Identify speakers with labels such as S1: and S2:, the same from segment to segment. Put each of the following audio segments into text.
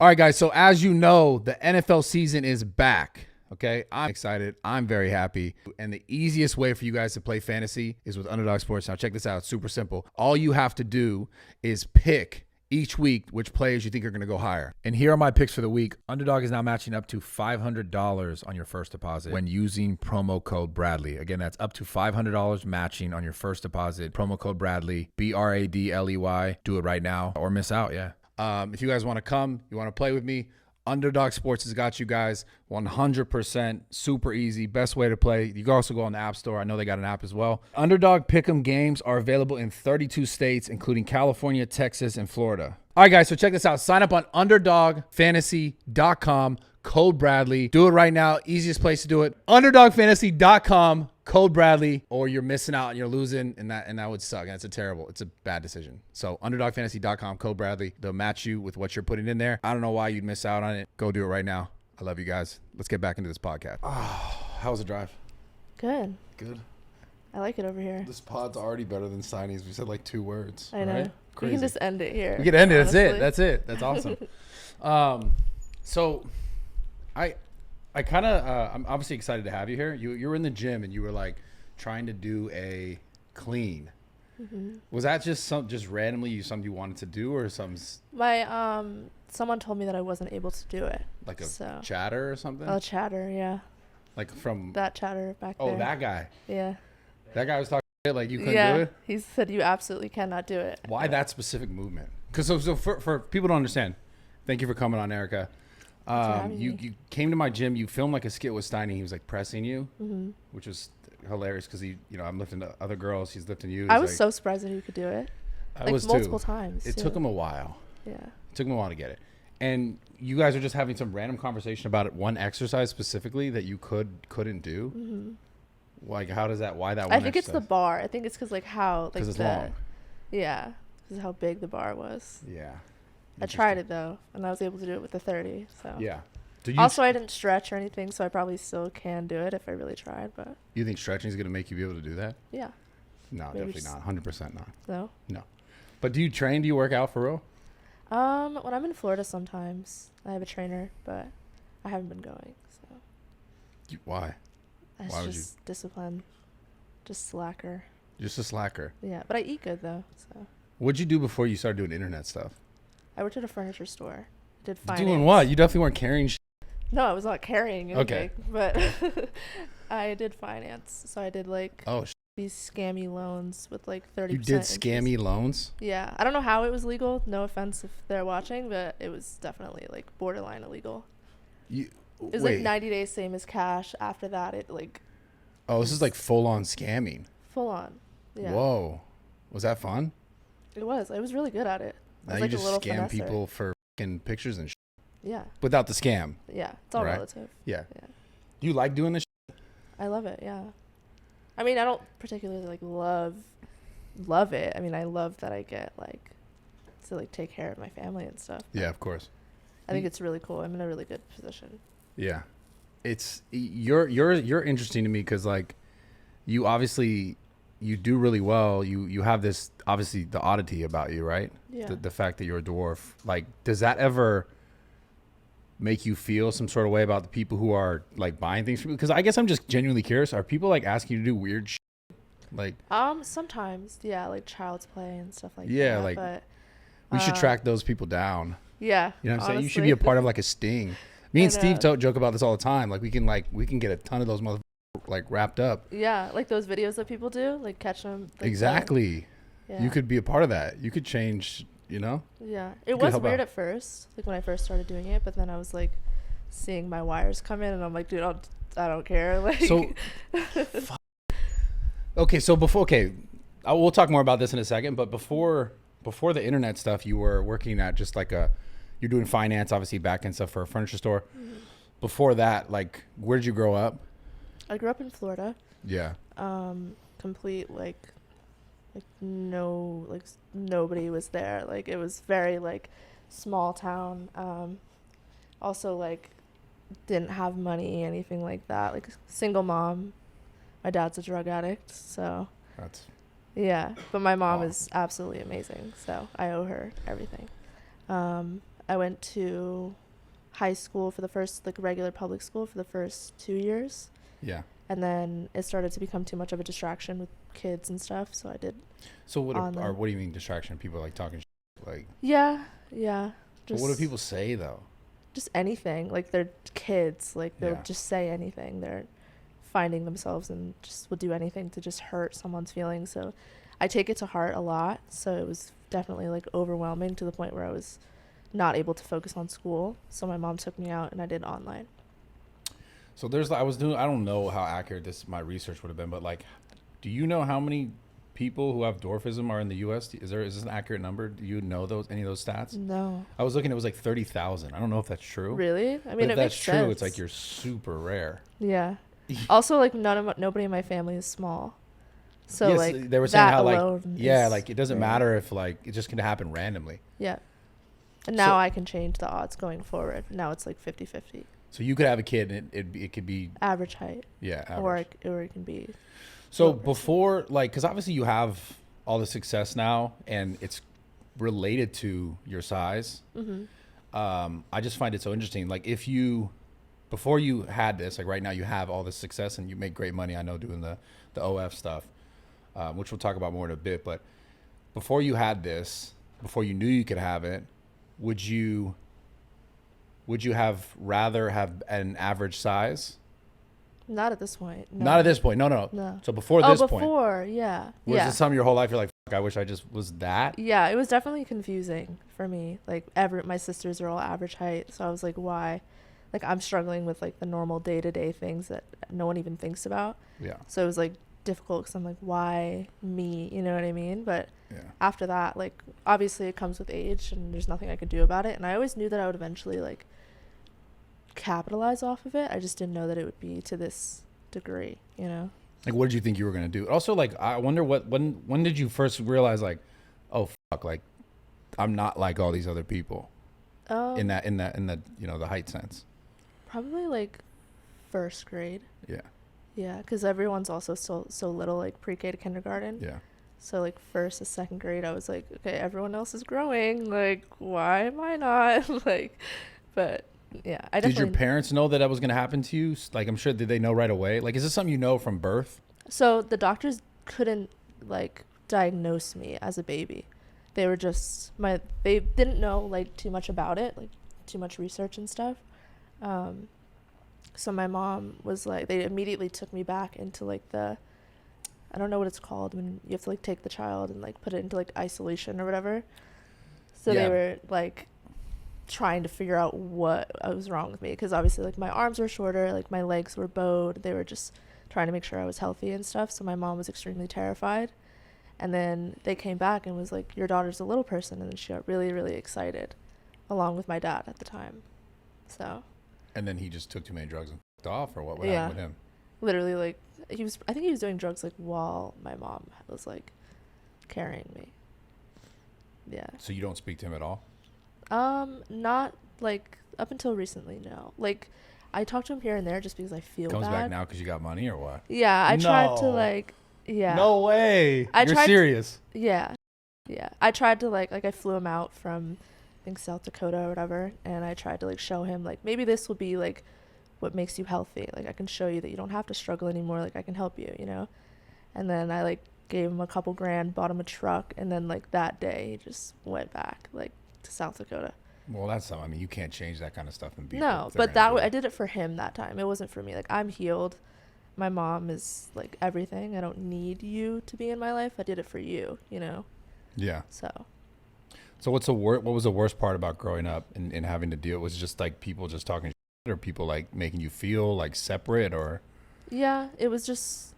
S1: All right, guys. So as you know, the NFL season is back. Okay, I'm excited. I'm very happy. And the easiest way for you guys to play fantasy is with Underdog Sports. Now, check this out. It's super simple. All you have to do is pick each week which players you think are going to go higher. And here are my picks for the week. Underdog is now matching up to $500 on your first deposit when using promo code Bradley. Again, that's up to $500 matching on your first deposit. Promo code Bradley, BRADLEY. Do it right now or miss out. Yeah. If you guys want to come, you want to play with me, Underdog Sports has got you guys 100%, super easy, best way to play. You can also go on the App Store. I know they got an app as well. Underdog Pick'em games are available in 32 states, including California, Texas, and Florida. All right, guys, so check this out. Sign up on UnderdogFantasy.com, code Bradley. Do it right now. Easiest place to do it. UnderdogFantasy.com, code Bradley, or you're missing out and you're losing, and that would suck. And it's a bad decision. So UnderdogFantasy.com, code Bradley. They'll match you with what you're putting in there. I don't know why you'd miss out on it. Go do it right now. I love you guys. Let's get back into this podcast. Oh, how was the drive?
S2: Good.
S1: Good.
S2: I like it over here.
S1: This pod's already better than signings. We said like 2 words.
S2: I know.
S1: Right?
S2: We can just end it here.
S1: We can end it. That's it. That's awesome. So I kind of, I'm obviously excited to have you here. You were in the gym and you were like trying to do a clean. Mm-hmm. Was that just randomly something you wanted to do, or something?
S2: Someone told me that I wasn't able to do it.
S1: Like a chatter or something?
S2: A chatter, yeah.
S1: Like from
S2: that chatter back there.
S1: Oh, that guy.
S2: Yeah.
S1: That guy was talking shit like you couldn't do it?
S2: He said you absolutely cannot do it.
S1: Why that specific movement? Because so for people to understand, thank you for coming on, Erika. You came to my gym. You filmed like a skit with Steiny. He was like pressing you, mm-hmm. which was hilarious because I'm lifting other girls. He's lifting you.
S2: I was so surprised that he could do it.
S1: I was
S2: multiple
S1: too.
S2: times.
S1: It took him a while.
S2: Yeah.
S1: It took him a while to get it. And you guys are just having some random conversation about it, one exercise specifically that you couldn't do. Mm-hmm. Like, how does that? Why that?
S2: I think it's the bar. I think it's because how
S1: because it's long.
S2: Yeah, because how big the bar was.
S1: Yeah.
S2: I tried it though, and I was able to do it with the 30. So
S1: yeah.
S2: Also, I didn't stretch or anything, so I probably still can do it if I really tried. But
S1: you think stretching is gonna make you be able to do that?
S2: Yeah.
S1: No, maybe definitely not. 100% not.
S2: No.
S1: No. But do you train? Do you work out for real?
S2: When I'm in Florida, sometimes I have a trainer, but I haven't been going. So.
S1: Why?
S2: It's
S1: Why would
S2: just
S1: you?
S2: Discipline. Just slacker.
S1: Just a slacker.
S2: Yeah, but I eat good though. So.
S1: What'd you do before you started doing internet stuff?
S2: I worked at a furniture store. Did finance.
S1: Doing what? You definitely weren't carrying shit.
S2: No, I was not carrying anything.
S1: Okay.
S2: But I did finance. So I did these scammy loans with 30%.
S1: You did scammy loans?
S2: Yeah. I don't know how it was legal. No offense if they're watching, but it was definitely borderline illegal. It was 90 days, same as cash. After that,
S1: Oh, this is full on scamming.
S2: Full on. Yeah.
S1: Whoa. Was that fun?
S2: It was. I was really good at it.
S1: Now you just scam people for fucking pictures and shit.
S2: Yeah.
S1: Without the scam.
S2: Yeah. It's all relative.
S1: Yeah. Do you like doing this shit?
S2: I love it, yeah. I mean, I don't particularly love it. I mean, I love that I get to take care of my family and stuff.
S1: Yeah, of course.
S2: I think it's really cool. I'm in a really good position.
S1: Yeah. It's you're interesting to me because you obviously you do really well. You have this obviously the oddity about you, right?
S2: Yeah.
S1: The fact that you're a dwarf. Does that ever make you feel some sort of way about the people who are buying things from you? Because I guess I'm just genuinely curious. Are people asking you to do weird shit?
S2: Sometimes, yeah, child's play and stuff like that.
S1: Yeah,
S2: but
S1: we should track those people down.
S2: Yeah.
S1: You know what I'm saying? You should be a part of a sting. Me and Steve joke about this all the time. We can get a ton of those motherfuckers wrapped up.
S2: Yeah, those videos that people do, catch them.
S1: Exactly.
S2: Yeah.
S1: You could be a part of that. You could change,
S2: Yeah. It was weird at first, when I first started doing it, but then I was seeing my wires come in and I'm dude, I don't care.
S1: Okay, so we'll talk more about this in a second, but before the internet stuff, you were working at just you're doing finance, obviously back end stuff for a furniture store. Mm-hmm. Before that, where did you grow up?
S2: I grew up in Florida.
S1: Yeah.
S2: Complete nobody was there. It was very small town. Also didn't have money, anything like that. Single mom. My dad's a drug addict, so. Yeah, but my mom is absolutely amazing, so I owe her everything. I went to high school for the first, like regular public school for the first 2 years.
S1: Yeah.
S2: And then it started to become too much of a distraction with kids and stuff. So I did.
S1: So what do you mean distraction? People like talking like.
S2: Yeah.
S1: But what do people say though?
S2: Just anything. Like they're kids. Like they'll
S1: Yeah.
S2: just say anything. They're finding themselves and just would do anything to just hurt someone's feelings. So I take it to heart a lot. So it was definitely like overwhelming to the point where I was not able to focus on school. So my mom took me out and I did online.
S1: So I don't know how accurate my research would have been, but like, do you know how many people who have dwarfism are in the U.S.? Is this an accurate number? Do you know any of those stats?
S2: No.
S1: I was looking, it was like 30,000. I don't know if that's true.
S2: Really? I mean,
S1: if
S2: it
S1: that's
S2: makes
S1: true,
S2: sense.
S1: it's like you're super rare.
S2: Yeah. Also, like nobody in my family is small. So
S1: yes,
S2: like
S1: they were saying
S2: that
S1: how like
S2: alone
S1: like it doesn't
S2: rare.
S1: matter if like it just can happen randomly.
S2: Yeah. And now I can change the odds going forward. Now it's like 50-50.
S1: So you could have a kid and it could be
S2: average height.
S1: Yeah, average.
S2: Or it can be.
S1: So before, like, because obviously you have all the success now and it's related to your size. Mm-hmm. I just find it so interesting. Like before you had this, like right now you have all this success and you make great money. I know doing the OF stuff, which we'll talk about more in a bit. But before you had this, before you knew you could have it, would you have rather have an average size?
S2: Not at this point. No.
S1: Not at this point. No. So before this point.
S2: Before, yeah.
S1: Was it something your whole life you're like, fuck, I wish I just was that?
S2: Yeah, it was definitely confusing for me. Like my sisters are all average height, so I was like, why? Like I'm struggling with like the normal day-to-day things that no one even thinks about.
S1: Yeah.
S2: So it was like difficult because I'm like, why me? You know what I mean? But after that, like obviously it comes with age and there's nothing I could do about it. And I always knew that I would eventually like capitalize off of it. I just didn't know that it would be to this degree, you know?
S1: Like what did you think you were going to do? Also, like I wonder when did you first realize like, oh fuck, like I'm not like all these other people in that the height sense?
S2: Probably like first grade.
S1: Yeah.
S2: Yeah, because everyone's also so little, like pre-K to kindergarten.
S1: Yeah.
S2: So like first to second grade, I was like, okay, everyone else is growing. Like, why am I not? Like, but yeah, I definitely.
S1: Did your parents know that was going to happen to you? Like, I'm sure, did they know right away? Like, is this something you know from birth?
S2: So the doctors couldn't like diagnose me as a baby. They were just they didn't know like too much about it, like too much research and stuff. So my mom was like, they immediately took me back into like I don't know what it's called when you have to like take the child and like put it into like isolation or whatever. So they were like trying to figure out what was wrong with me, because obviously like my arms were shorter, like my legs were bowed. They were just trying to make sure I was healthy and stuff. So my mom was extremely terrified. And then they came back and was like, your daughter's a little person. And then she got really, really excited, along with my dad at the time. So.
S1: And then he just took too many drugs and f***ed off, or what happened with him?
S2: Literally, like, I think he was doing drugs, like, while my mom was, like, carrying me. Yeah.
S1: So you don't speak to him at all?
S2: Not, like, up until recently, no. Like, I talk to him here and there just because I feel
S1: Comes
S2: bad.
S1: back now because you got money or what?
S2: Yeah, I tried to, like, yeah.
S1: No way. You're serious?
S2: Yeah. I tried to, like, I flew him out from, I think, South Dakota or whatever, and I tried to, like, show him, like, maybe this will be, like, what makes you healthy. Like, I can show you that you don't have to struggle anymore. Like, I can help you, you know? And then I, like, gave him a couple grand, bought him a truck, and then, like, that day, he just went back, like, to South Dakota.
S1: Well, that's something. I mean, you can't change that kind of stuff and be.
S2: No, but I did it for him that time. It wasn't for me. Like, I'm healed. My mom is, like, everything. I don't need you to be in my life. I did it for you, you know?
S1: Yeah.
S2: So
S1: what was the worst part about growing up and having to deal? Was it just, like, people just talking shit, or people, like, making you feel, like, separate, or?
S2: Yeah, it was just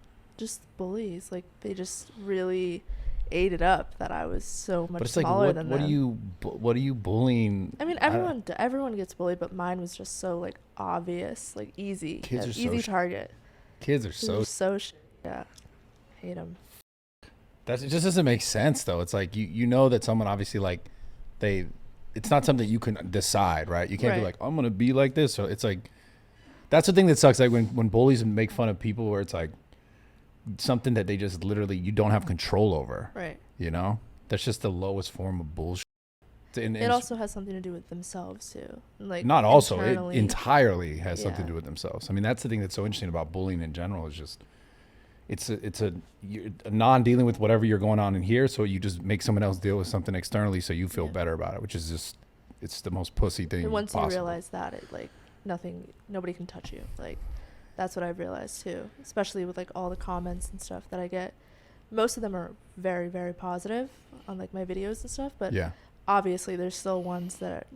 S2: bullies. Like, they just really ate it up that I was so much smaller than them.
S1: What are you bullying?
S2: I mean, everyone gets bullied, but mine was just so, like, obvious, like, easy.
S1: Kids are
S2: easy target.
S1: Kids are so
S2: yeah. Hate them.
S1: It just doesn't make sense, though. It's like you know that someone obviously, like, it's not something you can decide, right? You can't be like, I'm gonna be like this. So it's like, that's the thing that sucks. Like when bullies make fun of people, where it's like something that they just literally you don't have control over.
S2: Right.
S1: You know, that's just the lowest form of bullshit.
S2: It also has something to do with themselves too. Like
S1: not also, it
S2: internally.
S1: entirely has something
S2: Yeah.
S1: to do with themselves. I mean, that's the thing that's so interesting about bullying in general is just, you're non-dealing with whatever you're going on in here, so you just make someone else deal with something externally so you feel
S2: Yeah.
S1: better about it, which is just, it's the most pussy thing
S2: And once
S1: possible.
S2: you realize that, it like nobody can touch you. Like that's what I've realized too, especially with like all the comments and stuff that I get. Most of them are very, very positive on like my videos and stuff, but
S1: Yeah.
S2: obviously there's still ones that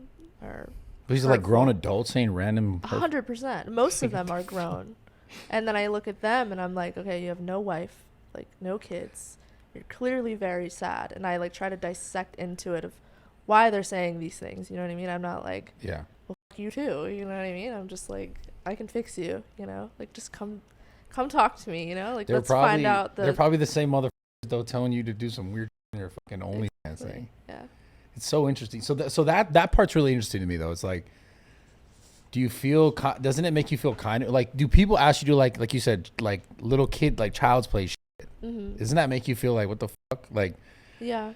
S2: are
S1: But these are like grown
S2: hurtful.
S1: adults saying random.
S2: 100%. Most of them are grown. And then I look at them and I'm like, okay, you have no wife, like no kids. You're clearly very sad. And I like try to dissect into it of why they're saying these things. You know what I mean? I'm not like,
S1: Yeah.
S2: well, fuck you too. You know what I mean? I'm just like, I can fix you, you know? Like just come talk to me, you know? Like let's find out
S1: they're probably the same motherfuckers though telling you to do some weird in your fucking OnlyFans thing.
S2: Yeah.
S1: It's so interesting. So that part's really interesting to me though. It's like, do you feel, doesn't it make you feel kind of like, do people ask you to like you said, like little kid, like child's play shit?
S2: Mm-hmm.
S1: Doesn't that make you feel like, what the fuck? Like,
S2: Yeah.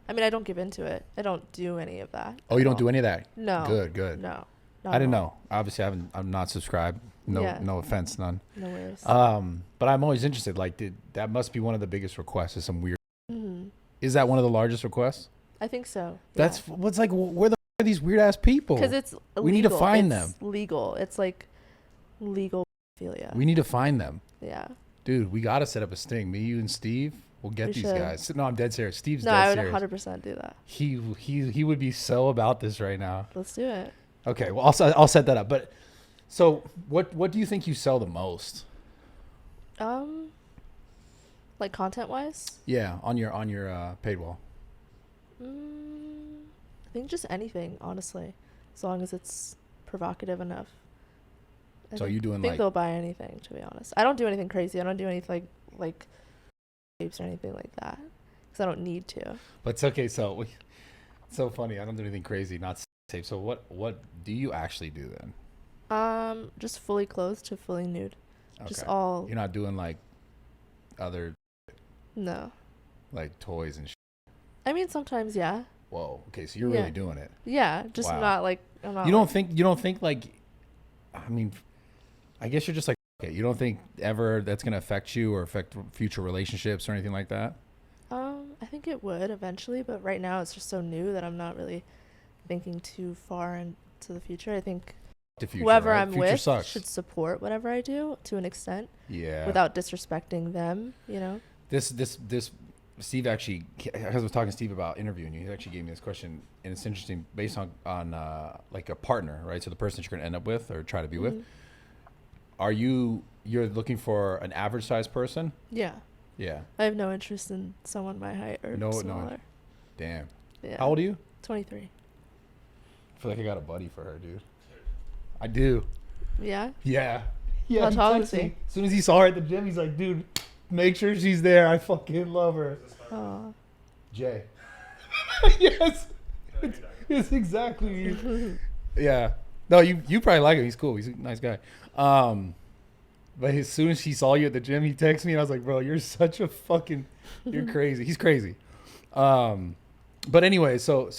S2: I mean, I don't give into it. I don't do any of that.
S1: oh, you don't do any of that?
S2: No.
S1: Good.
S2: No.
S1: I didn't know. Obviously I'm not subscribed.
S2: Yeah.
S1: No offense, none.
S2: No worries.
S1: But I'm always interested. Like, that must be one of the biggest requests is some weird.
S2: Mm-hmm.
S1: Is that one of the largest requests?
S2: I think so.
S1: That's what's like. Where the f- are these weird ass people?
S2: Because it's illegal.
S1: We need to find
S2: It's
S1: them.
S2: legal. It's like legal pedophilia.
S1: We need to find them,
S2: Yeah.
S1: dude. We got to set up a sting. Me, you, and Steve. We'll get
S2: We
S1: these
S2: should.
S1: guys. No, I'm dead serious. Steve's
S2: No,
S1: dead
S2: I would
S1: serious.
S2: 100% do that.
S1: He would be so about this right now.
S2: Let's do it.
S1: Okay, well I'll set that up. But so what do you think you sell the most?
S2: Like content wise?
S1: Yeah, on your paid wall.
S2: I think just anything, honestly, as long as it's provocative enough.
S1: So you doing
S2: I think
S1: like
S2: they'll buy anything, to be honest. I don't do anything crazy. I don't do anything like tapes or anything like that because I don't need to.
S1: But it's okay. So so funny. I don't do anything crazy. Not tape. So what do you actually do then?
S2: Just fully clothed to fully nude. Just
S1: Okay.
S2: all.
S1: You're not doing like other
S2: No.
S1: like toys and shit.
S2: I mean, sometimes, yeah.
S1: Whoa. Okay, so you're
S2: Yeah.
S1: really doing it.
S2: Yeah, just
S1: Wow.
S2: not like I'm not.
S1: You don't
S2: like,
S1: think like, I mean, I guess you're just like, okay, you don't think ever that's going to affect you or affect future relationships or anything like that?
S2: I think it would eventually, but right now it's just so new that I'm not really thinking too far into the future. I think
S1: The future,
S2: whoever
S1: right?
S2: I'm
S1: Future
S2: with
S1: sucks.
S2: should support whatever I do to an extent
S1: Yeah.
S2: without disrespecting them, you know?
S1: This Steve actually, I was talking to Steve about interviewing you. He actually gave me this question, and it's interesting based on like a partner, right? So the person that you're going to end up with or try to be with. Are you're looking for an average size person?
S2: Yeah.
S1: Yeah.
S2: I have no interest in someone my height or smaller.
S1: Damn.
S2: Yeah.
S1: How old are you?
S2: 23.
S1: I feel like I got a buddy for her, dude. I do.
S2: Yeah?
S1: Yeah. Yeah.
S2: How
S1: he
S2: tall
S1: texted
S2: is he?
S1: me. As soon as he saw her at the gym, he's like, dude, make sure she's there. I fucking love her.
S2: Oh.
S1: Jay. Yes. It's exactly you. Yeah. No, you probably like him. He's cool. He's a nice guy. But as soon as he saw you at the gym, he texted me and I was like, bro, you're such a fucking, you're crazy. He's crazy. But anyway, so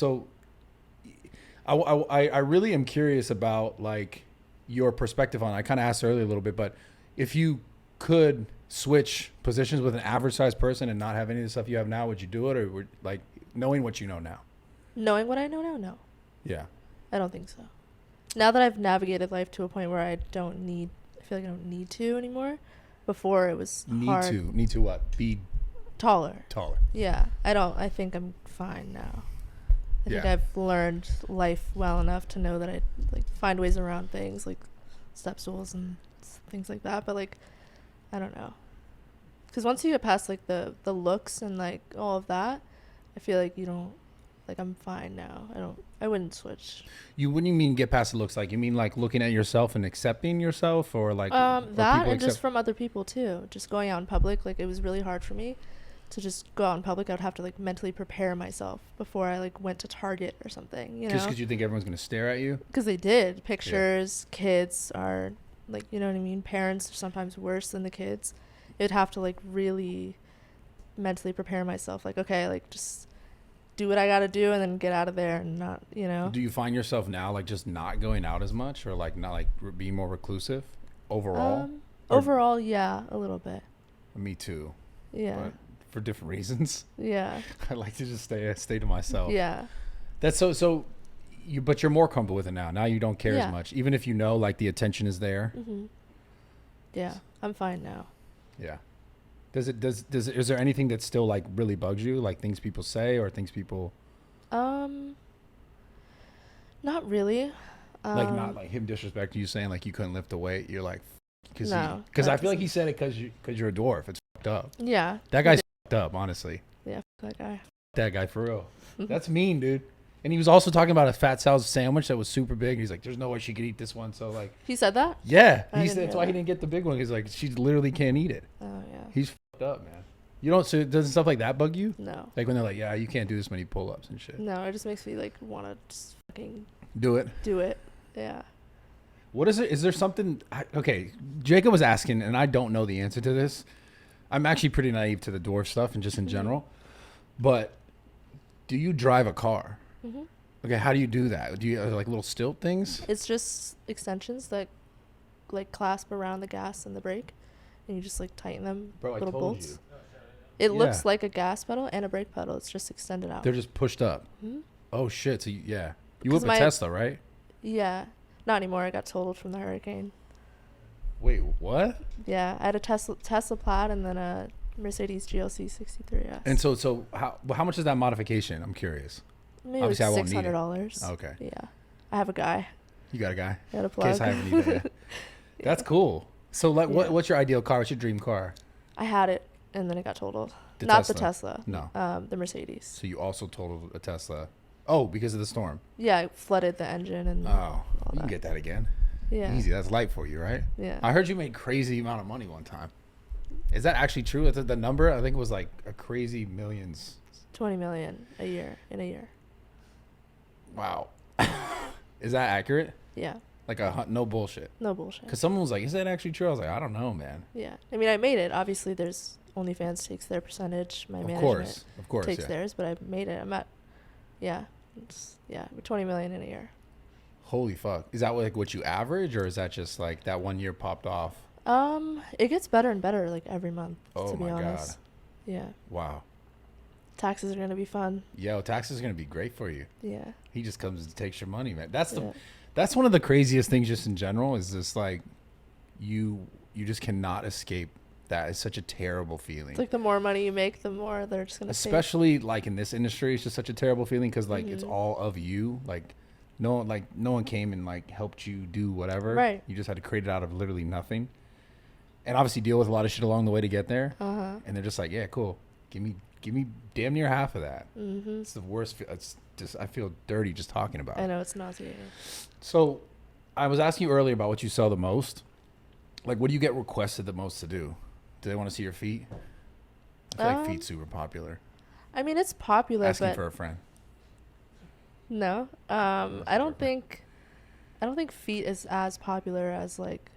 S1: I really am curious about like your perspective on, I kind of asked earlier a little bit, but if you could switch positions with an average sized person and not have any of the stuff you have now, would you do it? Or would, like knowing what you know now?
S2: Knowing what I know now? No.
S1: Yeah.
S2: I don't think so. Now that I've navigated life to a point where I feel like I don't need to anymore. Before it was hard.
S1: Need to what? Be
S2: Taller.
S1: taller.
S2: Yeah. I think I'm fine now. I think
S1: Yeah.
S2: I've learned life well enough to know that I like find ways around things like step stools and things like that. But like, I don't know. Because once you get past like the looks and like all of that, I feel like you don't, like I'm fine now. I wouldn't switch.
S1: What do you mean get past the looks? Like you mean like looking at yourself and accepting yourself, or like or
S2: that
S1: people
S2: and just from other people too. Just going out in public, like it was really hard for me to just go out in public. I would have to like mentally prepare myself before I like went to Target or something, you know?
S1: Just because you think everyone's gonna stare at you?
S2: Because they did. Pictures, kids are like, you know what I mean? Parents are sometimes worse than the kids. It'd have to like really mentally prepare myself. Like, okay, like just do what I gotta do and then get out of there and not, you know.
S1: Do you find yourself now like just not going out as much, or like not like being more reclusive overall?
S2: Overall, yeah, a little bit.
S1: Me too.
S2: Yeah.
S1: But for different reasons.
S2: Yeah.
S1: I like to just stay to myself.
S2: Yeah.
S1: That's so but you're more comfortable with it now. Now you don't care
S2: Yeah.
S1: as much, even if you know like the attention is there.
S2: Mhm. Yeah, I'm fine now.
S1: Yeah. Is there anything that still like really bugs you, like things people say or things people
S2: Not really.
S1: like, not like him disrespecting you, saying like you couldn't lift the weight? You're like, because
S2: No,
S1: I feel like he said it because you're a dwarf. It's fucked up.
S2: Yeah.
S1: That guy's fucked up, honestly.
S2: Yeah, that guy.
S1: That guy for real. That's mean, dude. And he was also talking about a fat Sal's sandwich that was super big. He's like, there's no way she could eat this one. So like,
S2: He said that?
S1: yeah,
S2: I
S1: he
S2: didn't
S1: said that's
S2: hear
S1: why he
S2: that.
S1: didn't get the big one. He's like, she literally can't eat it.
S2: Oh yeah.
S1: He's fucked up, man. You don't. So doesn't stuff like that bug you?
S2: No.
S1: Like when they're like, yeah, you can't do this many pull-ups and shit.
S2: No, it just makes me like want to just fucking
S1: Do it.
S2: do it. Yeah.
S1: What is it? Is there something? Okay, Jacob was asking, and I don't know the answer to this. I'm actually pretty naive to the dwarf stuff and just in general. But do you drive a car?
S2: Mhm.
S1: Okay, how do you do that? Do you like little stilt things?
S2: It's just extensions that like clasp around the gas and the brake, and you just like tighten them.
S1: Bro, I
S2: little
S1: told
S2: bolts.
S1: you.
S2: It
S1: Yeah.
S2: looks like a gas pedal and a brake pedal. It's just extended out.
S1: They're just pushed up.
S2: Mhm.
S1: Oh shit! So yeah, you
S2: Because
S1: whip a Tesla, right?
S2: Yeah. Not anymore. I got totaled from the hurricane.
S1: Wait, what?
S2: Yeah, I had a Tesla Plaid and then a Mercedes GLC 63S.
S1: And so how much is that modification? I'm curious.
S2: maybe
S1: obviously I
S2: like
S1: won't need it.
S2: $600.
S1: Okay,
S2: Yeah, I have a guy.
S1: you got a guy.
S2: I got a
S1: In
S2: plug.
S1: case I haven't either. Yeah. That's cool. So like,
S2: Yeah.
S1: what's your ideal car? What's your dream car?
S2: I had it and then it got totaled.
S1: The
S2: Not
S1: Tesla.
S2: the Tesla.
S1: No.
S2: The Mercedes.
S1: So you also totaled a Tesla. Oh, because of the storm.
S2: Yeah, it flooded the engine and
S1: Oh,
S2: all
S1: you can
S2: that.
S1: get that again.
S2: Yeah.
S1: Easy. That's light for you, right?
S2: Yeah.
S1: I heard you made crazy amount of money one time. Is that actually true? The number I think was like a crazy millions.
S2: 20 million a year in a year.
S1: Wow. Is that accurate?
S2: Yeah.
S1: Like no bullshit.
S2: No bullshit.
S1: Because someone was like, "Is that actually true?" I was like, "I don't know, man."
S2: Yeah. I mean, I made it. Obviously, there's OnlyFans takes their percentage. My
S1: Of
S2: management
S1: course,
S2: takes
S1: yeah.
S2: theirs, but I made it. I'm at, yeah, 20 million in a year.
S1: Holy fuck! Is that like what you average, or is that just like that one year popped off?
S2: It gets better and better like every month.
S1: Oh
S2: to be
S1: my
S2: honest.
S1: God.
S2: Yeah.
S1: Wow.
S2: Taxes are gonna be fun.
S1: Yo, taxes are gonna be great for you.
S2: Yeah.
S1: He just comes and takes your money, man.
S2: Yeah.
S1: That's one of the craziest things just in general is just like you just cannot escape that. It's such a terrible feeling.
S2: It's like the more money you make, the more they're just gonna take.
S1: Especially like in this industry, it's just such a terrible feeling because like it's
S2: Mhm.
S1: all of you. Like no one came and like helped you do whatever.
S2: Right.
S1: You just had to create it out of literally nothing. And obviously deal with a lot of shit along the way to get there.
S2: Uh-huh.
S1: And they're just like, yeah, cool. Give me damn near half of that.
S2: Mm-hmm.
S1: It's the worst. It's just I feel dirty just talking about
S2: I
S1: it.
S2: know, it's nauseating.
S1: So I was asking you earlier about what you sell the most. Like, what do you get requested the most to do? Do they want to see your feet? I feel like feet's super popular.
S2: I mean, it's popular,
S1: Asking
S2: but
S1: for a friend.
S2: no. I don't think feet is as popular as like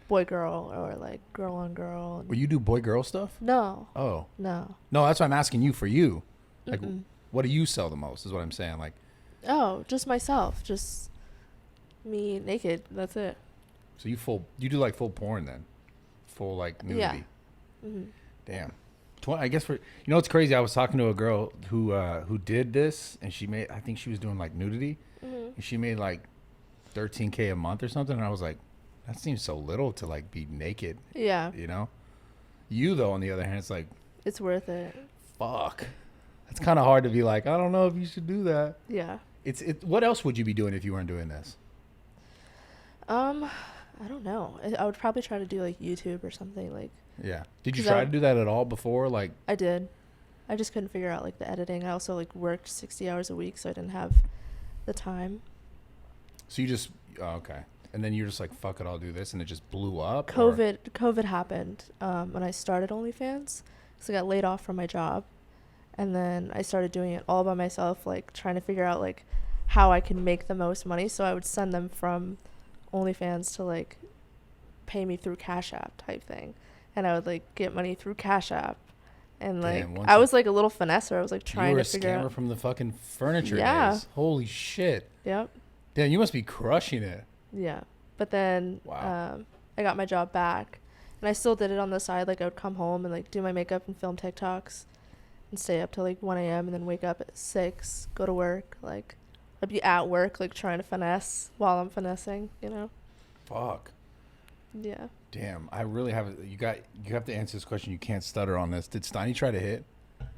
S2: boy girl or like girl on girl.
S1: Well, you do boy girl stuff?
S2: No.
S1: Oh.
S2: No.
S1: No, that's why I'm asking you for you. Like,
S2: Mm-mm.
S1: what do you sell the most is what I'm saying. Like,
S2: Oh, just myself. Just me naked. That's it.
S1: so you do like full porn then? Full like nudity?
S2: Yeah. Mm-hmm.
S1: Damn. I guess it's crazy. I was talking to a girl who did this and I think she was doing like nudity
S2: Mm-hmm.
S1: and she made like $13K a month or something. And I was like, that seems so little to like be naked,
S2: Yeah.
S1: you know? You though, on the other hand, it's like,
S2: It's worth it.
S1: fuck. It's kind of hard to be like, I don't know if you should do that.
S2: Yeah.
S1: What else would you be doing if you weren't doing this?
S2: I don't know. I would probably try to do like YouTube or something. Like
S1: Yeah. Did you
S2: 'Cause
S1: try to do that at all before? Like,
S2: I did. I just couldn't figure out like the editing. I also like worked 60 hours a week, so I didn't have the time.
S1: so you just, oh, okay. And then you're just like, fuck it, I'll do this. And it just blew up? or-
S2: COVID happened when I started OnlyFans. So I got laid off from my job. And then I started doing it all by myself, like trying to figure out like how I can make the most money. So I would send them from OnlyFans to like pay me through Cash App type thing. And I would like get money through Cash App And like
S1: Damn,
S2: I was like a little finesser. I was like
S1: you
S2: trying
S1: were
S2: to
S1: a
S2: figure
S1: scammer
S2: out.
S1: from the fucking furniture
S2: Yeah.
S1: days. Holy shit.
S2: Yep.
S1: Damn, you must be crushing it.
S2: Yeah. But then
S1: Wow.
S2: I got my job back, and I still did it on the side. Like I would come home and like do my makeup and film TikToks and stay up till like 1 a.m. and then wake up at 6, go to work. Like I'd be at work like trying to finesse while I'm finessing, you know?
S1: Fuck.
S2: Yeah.
S1: Damn, I really have you have to answer this question. You can't stutter on this. Did Steiny try to hit?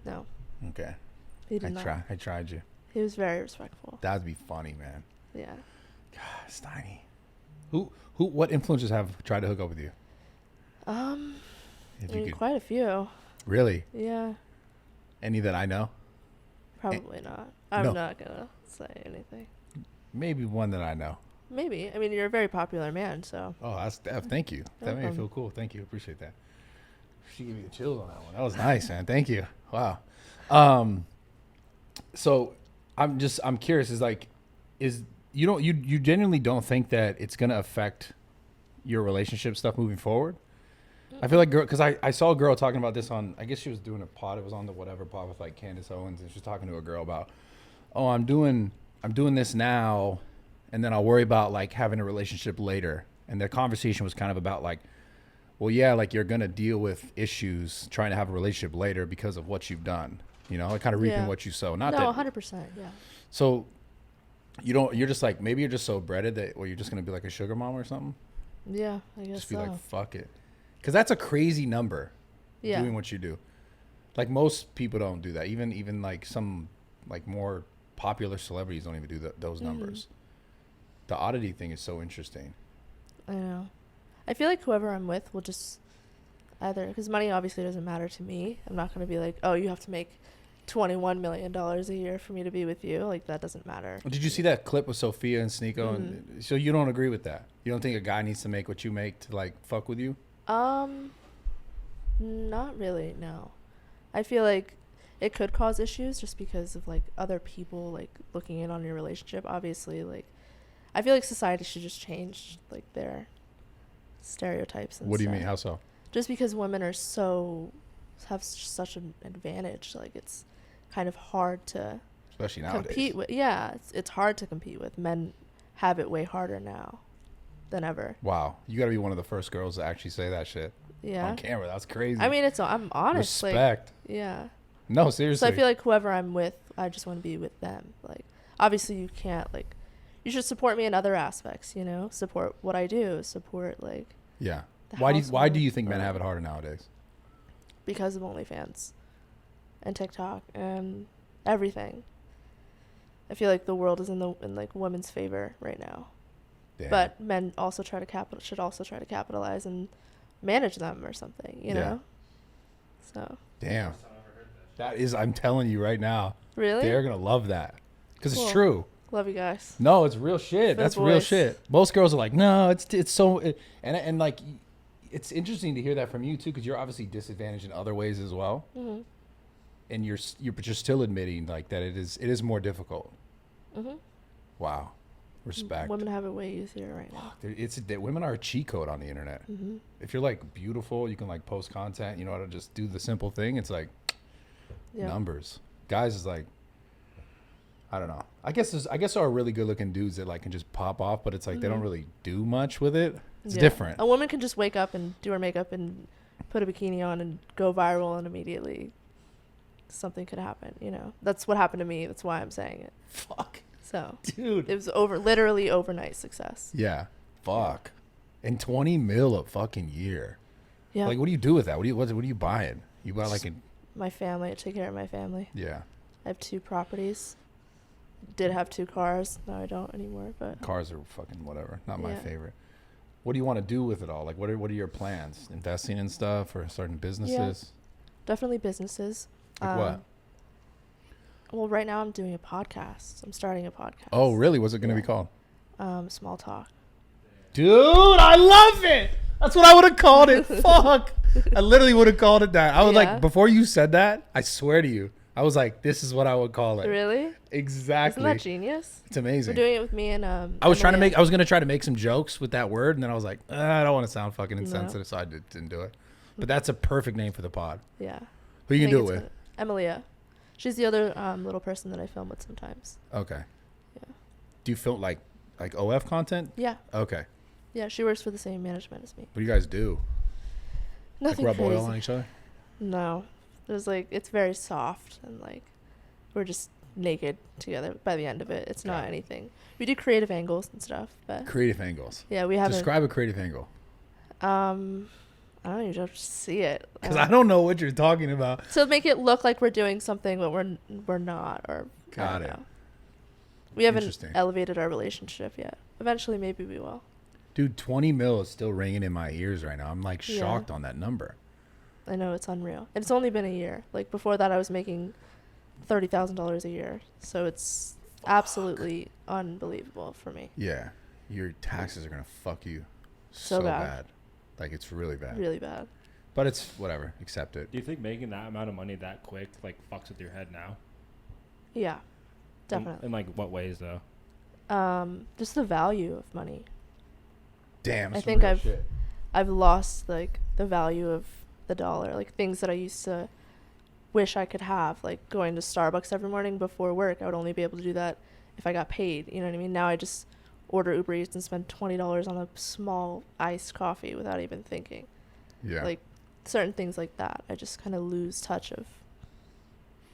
S2: No.
S1: Okay.
S2: He did not.
S1: I tried you.
S2: He was very respectful.
S1: That'd be funny, man.
S2: Yeah.
S1: God, Steiny. What influencers have tried to hook up with you?
S2: If
S1: If
S2: I mean,
S1: you could,
S2: quite a few.
S1: really?
S2: Yeah.
S1: Any that I know?
S2: Probably not. I'm
S1: no.
S2: not gonna say anything.
S1: Maybe one that I know.
S2: Maybe. I mean, you're a very popular man, so.
S1: Oh, thank you. That made me feel cool. Thank you. Appreciate that. She gave me the chills on that one. That was nice, man. Thank you. Wow. So I'm curious. You genuinely don't think that it's gonna affect your relationship stuff moving forward? I feel like because I saw a girl talking about this on, I guess she was doing a pod. It was on the whatever pod with like Candace Owens, and she was talking to a girl about, oh, I'm doing this now, and then I'll worry about like having a relationship later. And the conversation was kind of about like, well, yeah, like you're gonna deal with issues trying to have a relationship later because of what you've done. You know, like kind of reaping what you sow. Not
S2: no,
S1: that
S2: 100%. Yeah.
S1: So you're just like, maybe you're just so breaded that, well, you're just gonna be like a sugar mom or something.
S2: Yeah, I guess
S1: Just be
S2: so.
S1: like, fuck it. Because that's a crazy number, doing what you do. Like most people don't do that. Even like some like more popular celebrities don't even do those numbers. The oddity thing is so interesting.
S2: I know. I feel like whoever I'm with will just either, because money obviously doesn't matter to me. I'm not going to be like, oh, you have to make $21 million a year for me to be with you. Like that doesn't matter.
S1: Did you see that clip with Sophia and Sneeko? And so you don't agree with that? You don't think a guy needs to make what you make to like fuck with you?
S2: Not really, no. I feel like it could cause issues just because of like other people like looking in on your relationship. Obviously, like I feel like society should just change like their stereotypes and
S1: What do you
S2: stuff.
S1: mean? How so?
S2: Just because women are have such an advantage, like it's kind of hard to
S1: Especially nowadays.
S2: compete with. Yeah, it's hard to compete with. Men have it way harder now than ever.
S1: Wow, you got to be one of the first girls to actually say that shit
S2: Yeah.
S1: on camera. That's crazy.
S2: I mean, I'm honest.
S1: Respect.
S2: Like, yeah.
S1: No, seriously.
S2: So I feel like whoever I'm with, I just want to be with them. Like, obviously you can't, like, you should support me in other aspects, you know? Support what I do. Support, like,
S1: Yeah.
S2: the
S1: Why do
S2: household,
S1: you think men have it harder nowadays?
S2: because of OnlyFans and TikTok and everything. I feel like the world is in like women's favor right now.
S1: Damn.
S2: But men also should also try to capitalize and manage them or something, you know? So.
S1: Damn. That is, I'm telling you right now.
S2: Really?
S1: They're going to love that. Because
S2: Cool.
S1: it's true.
S2: Love you guys.
S1: No, it's real shit.
S2: For
S1: That's
S2: the
S1: real
S2: boys.
S1: shit. Most girls are like, no, it's so, and like, it's interesting to hear that from you too, because you're obviously disadvantaged in other ways as well.
S2: Mm-hmm.
S1: And you're still admitting like that it is more difficult.
S2: Mm-hmm.
S1: Wow. Respect.
S2: Women have it way easier right now.
S1: Women are a cheat code on the internet.
S2: Mm-hmm.
S1: If you're like beautiful, you can like post content, you know how to just do the simple thing. It's like numbers. Guys is like, I don't know. I guess there are really good looking dudes that like can just pop off, but it's like they don't really do much with it. It's different.
S2: A woman can just wake up and do her makeup and put a bikini on and go viral, and immediately something could happen, you know? That's what happened to me. That's why I'm saying it.
S1: Fuck.
S2: So,
S1: dude.
S2: it was literally overnight success.
S1: Yeah. Fuck. And 20 mil a fucking year.
S2: Yeah.
S1: Like, what do you do with that? What are you buying? You buy like
S2: my family. I take care of my family.
S1: Yeah.
S2: I have 2 properties. Did have 2 cars. Now I don't anymore, but
S1: Cars are fucking whatever. Not my favorite. What do you want to do with it all? Like, what are your plans? Investing in stuff or starting businesses?
S2: definitely businesses.
S1: Like what?
S2: Well, right now I'm doing a podcast. I'm starting a podcast.
S1: Oh, really? What's it going to be called?
S2: Small Talk.
S1: Dude, I love it. That's what I would have called it. Fuck. I literally would have called it that. I was like, before you said that, I swear to you, I was like, this is what I would call it.
S2: Really?
S1: Exactly.
S2: Isn't that genius?
S1: It's amazing.
S2: We're doing it with me and
S1: I was going to try to make some jokes with that word, and then I was like, I don't want to sound fucking insensitive, so I didn't do it. But that's a perfect name for the pod.
S2: Yeah.
S1: Who you can do it with?
S2: Emilia. She's the other little person that I film with sometimes.
S1: Okay.
S2: Yeah.
S1: Do you film like OF content?
S2: Yeah.
S1: Okay.
S2: Yeah, she works for the same management as me.
S1: What do you guys do?
S2: Nothing
S1: like rub
S2: crazy.
S1: oil on each other?
S2: No. There's like, it's very soft and like we're just naked together by the end of it. It's not anything. We do creative angles and stuff, but
S1: Creative angles.
S2: yeah, we haven't.
S1: Describe a creative angle.
S2: I don't know, you just see it.
S1: Because I don't know what you're talking about.
S2: To make it look like we're doing something, but we're not, or
S1: Got it.
S2: Know. We haven't elevated our relationship yet. Eventually, maybe we will.
S1: Dude, 20 mil is still ringing in my ears right now. I'm like shocked on that number.
S2: I know, it's unreal. It's only been a year. Like before that, I was making $30,000 a year. So it's absolutely unbelievable for me.
S1: Yeah. Your taxes are going to fuck you
S2: so
S1: bad. Like it's really bad.
S2: Really bad.
S1: But it's whatever. Accept it.
S3: Do you think making that amount of money that quick like fucks with your head now?
S2: Yeah, definitely.
S3: In like what ways though?
S2: Just the value of money.
S1: Damn.
S2: I think I've lost like the value of the dollar. Like things that I used to wish I could have, like going to Starbucks every morning before work. I would only be able to do that if I got paid. You know what I mean? Now I just order Uber Eats and spend $20 on a small iced coffee without even thinking.
S1: Yeah.
S2: Like certain things like that. I just kind of lose touch of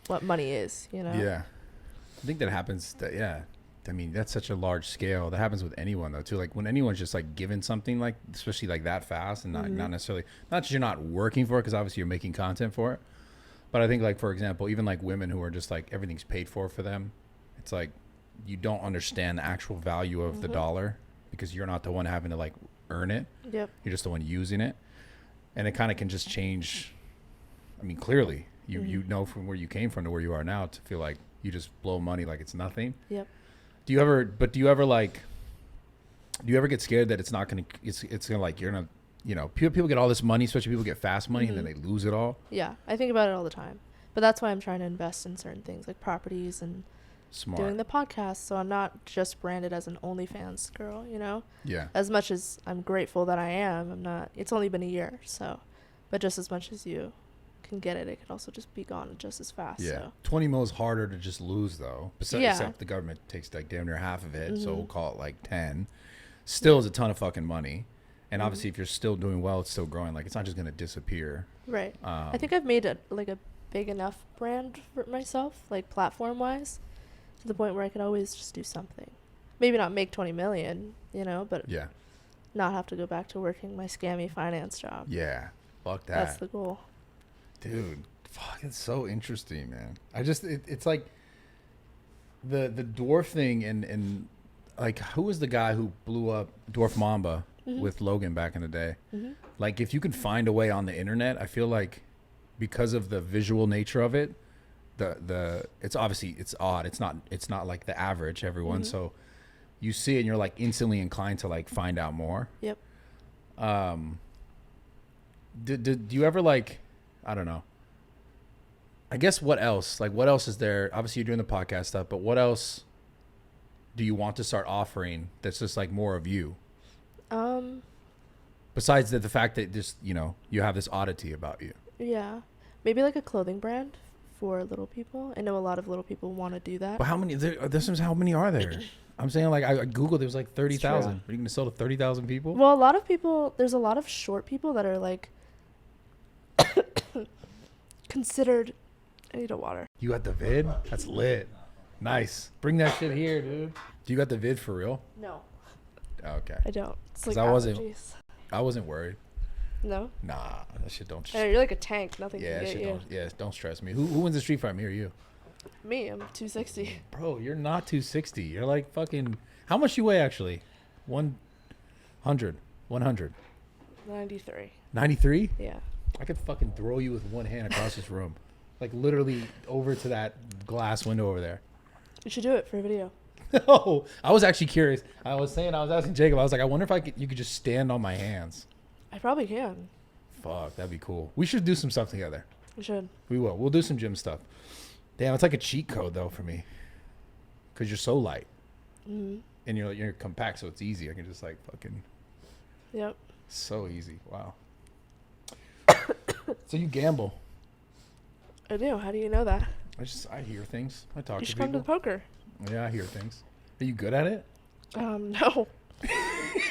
S2: what money is, you know?
S1: Yeah. I think that happens. I mean, that's such a large scale. That happens with anyone though too. Like when anyone's just like given something like, especially like that fast and not necessarily, not that you're not working for it, because obviously you're making content for it. But I think like, for example, even like women who are just like everything's paid for them. It's like, you don't understand the actual value of the dollar because you're not the one having to like earn it.
S2: Yep.
S1: You're just the one using it. And it kind of can just change. I mean, clearly you know from where you came from to where you are now to feel like you just blow money like it's nothing.
S2: Yep.
S1: Do you ever get scared that it's not going to, it's going to like, you're going to, you know, people get all this money, especially people get fast money and then they lose it all.
S2: Yeah. I think about it all the time, but that's why I'm trying to invest in certain things like properties and doing the podcast. So I'm not just branded as an OnlyFans girl, you know?
S1: Yeah.
S2: As much as I'm grateful that I am, I'm not, it's only been a year. So, but just as much as you can get it, it could also just be gone just as fast.
S1: Yeah.
S2: So.
S1: 20 mil is harder to just lose though. Except the government takes like damn near half of it. So we'll call it like 10. Still is a ton of fucking money. And obviously if you're still doing well, it's still growing. Like it's not just going to disappear.
S2: Right. I think I've made a big enough brand for myself, like platform wise, to the point where I could always just do something. Maybe not make 20 million, you know, but not have to go back to working my scammy finance job.
S1: Yeah. Fuck that.
S2: That's the goal.
S1: Dude, fuck, it's so interesting, man. I just, it's like the dwarf thing and like, who was the guy who blew up Dwarf Mamba with Logan back in the day? Like, if you can find a way on the internet, I feel like because of the visual nature of it, it's obviously, it's odd. It's not like the average everyone. So you see it and you're like instantly inclined to like find out more.
S2: Yep.
S1: Do you ever like, I don't know. I guess what else? Like what else is there? Obviously you're doing the podcast stuff, but what else do you want to start offering that's just like more of you? Besides the fact that just, you know, you have this oddity about you.
S2: Yeah. Maybe like a clothing brand for little people. I know a lot of little people want to do that.
S1: But how many are there? I'm saying like I Googled, there was like 30,000. Are you going to sell to 30,000 people?
S2: Well, a lot of people, there's a lot of short people that are like considered. I need a water.
S1: You got the vid? That's lit. Nice. Bring that shit here, dude. Do you got the vid for real?
S2: No.
S1: Okay.
S2: I don't. It's like
S1: allergies. I wasn't worried.
S2: No?
S1: Nah, that shit don't.
S2: I know, you're like a tank. Nothing can get you.
S1: Don't stress me. Who wins the street fight, me or you?
S2: Me. I'm 260.
S1: Bro, you're not 260. You're like fucking. How much you weigh actually? 100.
S2: 93.
S1: 93?
S2: Yeah.
S1: I could fucking throw you with one hand across this room. Like literally over to that glass window over there.
S2: You should do it for a video.
S1: No, I was actually curious. I was asking Jacob, I was like, I wonder if you could just stand on my hands.
S2: I probably can.
S1: Fuck, that'd be cool. We should do some stuff together.
S2: We should.
S1: We will. We'll do some gym stuff. Damn, it's like a cheat code though for me. Cause you're so light. And you're compact, so it's easy. I can just like fucking.
S2: Yep.
S1: So easy. Wow. So you gamble.
S2: I do. How do you know that?
S1: I hear things. I talk
S2: You
S1: to
S2: should come to
S1: people.
S2: the poker.
S1: Yeah, I hear things. Are you good at it?
S2: No.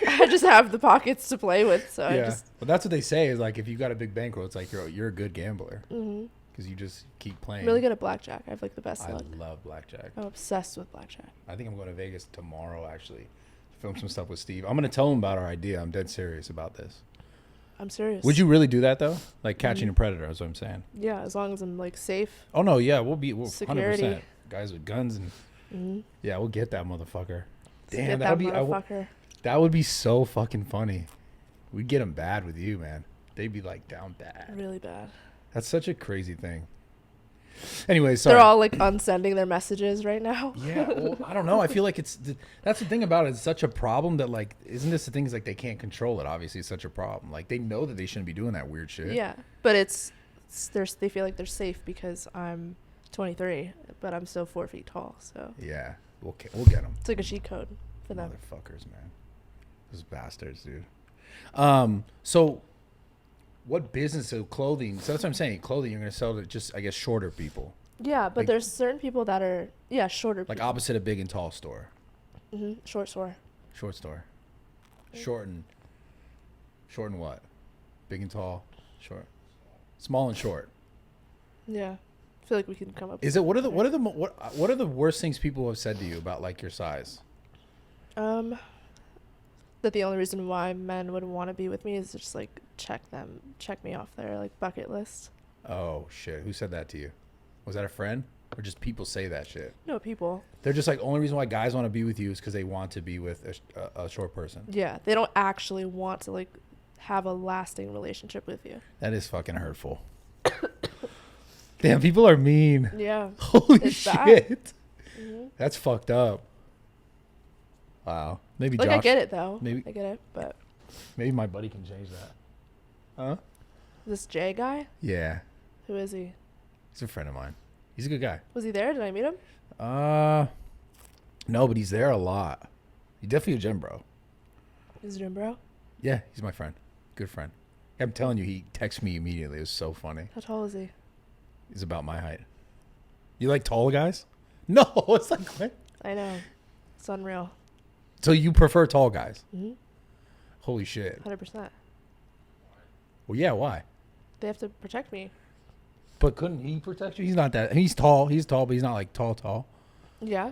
S2: I just have the pockets to play with, so I just.
S1: But that's what they say is like if you got a big bankroll, it's like you're a good gambler
S2: Mm-hmm.
S1: because you just keep playing.
S2: I'm really good at blackjack. I have like the best
S1: I
S2: luck.
S1: love blackjack.
S2: I'm obsessed with blackjack.
S1: I think I'm going to Vegas tomorrow actually, film some stuff with Steve. I'm going to tell him about our idea. I'm dead serious about this.
S2: I'm serious.
S1: Would you really do that though? Like catching a predator is what I'm saying.
S2: Yeah, as long as I'm like safe.
S1: Oh no, yeah, we'll 100%.
S2: Security.
S1: Guys with guns and yeah, we'll get that motherfucker.
S2: Get
S1: Damn,
S2: that motherfucker.
S1: that would be so fucking funny. We'd get them bad with you, man. They'd be like down bad.
S2: Really bad.
S1: That's such a crazy thing. Anyway, sorry.
S2: They're all like unsending their messages right now.
S1: Yeah, well, I don't know. I feel like that's the thing about it. It's such a problem that like, isn't this the thing is like they can't control it. Obviously, it's such a problem. Like they know that they shouldn't be doing that weird shit.
S2: Yeah, but they feel like they're safe because I'm 23, but I'm still 4 feet tall. So
S1: Yeah, we'll get them.
S2: it's like a cheat code for them.
S1: Motherfuckers, man. Those bastards, dude. So what business of clothing? So that's what I'm saying. Clothing you're gonna sell to just I guess shorter people.
S2: Yeah, but
S1: like-
S2: there's certain people that are shorter.
S1: Like
S2: people.
S1: opposite of big and tall store.
S2: Short store.
S1: Short store. Short and what? Big and tall. Short. Small and short.
S2: Yeah, I feel like we can come up.
S1: Is it what are the worst things people have said to you about like your size?
S2: That the only reason why men would want to be with me is just like check me off their like bucket list.
S1: Oh shit! Who said that to you? Was that a friend or just people say that shit?
S2: No, people.
S1: They're just like only reason why guys want to be with you is because they want to be with a short person.
S2: Yeah, they don't actually want to like have a lasting relationship with you.
S1: That is fucking hurtful. Damn, people are mean.
S2: Yeah.
S1: Holy
S2: It's
S1: shit.
S2: bad.
S1: That's fucked up. Wow. Maybe
S2: Like
S1: Josh.
S2: I get it though.
S1: maybe-
S2: I get it, but
S1: Maybe my buddy can change that. Huh?
S2: this Jay guy,
S1: Yeah.
S2: who is he?
S1: He's a friend of mine. He's a good guy.
S2: Was he there? Did I meet him?
S1: No, but he's there a lot. He's definitely a gym bro.
S2: Is it him, bro?
S1: Yeah, he's my friend. Good friend. I'm telling you, he texted me immediately. It was so funny.
S2: How tall is he?
S1: He's about my height. You like tall guys? No, it's like what?
S2: I know. It's unreal.
S1: So you prefer tall guys?
S2: Mm-hmm.
S1: Holy shit.
S2: 100%.
S1: Well, yeah, why?
S2: They have to protect me.
S1: But couldn't he protect you? He's not that. He's tall, but he's not like tall.
S2: Yeah.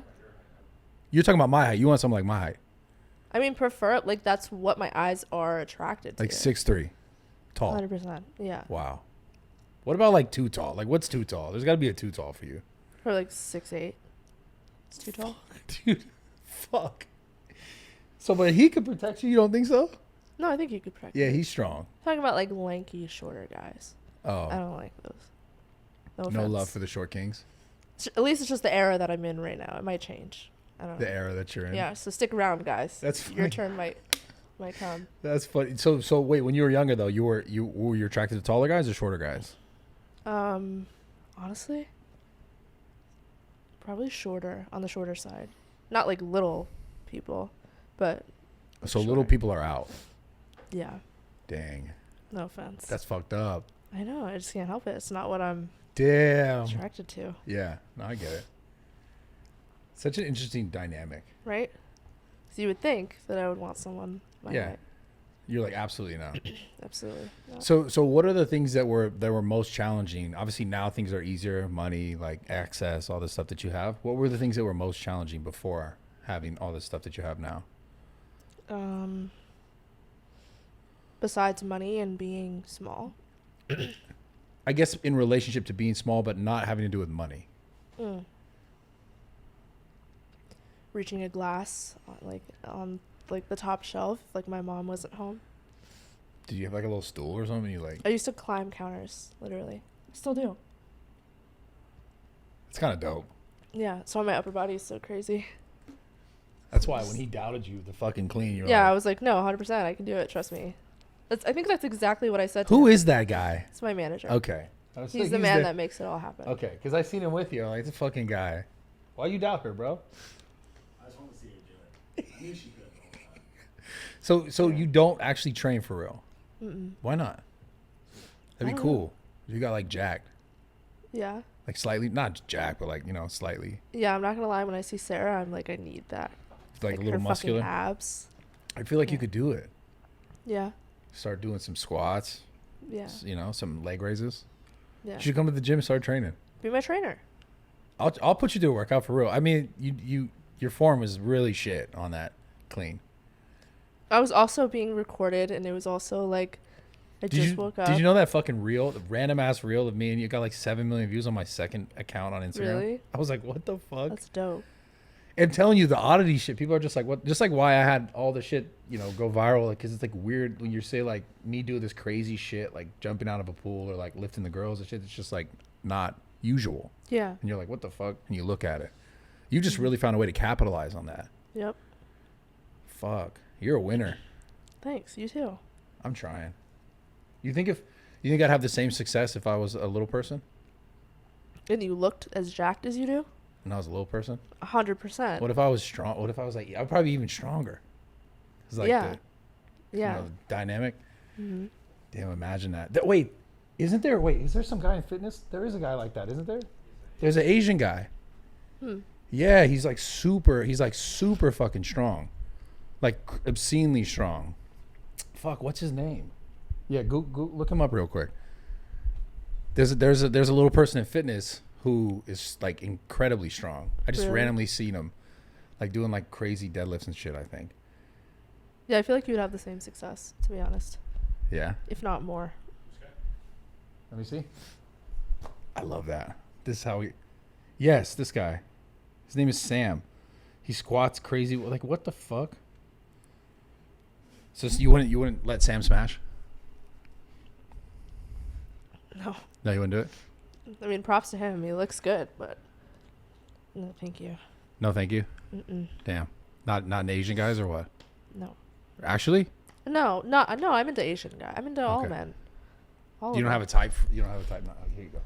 S1: You're talking about my height. You want something like my height.
S2: I mean, prefer like that's what my eyes are attracted to.
S1: Like 6'3". Tall.
S2: 100%. Yeah.
S1: Wow. What about like too tall? Like what's too tall? There's got to be a too tall for you.
S2: Or like 6'8". It's too tall.
S1: Dude, fuck. So, but he could protect you? You don't think so?
S2: No, I think you could protect
S1: Yeah,
S2: me.
S1: he's strong.
S2: Talking about like lanky, shorter guys. I
S1: Oh,
S2: don't like those. No
S1: no
S2: offense.
S1: love for the short kings?
S2: At least it's just the era that I'm in right now. It might change. I don't know.
S1: The era that you're in?
S2: Yeah, so stick around, guys.
S1: That's funny.
S2: Your turn might come.
S1: That's funny. So wait, when you were younger though, were you attracted to taller guys or shorter guys?
S2: Honestly, probably shorter, on the shorter side. Not like little people, but
S1: So
S2: shorter.
S1: little people are out.
S2: Yeah,
S1: Dang.
S2: no offense.
S1: That's fucked up.
S2: I know, I just can't help it. It's not what I'm
S1: Damn.
S2: attracted to,
S1: Yeah, no, I get it. Such an interesting dynamic.
S2: right? So you would think that I would want someone my
S1: Yeah.
S2: height.
S1: You're like absolutely not.
S2: Absolutely. not.
S1: So what are the things that were most challenging? Obviously now things are easier, money, like access, all the stuff that you have. What were the things that were most challenging before having all the stuff that you have now?
S2: Besides money and being small.
S1: I guess in relationship to being small, but not having to do with money.
S2: Reaching a glass on the top shelf, like my mom wasn't home.
S1: Did you have like a little stool or something? You like?
S2: I used to climb counters, literally. I still do.
S1: It's kind of dope.
S2: Yeah, so my upper body is so crazy.
S1: That's why when he doubted you, the fucking clean, you're
S2: Yeah, I
S1: like,
S2: was like, no, 100%, I can do it. Trust me. I think that's exactly what I said to
S1: who
S2: him.
S1: is that guy?
S2: It's my manager.
S1: Okay.
S2: He's the man that makes it all happen.
S1: Okay, because I seen him with you. I'm like, this fucking guy. Why you doubt her, bro?
S4: I just want to see her do it. I knew she could the whole time.
S1: So you don't actually train for real?
S2: Mm-mm.
S1: Why not? That'd
S2: I
S1: be
S2: don't
S1: cool. You got like jacked.
S2: Yeah.
S1: Like slightly, not jacked, but like, you know, slightly.
S2: Yeah, I'm not gonna lie. When I see Sarah, I'm like, I need that.
S1: Like a
S2: her
S1: little muscular.
S2: fucking abs.
S1: I feel like you
S2: Yeah.
S1: could do it.
S2: Yeah.
S1: Start doing some squats.
S2: Yeah.
S1: You know, some leg raises.
S2: Yeah.
S1: You should come to the gym and start training.
S2: Be my trainer.
S1: I'll put you through a workout for real. I mean, your form was really shit on that clean.
S2: I was also being recorded, and it was also like, I just woke up.
S1: Did you know that fucking reel, the random ass reel of me and you got like 7 million views on my second account on Instagram?
S2: Really?
S1: I was like, what the fuck?
S2: That's dope.
S1: I'm telling you, the oddity shit. People are just like, what? Just like why I had all the shit, you know, go viral, because it's like weird when you say like me do this crazy shit, like jumping out of a pool or like lifting the girls and shit. It's just like not usual.
S2: Yeah.
S1: And you're like, what the fuck? And you look at it. You just really found a way to capitalize on that.
S2: Yep.
S1: Fuck, you're a winner.
S2: Thanks. You too.
S1: I'm trying. You think I'd have the same success if I was a little person?
S2: And you looked as jacked as you do?
S1: And I was a little person?
S2: 100%.
S1: What if I was strong? What if I was like, I'd probably be even stronger. It's like
S2: Yeah.
S1: the,
S2: Yeah.
S1: you know, the dynamic.
S2: Mm-hmm.
S1: Damn, imagine that. Wait, is there some guy in fitness? There is a guy like that, isn't there? There's an Asian guy. Yeah, he's like super fucking strong. Like obscenely strong. Fuck, what's his name? Yeah, go look him up real quick. There's a little person in fitness who is like incredibly strong. I just
S2: Really?
S1: randomly seen him like doing like crazy deadlifts and shit, I think.
S2: Yeah, I feel like you would have the same success, to be honest.
S1: Yeah.
S2: If not more.
S1: Let me see. I love that. This is how Yes, this guy. His name is Sam. He squats crazy. Like, what the fuck? So you wouldn't let Sam smash?
S2: No.
S1: No, you wouldn't do it?
S2: I mean, props to him. He looks good, but no, thank you.
S1: No, thank you.
S2: Mm-mm.
S1: Damn. Not an Asian guys or what?
S2: No.
S1: Actually?
S2: No, I'm into Asian guy. I'm into all
S1: Okay.
S2: men. All
S1: You don't have a type? You don't have a type? No. Here you go.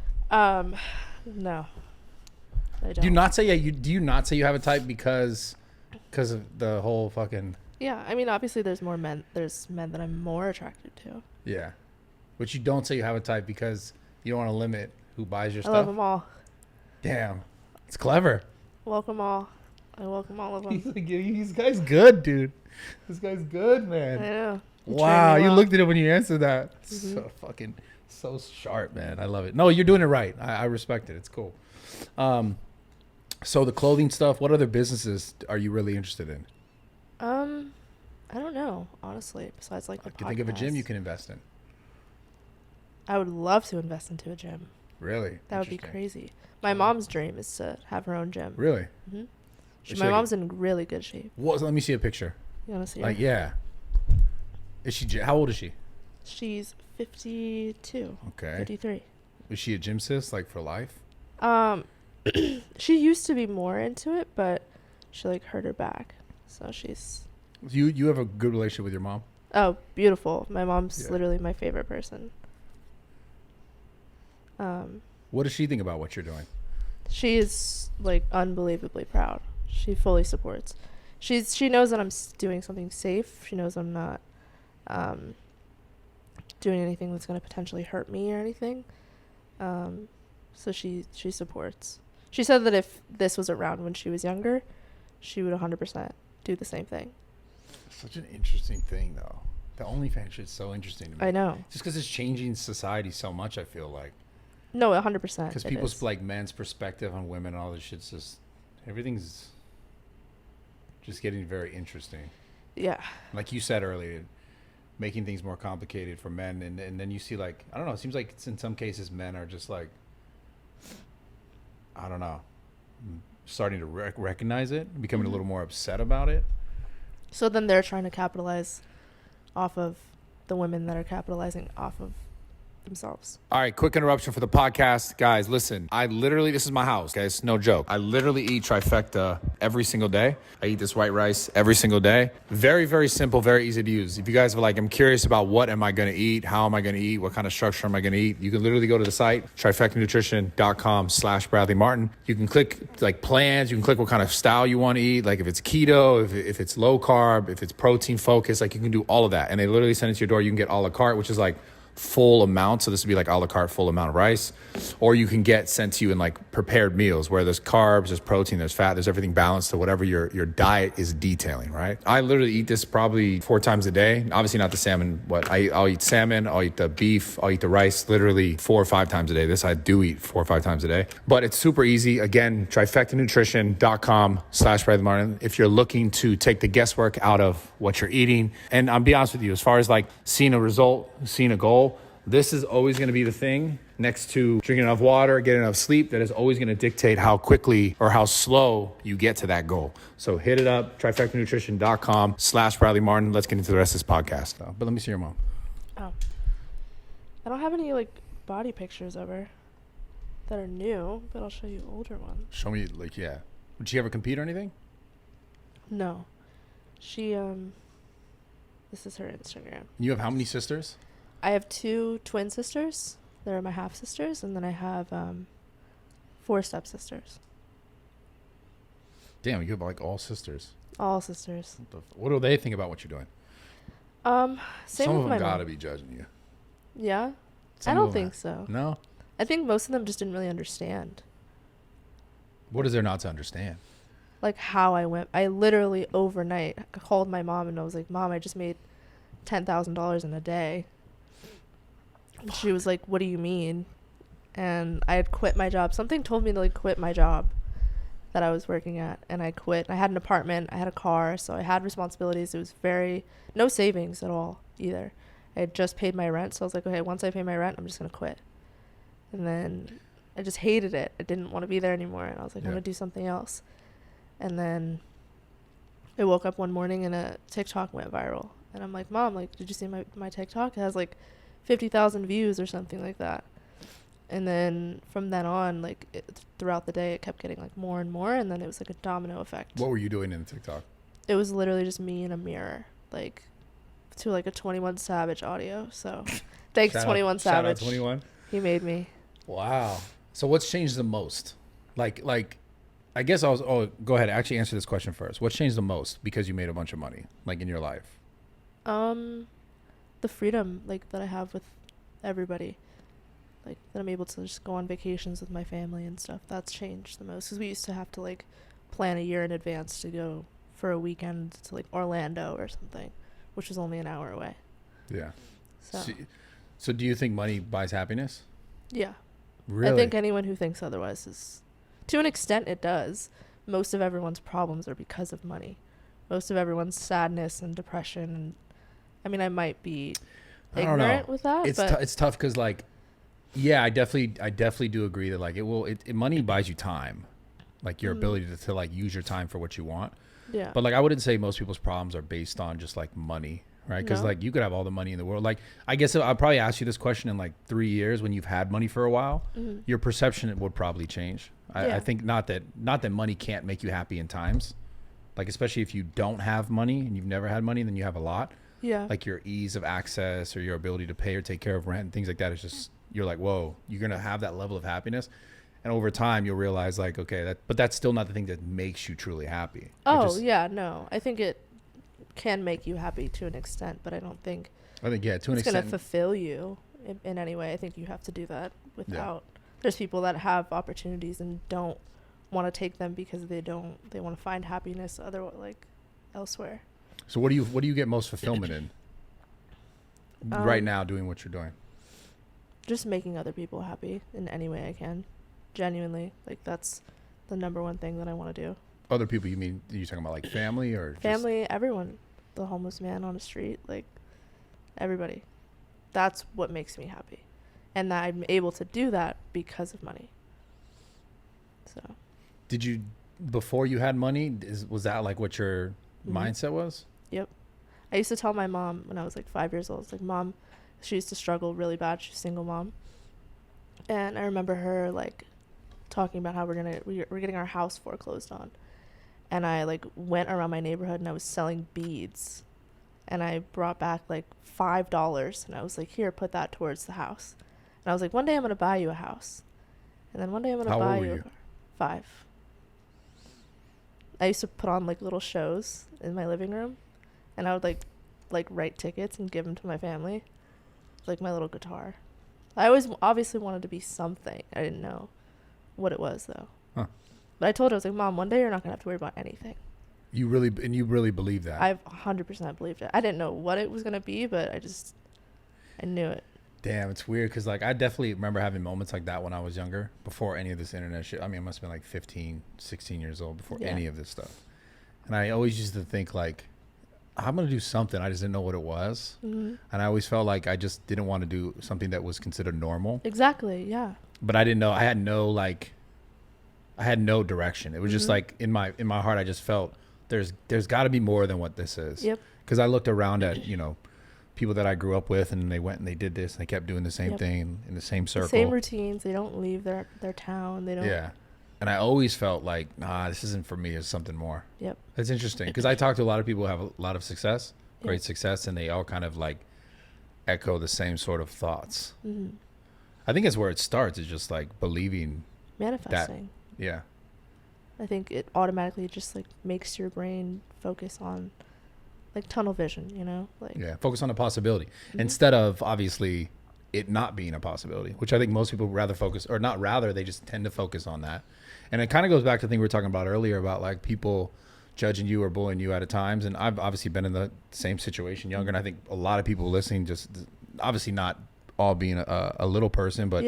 S2: No. I don't.
S1: Do you not say you have a type because of the whole fucking...
S2: Yeah, I mean, obviously there's men that I'm more attracted to.
S1: Yeah. But you don't say you have a type because you don't want to limit who buys your
S2: I
S1: stuff?
S2: love them all.
S1: Damn. It's clever.
S2: Welcome all. I welcome all of them.
S1: He's like, this guy's good, dude. This guy's good,
S2: I
S1: man.
S2: know. You train
S1: Wow,
S2: me
S1: you
S2: well.
S1: looked at it when you answered that.
S2: Mhm.
S1: So sharp, man. I love it. No, you're doing it right. I respect it. It's cool. So the clothing stuff, what other businesses are you really interested in?
S2: I don't know, honestly, besides like the
S1: I can think of a gym
S2: podcast.
S1: you can invest in.
S2: I would love to invest into a gym.
S1: Really?
S2: That would be
S1: Interesting.
S2: crazy. My mom's dream is to have her own gym.
S1: Really?
S2: Hmm
S1: Is she
S2: My
S1: like
S2: mom's in really good shape.
S1: What? Let me see a picture.
S2: You want to see her?
S1: Like, yeah. Is she? How old is she?
S2: She's 52,
S1: Okay.
S2: 53.
S1: Is she a gym sis, like for life?
S2: She used to be more into it, but she like hurt her back. So she's
S1: You have a good relationship with your mom?
S2: beautiful. My mom's
S1: Yeah.
S2: literally my favorite person.
S1: What does she think about what you're doing?
S2: She is like unbelievably proud. She fully supports. She knows that I'm doing something safe. She knows I'm not doing anything that's going to potentially hurt me or anything. So she supports. She said that if this was around when she was younger, she would 100% do the same thing.
S1: Such an interesting thing, though. The OnlyFans shit's so interesting to me.
S2: I know.
S1: Just because it's changing society so much, I feel like.
S2: No, 100%.
S1: Because
S2: it
S1: people's
S2: is.
S1: like men's perspective on women and all this shit's just everything's just getting very interesting.
S2: Yeah.
S1: Like you said earlier, making things more complicated for men, and then you see like I don't know. It seems like in some cases men are just like I don't know, starting to recognize it, becoming a little more upset about it.
S2: So then they're trying to capitalize off of the women that are capitalizing off of themselves.
S1: All right, quick interruption for the podcast. Guys, listen, this is my house, guys, no joke. I literally eat Trifecta every single day. I eat this white rice every single day. Very, very simple, very easy to use. If you guys are like, I'm curious about what am I going to eat, how am I going to eat, what kind of structure am I going to eat, you can literally go to the site, trifectanutrition.com/Bradley Martyn. You can click like plans, you can click what kind of style you want to eat, like if it's keto, if it's low carb, if it's protein focused, like you can do all of that. And they literally send it to your door. You can get a la carte, which is like full amount. So this would be like a la carte full amount of rice, or you can get sent to you in like prepared meals where there's carbs, there's protein, there's fat, there's everything balanced to whatever your diet is detailing, right? I literally eat this probably 4 times a day. Obviously not the salmon. I'll eat salmon, I'll eat the beef, I'll eat the rice literally 4 or 5 times a day. This I do eat 4 or 5 times a day, but it's super easy. Again, trifectanutrition.com/Martyn. If you're looking to take the guesswork out of what you're eating, and I'll be honest with you, as far as like seeing a result, seeing a goal, this is always going to be the thing next to drinking enough water, getting enough sleep, that is always going to dictate how quickly or how slow you get to that goal. So hit it up, trifectanutrition.com/Martyn. Let's get into the rest of this podcast. But let me see your mom.
S2: Oh. I don't have any like body pictures of her that are new, but I'll show you older ones.
S1: Show me, like, yeah. Would she ever compete or anything?
S2: No. She, this is her Instagram.
S1: You have how many sisters?
S2: I have 2 twin sisters. They're my half sisters, and then I have 4 stepsisters.
S1: Damn, you have like all sisters.
S2: All sisters.
S1: What do they think about what you're doing?
S2: Same
S1: Some
S2: with
S1: of
S2: my
S1: them gotta
S2: mom.
S1: be judging you.
S2: Yeah?
S1: Some
S2: I
S1: of
S2: don't
S1: them
S2: think so.
S1: No?
S2: I think most of them just didn't really understand.
S1: What is there not to understand?
S2: Like how I went. I literally overnight called my mom and I was like, Mom, I just made $10,000 in a day. And she was like, what do you mean? And I had quit my job. Something told me to like quit my job that I was working at, and I quit. I had an apartment, I had a car, so I had responsibilities. It was no savings at all either. I had just paid my rent, so I was like, okay, once I pay my rent, I'm just gonna quit. And then I just hated it. I didn't want to be there anymore, and I was like, I'm gonna do something else. And then I woke up one morning and a TikTok went viral, and I'm like, Mom, like, did you see my TikTok? It has like 50,000 views or something like that. And then from then on, like throughout the day, it kept getting like more and more, and then it was like a domino effect.
S1: What were you doing in TikTok?
S2: It was literally just me in a mirror, like to like a 21 Savage audio. So thanks, 21 Savage.
S1: Shout out 21.
S2: He made me.
S1: Wow. So what's changed the most? Like I guess go ahead. Actually answer this question first. What's changed the most because you made a bunch of money, like in your life?
S2: The freedom like that I have with everybody. Like that I'm able to just go on vacations with my family and stuff. That's changed the most, because we used to have to like plan a year in advance to go for a weekend to like Orlando or something, which was only an hour away.
S1: Yeah.
S2: So
S1: So do you think money buys happiness?
S2: yeah.
S1: Really?
S2: I think anyone who thinks otherwise is, to an extent, it does. Most of everyone's problems are because of money. Most of everyone's sadness and depression, and I mean, I might be ignorant with that, but
S1: it's tough because like, yeah, I definitely do agree that like money buys you time, like your ability to like use your time for what you want.
S2: yeah.
S1: But like, I wouldn't say most people's problems are based on just like money, right? Because
S2: No.
S1: like you could have all the money in the world. Like, I guess I'll probably ask you this question in like 3 years when you've had money for a while.
S2: Mhm.
S1: Your perception would probably change. I
S2: Yeah.
S1: think not that money can't make you happy in times, like especially if you don't have money and you've never had money, then you have a lot.
S2: Yeah.
S1: Like your ease of access or your ability to pay or take care of rent and things like that is just, you're like, whoa, you're gonna have that level of happiness. And over time, you'll realize like, okay, but that's still not the thing that makes you truly happy.
S2: Yeah, no. I think it can make you happy to an extent, but I don't think
S1: I think, yeah, to an
S2: it's going to
S1: extent.
S2: fulfill you in any way. I think you have to do that without. There's people that have opportunities and don't want to take them because they want to find happiness elsewhere.
S1: So what do you get most fulfillment in right now doing what you're doing?
S2: Just making other people happy in any way I can. Genuinely. Like, that's the number one thing that I want to do.
S1: Other people, you mean, are you talking about like family or
S2: Family, everyone. The homeless man on the street, like everybody. That's what makes me happy. And that I'm able to do that because of money. So.
S1: Did you, before you had money, was that like what your
S2: Mhm.
S1: mindset was?
S2: Yep. I used to tell my mom when I was like 5 years old, like, Mom, she used to struggle really bad. She's a single mom. And I remember her like talking about how we're getting our house foreclosed on. And I like went around my neighborhood and I was selling beads. And I brought back like $5 and I was like, here, put that towards the house. And I was like, one day I'm going to buy you a house. And then one day I'm going to
S1: How
S2: buy
S1: old were
S2: you a
S1: you?
S2: car. 5. I used to put on like little shows in my living room, and I would like write tickets and give them to my family. like my little guitar. I always obviously wanted to be something. I didn't know what it was though.
S1: Huh.
S2: But I told her, I was like, Mom, one day you're not gonna have to worry about anything.
S1: You really believe that?
S2: I've 100% believed it. I didn't know what it was gonna be, but I knew it.
S1: Damn, it's weird because like I definitely remember having moments like that when I was younger, before any of this internet shit. I mean, I must have been like 15, 16 years old before any of this stuff. And I always used to think like, I'm going to do something. I just didn't know what it was.
S2: Mm-hmm.
S1: And I always felt like I just didn't want to do something that was considered normal.
S2: Exactly, yeah.
S1: But I didn't know. I had no direction. It was just like in my heart, I just felt there's got to be more than what this is.
S2: Yep.
S1: Because I looked around at, people that I grew up with, and they went and they did this, and they kept doing the same thing in the same circle.
S2: The same routines. They don't leave their town. They don't.
S1: Yeah. And I always felt like, this isn't for me. It's something more.
S2: Yep.
S1: That's interesting because I talk to a lot of people who have a lot of success, great success, and they all kind of like echo the same sort of thoughts.
S2: Mm-hmm.
S1: I think it's where it starts. It's just like believing
S2: manifesting.
S1: That. Yeah.
S2: I think it automatically just like makes your brain focus on like tunnel vision, like
S1: focus on the possibility instead of obviously it not being a possibility, which I think most people rather focus, or not rather, they just tend to focus on that. And it kind of goes back to the thing we were talking about earlier about like people judging you or bullying you at times. And I've obviously been in the same situation younger, and I think a lot of people listening, just obviously not all being a little person, but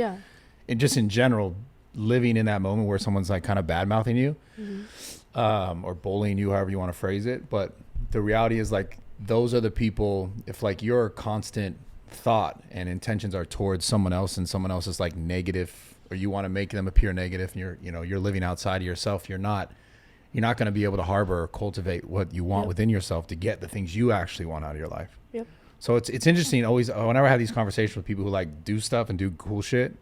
S1: just in general, living in that moment where someone's like kind of bad mouthing you or bullying you, however you want to phrase it. But the reality is like those are the people, if like your constant thought and intentions are towards someone else and someone else is like negative, or you want to make them appear negative, and you're living outside of yourself, you're not going to be able to harbor or cultivate what you want within yourself to get the things you actually want out of your life.
S2: Yep.
S1: So it's interesting always, whenever I have these conversations with people who like do stuff and do cool shit,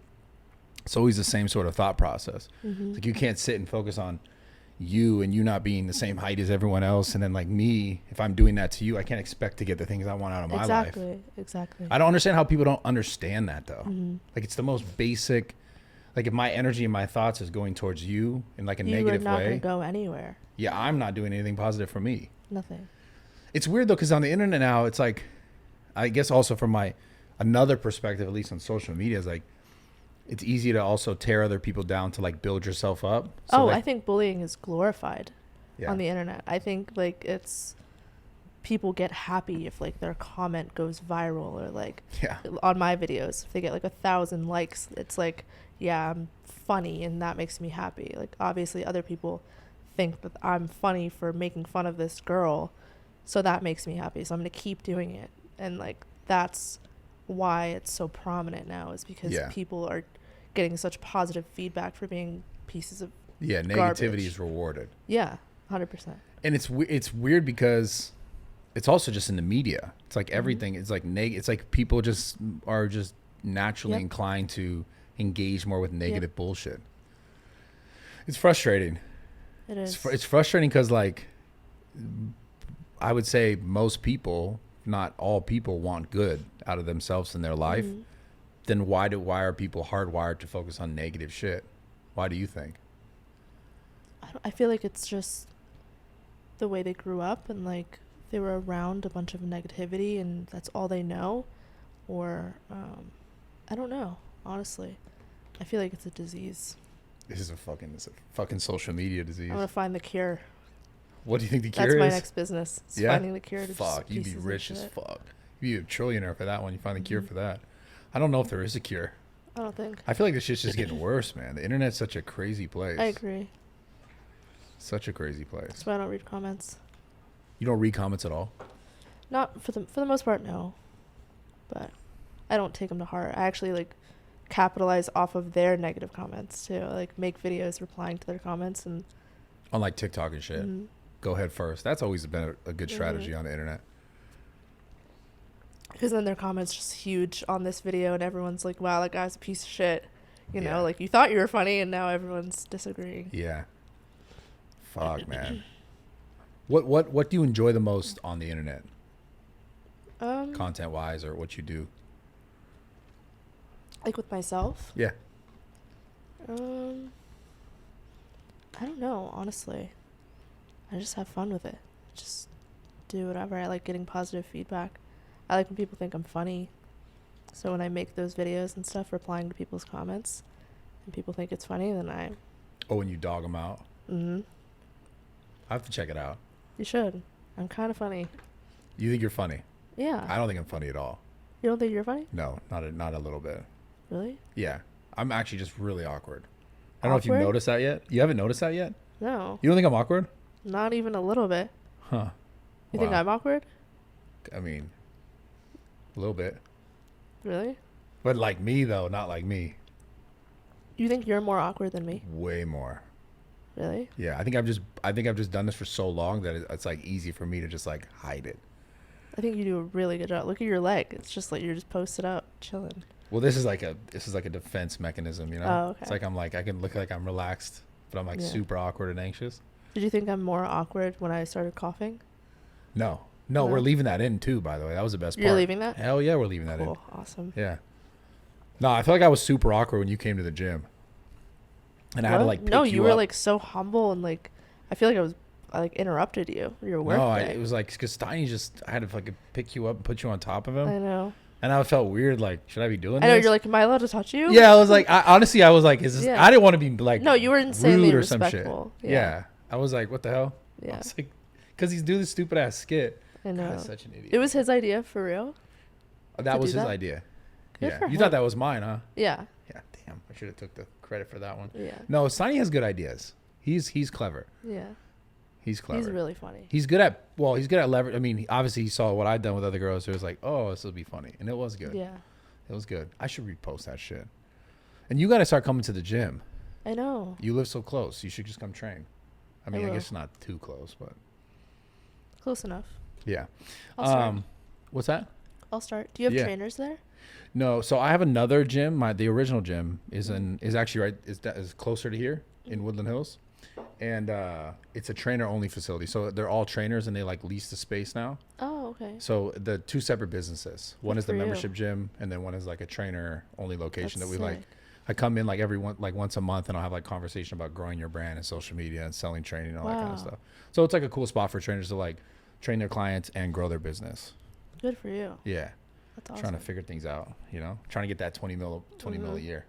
S1: it's always the same sort of thought process. It's like you can't sit and focus on you and you not being the same height as everyone else, and then like me, if I'm doing that to you, I can't expect to get the things I want out of my life.
S2: Exactly.
S1: I don't understand how people don't understand that though. Like it's the most basic. Like if my energy and my thoughts is going towards you in like a negative
S2: way, you're not
S1: way,
S2: gonna go anywhere.
S1: Yeah, I'm not doing anything positive for me.
S2: Nothing.
S1: It's weird though, because on the internet now, it's like, I guess also from another perspective, at least on social media, is like it's easy to also tear other people down to like build yourself up. So like,
S2: I think bullying is glorified on the internet. I think like people get happy if like their comment goes viral, or like on my videos, if they get like 1,000 likes, it's like, I'm funny and that makes me happy. Like obviously other people think that I'm funny for making fun of this girl, so that makes me happy, so I'm gonna keep doing it. And like that's why it's so prominent now, is because people are getting such positive feedback for being pieces of
S1: negativity
S2: garbage.
S1: is rewarded.
S2: 100%.
S1: And it's weird because it's also just in the media. It's like everything is like it's like people just are just naturally inclined to engage more with negative bullshit. It's frustrating.
S2: It is.
S1: It's frustrating because like I would say most people, not all people, want good out of themselves in their life. Then why are people hardwired to focus on negative shit? Why do you think?
S2: I feel like it's just the way they grew up, and like they were around a bunch of negativity and that's all they know. Or I don't know, honestly. I feel like it's a disease.
S1: It's a fucking social media disease.
S2: I'm gonna find the cure.
S1: What do you think the cure is?
S2: That's my next business. It's finding the cure to
S1: fuck, you'd be rich as fuck. You'd be a trillionaire for that one. You find the cure for that. I don't know if there is a cure.
S2: I don't think.
S1: I feel like this shit's just getting worse, man. The internet's such a crazy place.
S2: I agree.
S1: Such a crazy place.
S2: That's why I don't read comments.
S1: You don't read comments at all?
S2: Not for the most part, no. But I don't take them to heart. I actually like capitalize off of their negative comments too. Like make videos replying to their comments and
S1: on like TikTok and shit. Go ahead first. That's always been a good strategy on the internet.
S2: Because then their comments just huge on this video, and everyone's like, wow, that guy's a piece of shit. You know, like you thought you were funny and now everyone's disagreeing.
S1: Yeah. Fuck, man. What do you enjoy the most on the internet? Content wise, or what you do?
S2: Like with myself?
S1: Yeah.
S2: I don't know, honestly. I just have fun with it. Just do whatever. I like getting positive feedback. I like when people think I'm funny. So when I make those videos and stuff, replying to people's comments, and people think it's funny, then I.
S1: Oh, when you dog them out?
S2: Mm-hmm.
S1: I have to check it out.
S2: You should. I'm kind of funny.
S1: You think you're funny?
S2: Yeah.
S1: I don't think I'm funny at all.
S2: You don't think you're funny?
S1: No, not a little bit.
S2: Really?
S1: Yeah. I'm actually just really awkward. I don't know if
S2: Awkward?
S1: you've noticed that yet. You haven't noticed that yet?
S2: No.
S1: You don't think I'm awkward?
S2: Not even a little bit.
S1: Huh.
S2: You think
S1: Wow.
S2: I'm awkward?
S1: I mean, a little bit.
S2: Really?
S1: But like me, though, not like me.
S2: You think you're more awkward than me?
S1: Way more.
S2: Really?
S1: Yeah, I think I've just done this for so long that it's like easy for me to just like hide it.
S2: I think you do a really good job. Look at your leg. It's just like you're just posted up, chilling.
S1: Well, this is like a defense mechanism, you know?
S2: Oh, okay.
S1: It's like I can look like I'm relaxed, but I'm like
S2: Yeah.
S1: super awkward and anxious.
S2: Did you think I'm more awkward when I started coughing?
S1: No,
S2: No?
S1: we're leaving that in too, by the way. That was the best part.
S2: You're leaving that?
S1: Hell yeah, we're leaving that
S2: Cool. Awesome.
S1: in. Yeah. No, I feel like I was super awkward when you came to the gym. And I had to
S2: What?
S1: like pick
S2: No, you
S1: you
S2: were
S1: up.
S2: like so humble and like I feel like I like interrupted you. Your work.
S1: No,
S2: day.
S1: it was like because Steiny I had to like pick you up and put you on top of him,
S2: I know.
S1: and I felt weird. Like, should I be doing
S2: I know.
S1: this?
S2: You're like, am I allowed to touch you?
S1: Yeah, I was like, honestly, I was like, is this?
S2: Yeah.
S1: I didn't want to be like,
S2: No, you were insanely
S1: rude or some shit.
S2: respectful.
S1: Yeah. I was like, what the hell? I
S2: Yeah.
S1: was like, because he's doing this stupid ass skit.
S2: I know.
S1: God, such an idiot.
S2: It was his idea for real.
S1: That
S2: to
S1: was
S2: do
S1: his
S2: that?
S1: idea.
S2: Good
S1: Yeah,
S2: for
S1: you
S2: him.
S1: thought that was mine, huh?
S2: Yeah.
S1: Yeah, damn, I should have took the credit for that one.
S2: Yeah.
S1: No, Steiny has good ideas. He's clever.
S2: Yeah.
S1: He's clever.
S2: He's really funny.
S1: He's good at leverage. I mean, obviously he saw what I'd done with other girls. So it was like, oh, this will be funny, and it was good.
S2: Yeah.
S1: It was good. I should repost that shit. And you got to start coming to the gym.
S2: I know.
S1: You live so close. You should just come train. I mean, I
S2: will.
S1: guess not too close, but
S2: Close enough.
S1: yeah.
S2: I'll start.
S1: What's that?
S2: I'll start. Do you have
S1: Yeah.
S2: trainers there?
S1: No, so I have another gym. The original gym is actually is closer to here in Woodland Hills, and it's a trainer only facility. So they're all trainers, and they like lease the space now.
S2: Oh, okay.
S1: So the two separate businesses. One
S2: Good
S1: is the
S2: for you.
S1: membership gym, and then one is like a trainer only location
S2: That's
S1: that we like.
S2: sick.
S1: I come in like once a month, and I'll have like conversation about growing your brand and social media and selling training and all that kind of
S2: Wow.
S1: stuff. So it's like a cool spot for trainers to like train their clients and grow their business.
S2: Good for you.
S1: Yeah.
S2: That's awesome.
S1: Trying to figure things out, you know, trying to get that 20 mil a
S2: Mhm.
S1: year.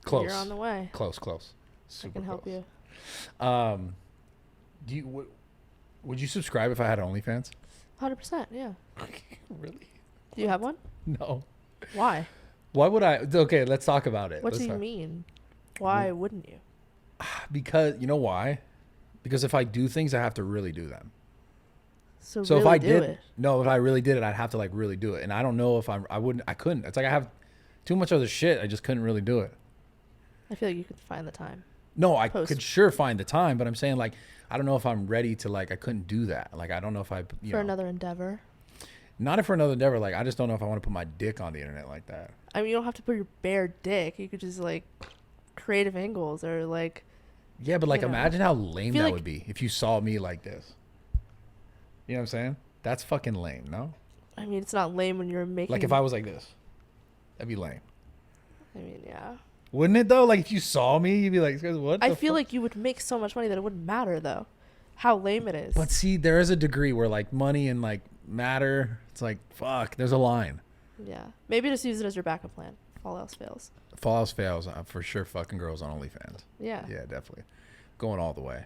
S1: Close.
S2: You're on the way.
S1: Close.
S2: I
S1: Super
S2: can help
S1: close.
S2: you.
S1: Do you would you subscribe if I had OnlyFans?
S2: 100%. Yeah.
S1: Really?
S2: Do you have one?
S1: No.
S2: Why?
S1: Why would I? Okay, let's talk about it.
S2: What
S1: Let's
S2: do you
S1: talk-
S2: mean? Why wouldn't you?
S1: Because you know why? Because if I do things, I have to really do them.
S2: So
S1: So
S2: really
S1: if I
S2: do
S1: did,
S2: it.
S1: no, if I really did it, I'd have to like really do it. And I don't know if I couldn't. It's like I have too much other shit. I just couldn't really do it.
S2: I feel like you could find the time.
S1: No, I
S2: Post.
S1: could sure find the time, but I'm saying like, I don't know if I'm ready to like, I couldn't do that. Like, I don't know if I, you
S2: For
S1: know,
S2: another endeavor.
S1: not if for another endeavor. Like, I just don't know if I want to put my dick on the internet like that.
S2: I mean, you don't have to put your bare dick. You could just like creative angles or like.
S1: Yeah, but like,
S2: You know.
S1: imagine how lame
S2: feel
S1: that
S2: like-
S1: would be if you saw me like this. You know what I'm saying? That's fucking lame, no?
S2: I mean, it's not lame when you're making.
S1: Like if I was like this, that'd be lame.
S2: I mean, yeah.
S1: Wouldn't it though? Like if you saw me, you'd be like, what?
S2: I
S1: the
S2: feel
S1: fuck?
S2: like you would make so much money that it wouldn't matter though. How lame it is.
S1: But see, there is a degree where like money and like matter, it's like, fuck, there's a line.
S2: Yeah. Maybe just use it as your backup plan. If all else fails.
S1: If all else fails, for sure fucking girls on OnlyFans.
S2: Yeah.
S1: Yeah, definitely. Going all the way.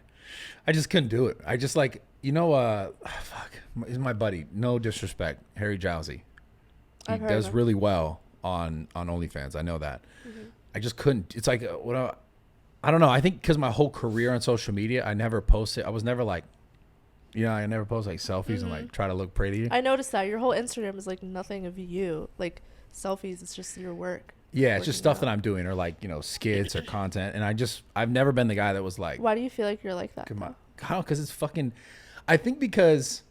S1: I just couldn't do it. I just like, you know, fuck, he's my buddy. No disrespect. Harry Jowsey. He
S2: I've heard
S1: does
S2: of him.
S1: really well on OnlyFans. I know that.
S2: Mm-hmm.
S1: I just couldn't. It's like, I don't know. I think because my whole career on social media, I never posted. I was never like, you know, I never post like selfies and like try to look pretty.
S2: I noticed that your whole Instagram is like nothing of you. Like selfies, it's just your work.
S1: Yeah, it's just
S2: working
S1: stuff
S2: out.
S1: that I'm doing or like, you know, skits or content. And I've never been the guy that was like,
S2: Why do you feel like you're like that?
S1: come on.
S2: though?
S1: How? Because it's fucking, I think because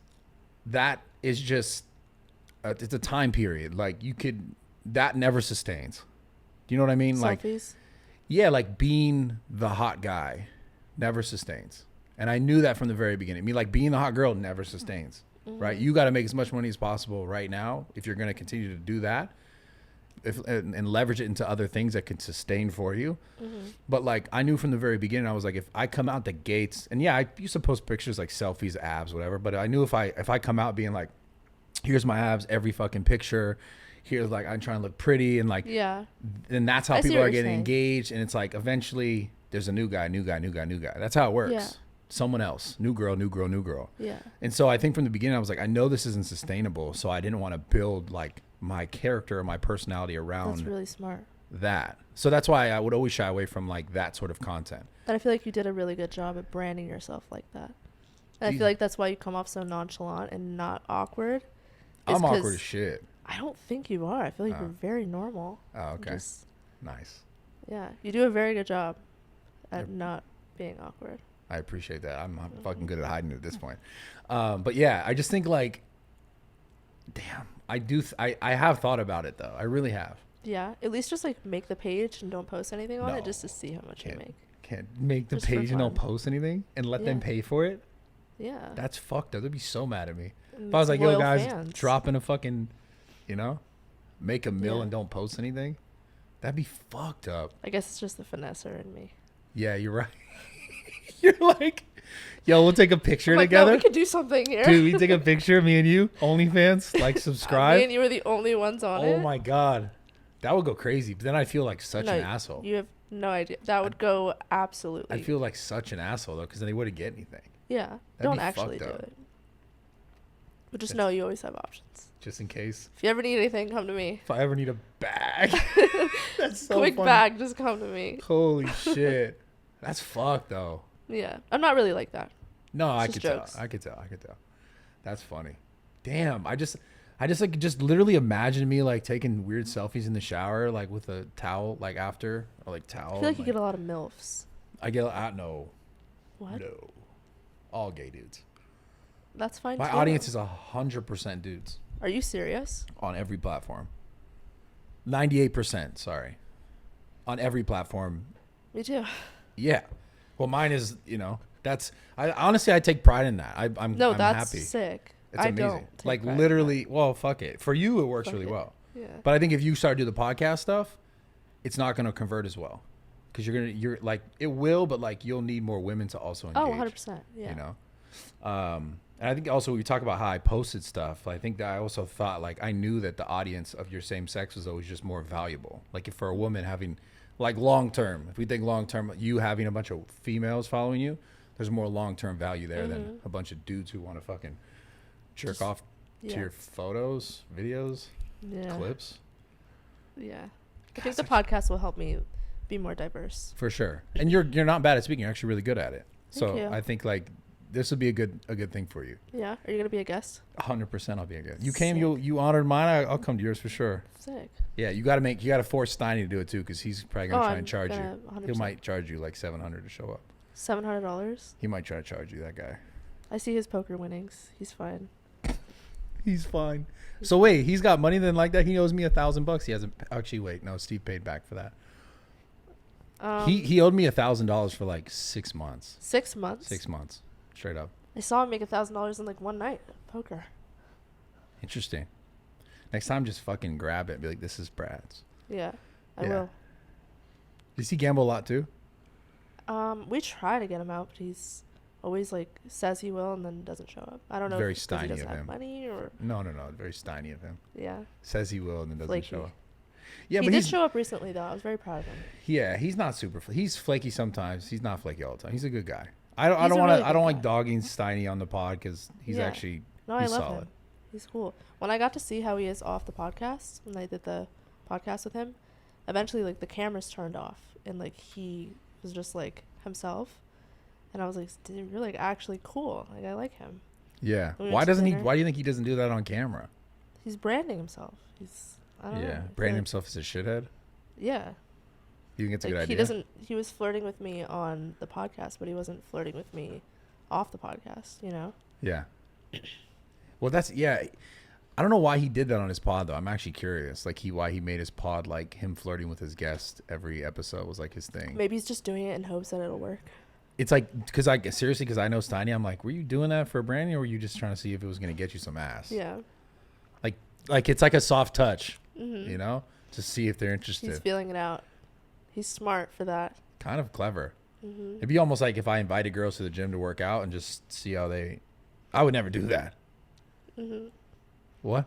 S1: that is just, it's a time period. Like that never sustains. Do you know what I mean? Like,
S2: Selfies.
S1: yeah, like being the hot guy never sustains. And I knew that from the very beginning. I mean, like being the hot girl never sustains, right? You got to make as much money as possible right now if you're going to continue to do that. And leverage it into other things that can sustain for you. But like I knew from the very beginning, I was like, if I come out the gates, and yeah, I used to post pictures like selfies, abs, whatever. But I knew if I come out being like, here's my abs, every fucking picture, here's like I'm trying to look pretty and like
S2: Yeah.
S1: and that's how
S2: I see
S1: people
S2: what
S1: are
S2: you're
S1: getting
S2: saying.
S1: engaged, and it's like eventually there's a new guy. That's how it works.
S2: Yeah.
S1: Someone else, new girl.
S2: Yeah.
S1: And so I think from the beginning I was like, I know this isn't sustainable, so I didn't want to build like my character or my personality
S2: That's
S1: around
S2: really smart.
S1: that. So that's why I would always shy away from like that sort of content.
S2: But I feel like you did a really good job at branding yourself like that. And I feel like that's why you come off so nonchalant and not awkward.
S1: I'm awkward as shit.
S2: I don't think you are. I feel like
S1: Oh.
S2: you're very normal.
S1: Oh, okay.
S2: Just,
S1: Nice.
S2: yeah. You do a very good job at not being awkward.
S1: I appreciate that. I'm fucking good at hiding it at this point. But yeah, I just think like, damn, I have thought about it though. I really have.
S2: Yeah. At least just like make the page and don't post anything on
S1: No.
S2: it just to see how much you
S1: Can't-
S2: make.
S1: Can't make the
S2: Just for
S1: page and don't
S2: fun.
S1: post anything and let them
S2: Yeah.
S1: pay for it.
S2: Yeah.
S1: That's fucked up. They'd be so mad at me.
S2: And
S1: If I was
S2: it's
S1: like, yo
S2: loyal
S1: guys,
S2: fans.
S1: dropping a fucking, make a meal
S2: Yeah.
S1: and don't post anything. That'd be fucked up.
S2: I guess it's just the finesser in me.
S1: Yeah, you're right. You're like, yo, we'll take a picture
S2: I'm like, no,
S1: together.
S2: we could do something here.
S1: Dude, we take a picture, me and you, OnlyFans, like
S2: Me
S1: subscribe.
S2: and you were the only ones on it.
S1: Oh my God. That would go crazy. But then I feel like such
S2: No,
S1: an asshole.
S2: You have no idea. That would go absolutely.
S1: I feel like such an asshole though, because then they wouldn't get anything.
S2: Yeah.
S1: That'd
S2: Don't
S1: be
S2: actually do
S1: fucked up.
S2: it. But just
S1: That's-
S2: know you always have options.
S1: Just in case.
S2: If you ever need anything, come to me.
S1: If I ever need a bag. That's so
S2: Quick
S1: funny.
S2: bag, just come to me.
S1: Holy shit. That's fucked though.
S2: Yeah. I'm not really like that.
S1: No, I
S2: It's
S1: could
S2: just
S1: tell.
S2: jokes.
S1: I could tell. That's funny. Damn. I just like just literally imagine me like taking weird selfies in the shower, like with a towel, like after, or like towel.
S2: I feel like you get a lot of MILFs.
S1: no.
S2: What?
S1: No. All gay dudes.
S2: That's fine
S1: My
S2: too.
S1: audience is 100% dudes
S2: Are you serious?
S1: on every platform. 98%, sorry. On every platform.
S2: Me too.
S1: Yeah. Well, mine is, that's honestly I take pride in that. I'm
S2: No,
S1: I'm
S2: that's
S1: happy.
S2: sick.
S1: It's
S2: I
S1: amazing.
S2: don't take
S1: Like
S2: pride in
S1: literally, well, fuck it. For you it works
S2: Fuck
S1: really
S2: it.
S1: well.
S2: that. Yeah.
S1: But I think if you start to do the podcast stuff, it's not going to convert as well. Cuz you're like it will, but like you'll need more women to also engage.
S2: Oh, 100%. Yeah.
S1: You know. And I think also we talk about how I posted stuff. I think that I also thought like I knew that the audience of your same sex was always just more valuable. Like if for a woman having like long term, if we think long term, you having a bunch of females following you, there's more long term value there than a bunch of dudes who want to fucking jerk
S2: Just-
S1: off to
S2: Yeah.
S1: your photos, videos,
S2: Yeah.
S1: clips.
S2: Yeah. I
S1: God,
S2: think the
S1: such-
S2: podcast will help me be more diverse.
S1: For sure. And you're not bad at speaking. You're actually really good at it.
S2: Thank
S1: So
S2: you.
S1: I think like this would be a good thing for you.
S2: Yeah. Are you going to be a guest?
S1: 100% I'll be a guest. You came,
S2: Sick.
S1: you honored mine. I'll come to yours for sure.
S2: Sick.
S1: Yeah, you got to force Steiny to do it too, because he's probably gonna
S2: Oh,
S1: try
S2: I'm
S1: and charge
S2: gonna
S1: you.
S2: 100%.
S1: He might charge you like $700 to show up.
S2: $700?
S1: He might try to charge you. That guy.
S2: I see his poker winnings. He's fine.
S1: He's fine. So wait, he's got money then like that. He owes me $1,000. He hasn't actually. Wait, no, Steve paid back for that. He owed me $1,000 for like 6 months.
S2: 6 months?
S1: 6 months, straight up.
S2: I saw him make $1,000 in like one night at poker.
S1: Interesting. Next time, just fucking grab it and be like, "This is Brad's."
S2: Yeah, I
S1: Yeah.
S2: will.
S1: Does he gamble a lot too?
S2: We try to get him out, but he's always like says he will and then doesn't show up. I don't know
S1: Very
S2: if it's 'cause he
S1: Steiny
S2: doesn't
S1: of
S2: have
S1: him.
S2: money or
S1: No. Very Steiny of him.
S2: yeah.
S1: Says he will and then doesn't
S2: Flaky.
S1: show up. Yeah,
S2: he
S1: but
S2: did
S1: he's
S2: show up recently though. I was very proud of him.
S1: yeah, he's not super. He's flaky sometimes. He's not flaky all the time. He's a good guy. I don't
S2: He's a
S1: want
S2: really
S1: to. I
S2: good
S1: don't like
S2: guy.
S1: dogging Steiny on the pod because he's
S2: Yeah.
S1: actually
S2: No, I
S1: he's
S2: love
S1: solid.
S2: him. He's cool. When I got to see how he is off the podcast, when I did the podcast with him, eventually like the cameras turned off and like he was just like himself, and I was like, dude, you're like actually cool. Like I like him.
S1: Yeah.
S2: We went
S1: Why
S2: to
S1: doesn't he?
S2: dinner.
S1: Why do you think he doesn't do that on camera?
S2: He's branding himself. I don't know. I
S1: Yeah,
S2: feel
S1: branding
S2: like-
S1: himself as a shithead.
S2: Yeah.
S1: You think it's a
S2: Like
S1: good
S2: he
S1: idea?
S2: doesn't. He was flirting with me on the podcast, but he wasn't flirting with me off the podcast. You know.
S1: Yeah. Well, that's yeah. I don't know why he did that on his pod though. I'm actually curious. Like why he made his pod like him flirting with his guest every episode was like his thing.
S2: Maybe he's just doing it in hopes that it'll work.
S1: It's like because I know Steiny. I'm like, were you doing that for branding or were you just trying to see if it was gonna get you some ass?
S2: Yeah.
S1: Like it's like a soft touch,
S2: Mm-hmm.
S1: you know, to see if they're
S2: He's
S1: interested.
S2: feeling it out. He's smart for that.
S1: Kind of clever.
S2: Mm-hmm.
S1: It'd be almost like if I invited girls to the gym to work out and just see how they. I would never do that.
S2: Mm-hmm.
S1: What?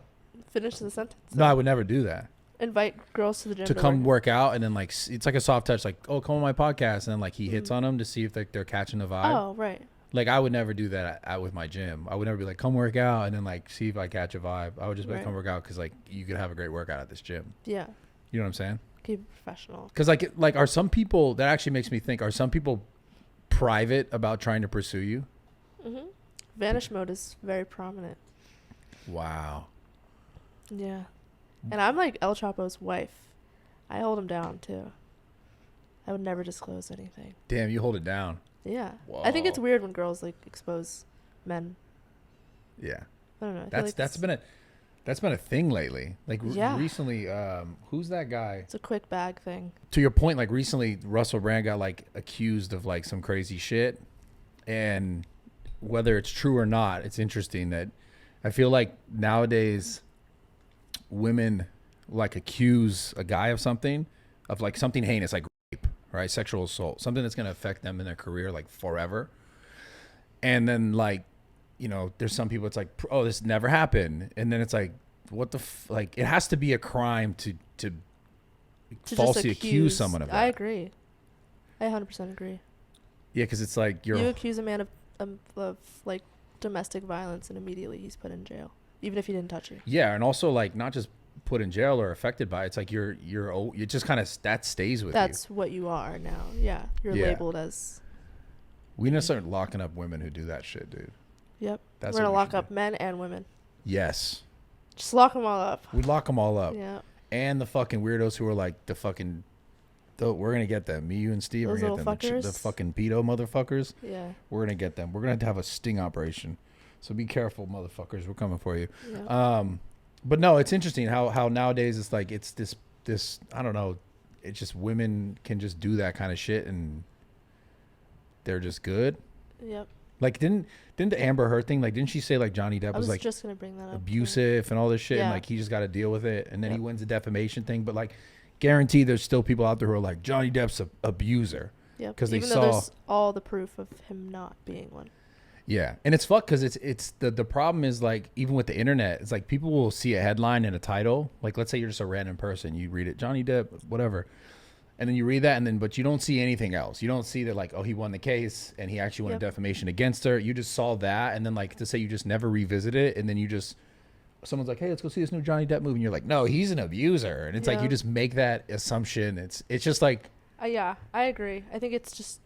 S2: Finish the sentence.
S1: No, I would never do that.
S2: Invite girls to the gym
S1: To come
S2: work.
S1: work out, and then like it's like a soft touch, like, oh, come on my podcast, and then like he hits on them to see if they're catching the vibe.
S2: Oh, right.
S1: Like I would never do that with my gym. I would never be like, come work out, and then like see if I catch a vibe. I would just be like,
S2: Right.
S1: come work out because like you could have a great workout at this gym.
S2: Yeah.
S1: You know what I'm saying?
S2: Keep it professional.
S1: Because like are some people, that actually makes me think, are some people private about trying to pursue you?
S2: Mm-hmm. Vanish mode is very prominent.
S1: Wow.
S2: Yeah. And I'm like El Chapo's wife. I hold him down too. I would never disclose anything.
S1: Damn, you hold it down.
S2: Yeah. I think it's
S1: Whoa.
S2: weird when girls like expose men.
S1: Yeah.
S2: I don't know. I feel
S1: That's
S2: like
S1: that's been a thing lately. Like
S2: Yeah.
S1: recently, who's that guy?
S2: it's a quick bag thing.
S1: To your point, like recently, Russell Brand got like accused of like some crazy shit, and whether it's true or not, it's interesting that I feel like nowadays women like accuse a guy of something, of like something heinous, like rape, right, sexual assault, something that's going to affect them in their career like forever, and then like, you know, there's some people it's like, oh, this never happened, and then it's like, what the like it has to be a crime to
S2: To
S1: falsely
S2: just
S1: accuse someone of that.
S2: I agree. I 100% agree.
S1: Yeah, because it's like
S2: You accuse a man of like domestic violence and immediately he's put in jail, even if he didn't touch you.
S1: yeah, and also like not just put in jail or affected by it. It's like you just kind of that stays with
S2: That's what you are now. Yeah, you're
S1: Yeah.
S2: labeled as.
S1: you. We need to start locking up women who do that shit, dude.
S2: Yep.
S1: That's
S2: We're gonna
S1: what we
S2: lock
S1: should
S2: up men and women.
S1: Yes,
S2: Just lock them all up.
S1: we lock them all up,
S2: Yeah.
S1: and the fucking weirdos who are like the fucking. We're gonna get them. Me, you, and Steve.
S2: Those
S1: We're gonna
S2: little
S1: get them. The
S2: fuckers?
S1: fucking pedo motherfuckers.
S2: Yeah.
S1: We're gonna get them. We're gonna have to have a sting operation. So be careful, motherfuckers. We're coming for you.
S2: Yeah.
S1: But no, it's interesting how nowadays it's like it's this I don't know, it's just women can just do that kind of shit and they're just good.
S2: Yep.
S1: Like didn't the Amber Heard thing, like didn't she say like Johnny Depp
S2: I
S1: was
S2: was
S1: like
S2: just gonna bring that up.
S1: abusive and all this shit and
S2: Yeah.
S1: like he just got to deal with it, and then he
S2: Yep.
S1: wins the defamation thing, but like guaranteed there's still people out there who are like Johnny Depp's a abuser.
S2: Yep.
S1: 'Cause they
S2: Even
S1: saw-
S2: though there's all the proof of him not being one.
S1: Yeah, and it's fucked because it's the problem is like even with the internet, it's like people will see a headline and a title. Like let's say you're just a random person, you read it, Johnny Depp, whatever, and then you read that, and then but you don't see anything else. You don't see that like, oh, he won the case and he actually won
S2: Yep.
S1: a defamation against her. You just saw that, and then like to say you just never revisit it, and then you just someone's like, hey, let's go see this new Johnny Depp movie, and you're like, no, he's an abuser, and it's like
S2: Yeah.
S1: you just make that assumption. It's just like
S2: Yeah, I agree. I think it's just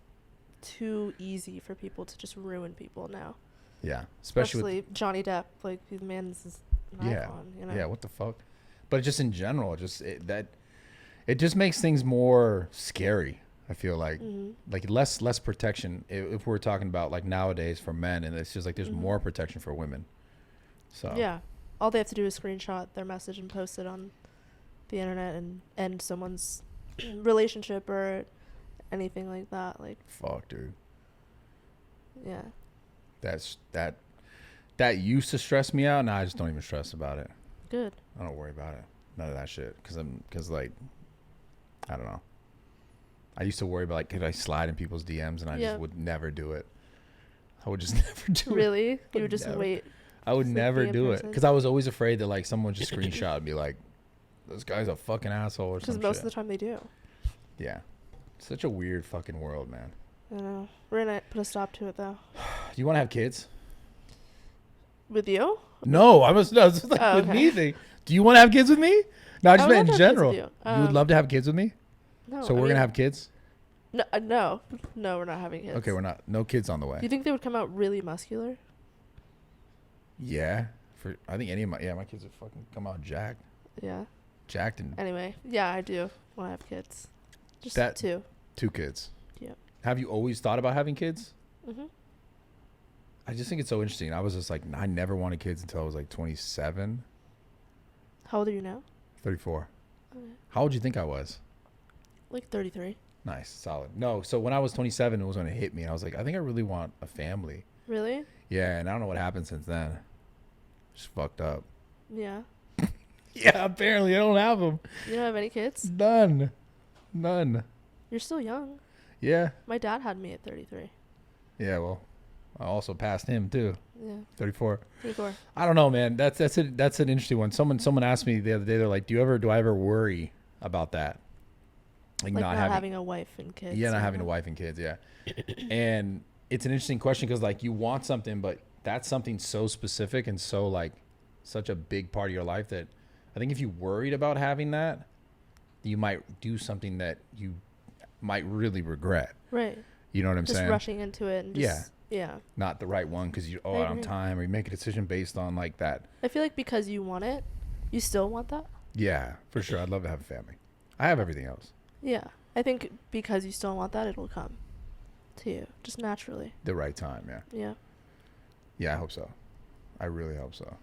S2: too easy for people to just ruin people now.
S1: yeah, especially with,
S2: Especially Johnny Depp. Like, the man's is an
S1: yeah,
S2: icon, you know?
S1: yeah, what the fuck? But just in general, it just makes things more scary. I feel like like less protection if we're talking about like nowadays for men, and it's just like there's more protection for women. So
S2: Yeah. All they have to do is screenshot their message and post it on the internet and end someone's relationship or anything like that. Like,
S1: fuck, dude.
S2: yeah.
S1: That used to stress me out. Now I just don't even stress about it.
S2: Good.
S1: I don't worry about it. None of that shit. Because like, I don't know. I used to worry about like, could I slide in people's DMs, and I
S2: Yeah.
S1: just would never do it. I would just never do it.
S2: Really? You
S1: would
S2: would just
S1: never.
S2: wait.
S1: I would
S2: Like
S1: never
S2: be in
S1: do it
S2: person?
S1: because I was always afraid that like someone would just screenshot and be like, this guy's a fucking asshole or
S2: Because
S1: something.
S2: most of the time they do.
S1: Yeah. Such a weird fucking world, man.
S2: I know. We're going to put a stop to it, though.
S1: Do you want to have kids?
S2: With you?
S1: No, I was no, it's like
S2: Oh,
S1: with
S2: okay.
S1: me thing. Do you want to have kids with me? No, I just
S2: I would
S1: meant in
S2: love to have kids
S1: general.
S2: with
S1: You
S2: you.
S1: would love to have kids with me?
S2: No.
S1: So we're going to have kids?
S2: No, no. No, we're not having kids.
S1: Okay, we're not. No kids on the
S2: Do
S1: way.
S2: you think they would come out really muscular?
S1: Yeah. I think any of my kids would fucking come out jacked.
S2: Yeah.
S1: Jacked and
S2: Anyway, yeah, I do want to have kids. Just
S1: That-
S2: 2.
S1: 2 kids.
S2: Yeah.
S1: Have you always thought about having kids?
S2: Mm-hmm.
S1: I just think it's so interesting. I was just like, I never wanted kids until I was like 27,
S2: How old are you now?
S1: 34.
S2: Okay.
S1: How old do you think I was?
S2: Like 33.
S1: Nice, solid. No, so when I was 27, it was when it hit me. And I was like, I think I really want a family.
S2: Really?
S1: Yeah, and I don't know what happened since then. Just fucked up.
S2: Yeah.
S1: Yeah, apparently I don't have them.
S2: You don't have any kids?
S1: None.
S2: You're still young.
S1: Yeah.
S2: My dad had me at 33.
S1: Yeah, well, I also passed him too.
S2: Yeah.
S1: 34.
S2: 34.
S1: I don't know, man. That's an interesting one. Someone asked me the other day. They're like, do I ever worry about that?
S2: Like not having a wife and kids.
S1: Yeah, not having a wife and kids. Yeah. And it's an interesting question because like you want something, but that's something so specific and so like such a big part of your life that I think if you worried about having that, you might do something that you might really regret.
S2: Right.
S1: You know what I'm saying?
S2: Just rushing into it and just, yeah.
S1: Not the right one because you out on time or you make a decision based on like that.
S2: I feel like because you want it, you still want that.
S1: Yeah, for sure. I'd love to have a family. I have everything else.
S2: Yeah. I think because you still want that, it'll come to you just naturally.
S1: The right time, yeah.
S2: Yeah.
S1: Yeah, I hope so. I really hope so.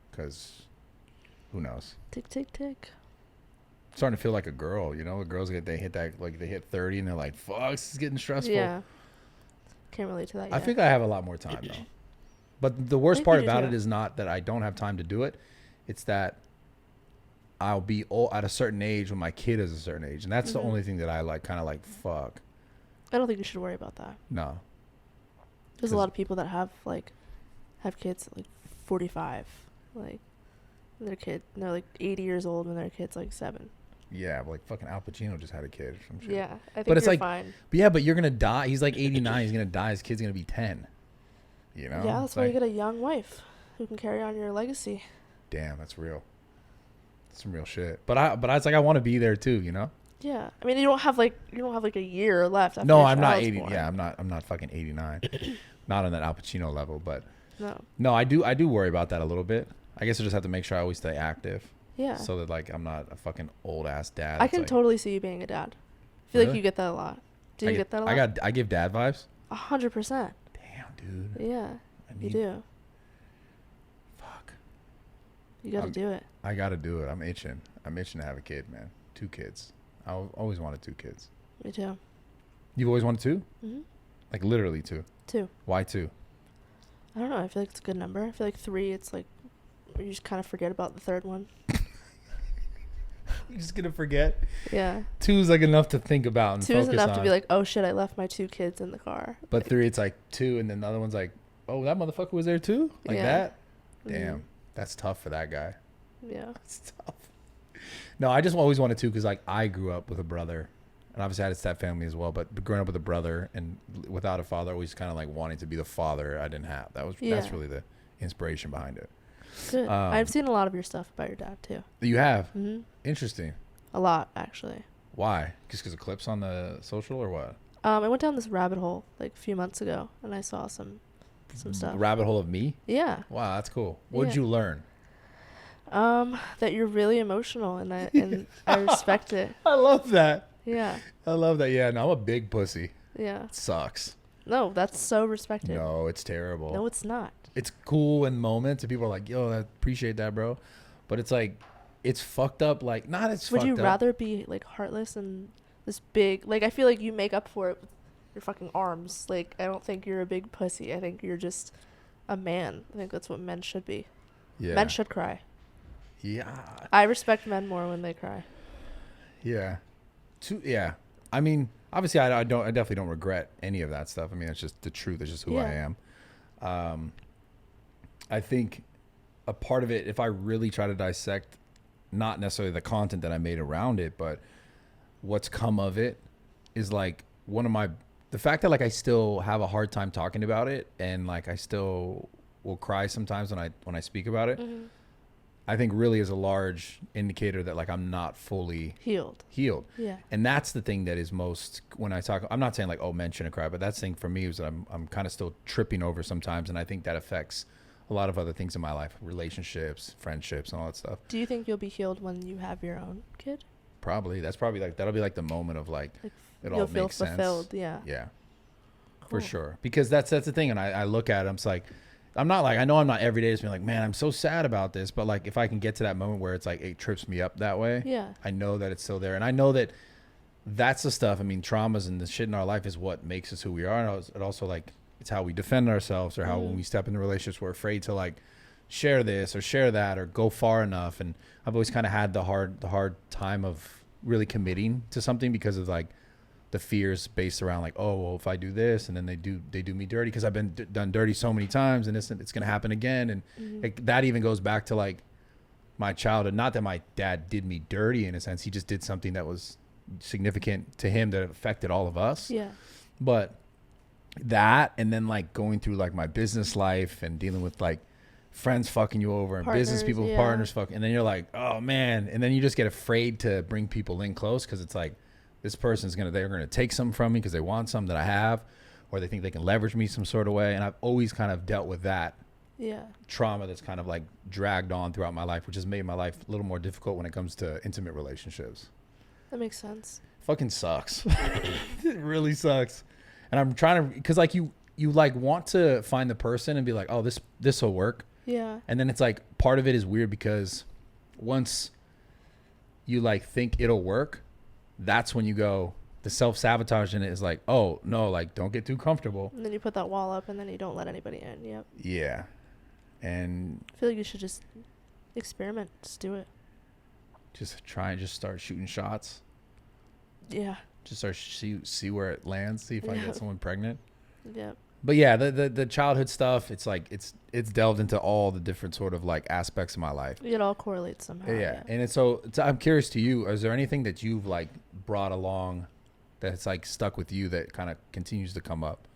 S1: Because who knows?
S2: Tick, tick, tick.
S1: Starting to feel like a girl, you know? The girls they hit 30 and they're like, fuck, this is getting stressful.
S2: Yeah. Can't relate to that yet.
S1: I think I have a lot more time though. But the worst part about it is not that I don't have time to do it. It's that I'll be at a certain age when my kid is a certain age. And that's the only thing that I like kind of like, fuck.
S2: I don't think you should worry about that.
S1: No.
S2: There's a lot of people that have kids at like 45. Like they're like 80 years old when their kid's like 7.
S1: Yeah, but like fucking Al Pacino just had a kid or some shit.
S2: Yeah, I think
S1: but it's
S2: you're
S1: like,
S2: fine.
S1: But yeah, but you're gonna die. He's like 89. He's gonna die. His kid's gonna be 10. You know?
S2: Yeah, that's why you get a young wife who can carry on your legacy.
S1: Damn, that's real. That's some real shit. But I was like, I want to be there too. You know?
S2: Yeah, I mean, you don't have like a year left. After
S1: No,
S2: your
S1: I'm not
S2: child's
S1: 80.
S2: born.
S1: Yeah, I'm not fucking 89. Not on that Al Pacino level, but
S2: no,
S1: I do worry about that a little bit. I guess I just have to make sure I always stay active.
S2: Yeah.
S1: So that like I'm not a fucking old ass dad.
S2: I can
S1: like,
S2: totally see you being a dad. I feel like you get that a lot. Do you get that a lot?
S1: I give dad vibes.
S2: 100%.
S1: Damn, dude.
S2: Yeah, you do.
S1: Fuck.
S2: You got to do it.
S1: I got to do it. I'm itching to have a kid, man. 2 kids. I always wanted 2 kids.
S2: Me too.
S1: You've always wanted 2?
S2: Mhm.
S1: Like literally 2.
S2: 2.
S1: Why 2?
S2: I don't know. I feel like it's a good number. I feel like 3, it's like you just kind of forget about the third one.
S1: You're just gonna forget.
S2: Yeah.
S1: 2 is like enough to think about and
S2: 2
S1: focus
S2: is enough
S1: on.
S2: to be like, oh shit, I left my 2 kids in the car.
S1: But 3, it's like 2, and then the other one's like, oh, that motherfucker was there too, like that. Damn, that's tough for that guy.
S2: Yeah.
S1: It's tough. No, I just always wanted 2 because like I grew up with a brother, and obviously I had a step family as well. But growing up with a brother and without a father, always kind of like wanting to be the father I didn't have. That's really the inspiration behind it.
S2: Good. I've seen a lot of your stuff about your dad too.
S1: You have?
S2: Mm-hmm.
S1: Interesting.
S2: A lot, actually.
S1: Why? Just because of clips on the social or what?
S2: I went down this rabbit hole like a few months ago, and I saw some stuff.
S1: Rabbit hole of me?
S2: Yeah.
S1: Wow, that's cool. What did you learn?
S2: That you're really emotional, and I respect it.
S1: I love that.
S2: Yeah.
S1: I love that. Yeah, no, I'm a big pussy.
S2: Yeah.
S1: It sucks.
S2: No, that's so respected.
S1: No, it's terrible.
S2: No, it's not.
S1: It's cool in moments, and people are like, yo, I appreciate that, bro. But it's like, it's fucked up. Like, not it's fucked up.
S2: Would you rather be like heartless and this big? Like, I feel like you make up for it with your fucking arms. Like, I don't think you're a big pussy. I think you're just a man. I think that's what men should be.
S1: Yeah.
S2: Men should cry.
S1: Yeah.
S2: I respect men more when they cry.
S1: Yeah. Yeah. I mean, obviously, I definitely don't regret any of that stuff. I mean, it's just the truth. It's just who I am. I think a part of it, if I really try to dissect, not necessarily the content that I made around it, but what's come of it is like the fact that like I still have a hard time talking about it, and like I still will cry sometimes when I speak about it.
S2: Mm-hmm.
S1: I think really is a large indicator that like I'm not fully healed.
S2: Yeah.
S1: And that's the thing that is most, when I talk, I'm not saying like, oh, men shouldn't cry, but that's the thing for me is that I'm kind of still tripping over sometimes. And I think that affects a lot of other things in my life, relationships, friendships, and all that stuff.
S2: Do you think you'll be healed when you have your own kid?
S1: Probably. That's probably like, that'll be like the moment of like it all makes sense.
S2: Fulfilled. Yeah.
S1: Yeah.
S2: Cool.
S1: For sure. Because that's the thing. And I look at it, I'm just like, I'm not like, I know I'm not every day just being like, man, I'm so sad about this. But like, if I can get to that moment where it's like, it trips me up that way.
S2: Yeah.
S1: I know that it's still there. And I know that that's the stuff. I mean, traumas and the shit in our life is what makes us who we are. And it also like, it's how we defend ourselves, or how when we step into relationships, we're afraid to like share this or share that or go far enough. And I've always kind of had the hard time of really committing to something because of like the fears based around like, oh, well, if I do this and then they do me dirty because I've been done dirty so many times and it's going to happen again. And that even goes back to like my childhood. Not that my dad did me dirty in a sense. He just did something that was significant to him that affected all of us.
S2: Yeah.
S1: But that, and then like going through like my business life and dealing with like friends fucking you over and business people, partners fucking, and then you're like, oh man. And then you just get afraid to bring people in close because it's like, this person's they're gonna take something from me because they want something that I have, or they think they can leverage me some sort of way. And I've always kind of dealt with that trauma that's kind of like dragged on throughout my life, which has made my life a little more difficult when it comes to intimate relationships.
S2: That makes sense.
S1: Fucking sucks. It really sucks. And I'm trying to, because like you like want to find the person and be like, oh, this will work.
S2: Yeah.
S1: And then it's like part of it is weird because once you like think it'll work, that's when you go, the self-sabotage in it is like, oh no, like don't get too comfortable.
S2: And then you put that wall up and then you don't let anybody in. Yep.
S1: Yeah. And
S2: I feel like you should just experiment. Just do it.
S1: just try and just start shooting shots.
S2: Yeah.
S1: Just start see where it lands. See if I get someone pregnant.
S2: Yep.
S1: But yeah, the childhood stuff, it's like it's delved into all the different sort of like aspects of my life.
S2: It all correlates somehow.
S1: Yeah. And it's so I'm curious to you, is there anything that you've like brought along that's like stuck with you that kind of continues to come up?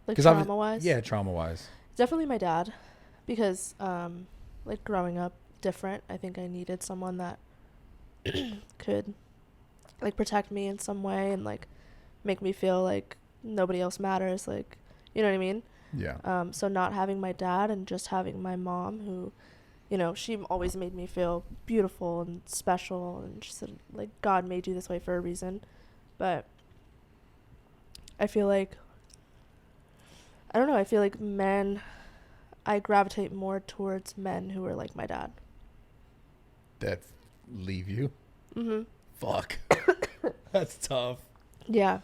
S2: Like trauma wise?
S1: Yeah, trauma wise.
S2: Definitely my dad, because like growing up different, I think I needed someone that could like protect me in some way and like make me feel like nobody else matters, like, you know what I mean?
S1: Yeah.
S2: So not having my dad and just having my mom, who, you know, she always made me feel beautiful and special, and she said like God made you this way for a reason. But I feel like, I don't know, I feel like I gravitate more towards men who are like my dad.
S1: That leave you?
S2: Mm-hmm.
S1: Fuck. That's tough.
S2: Yeah.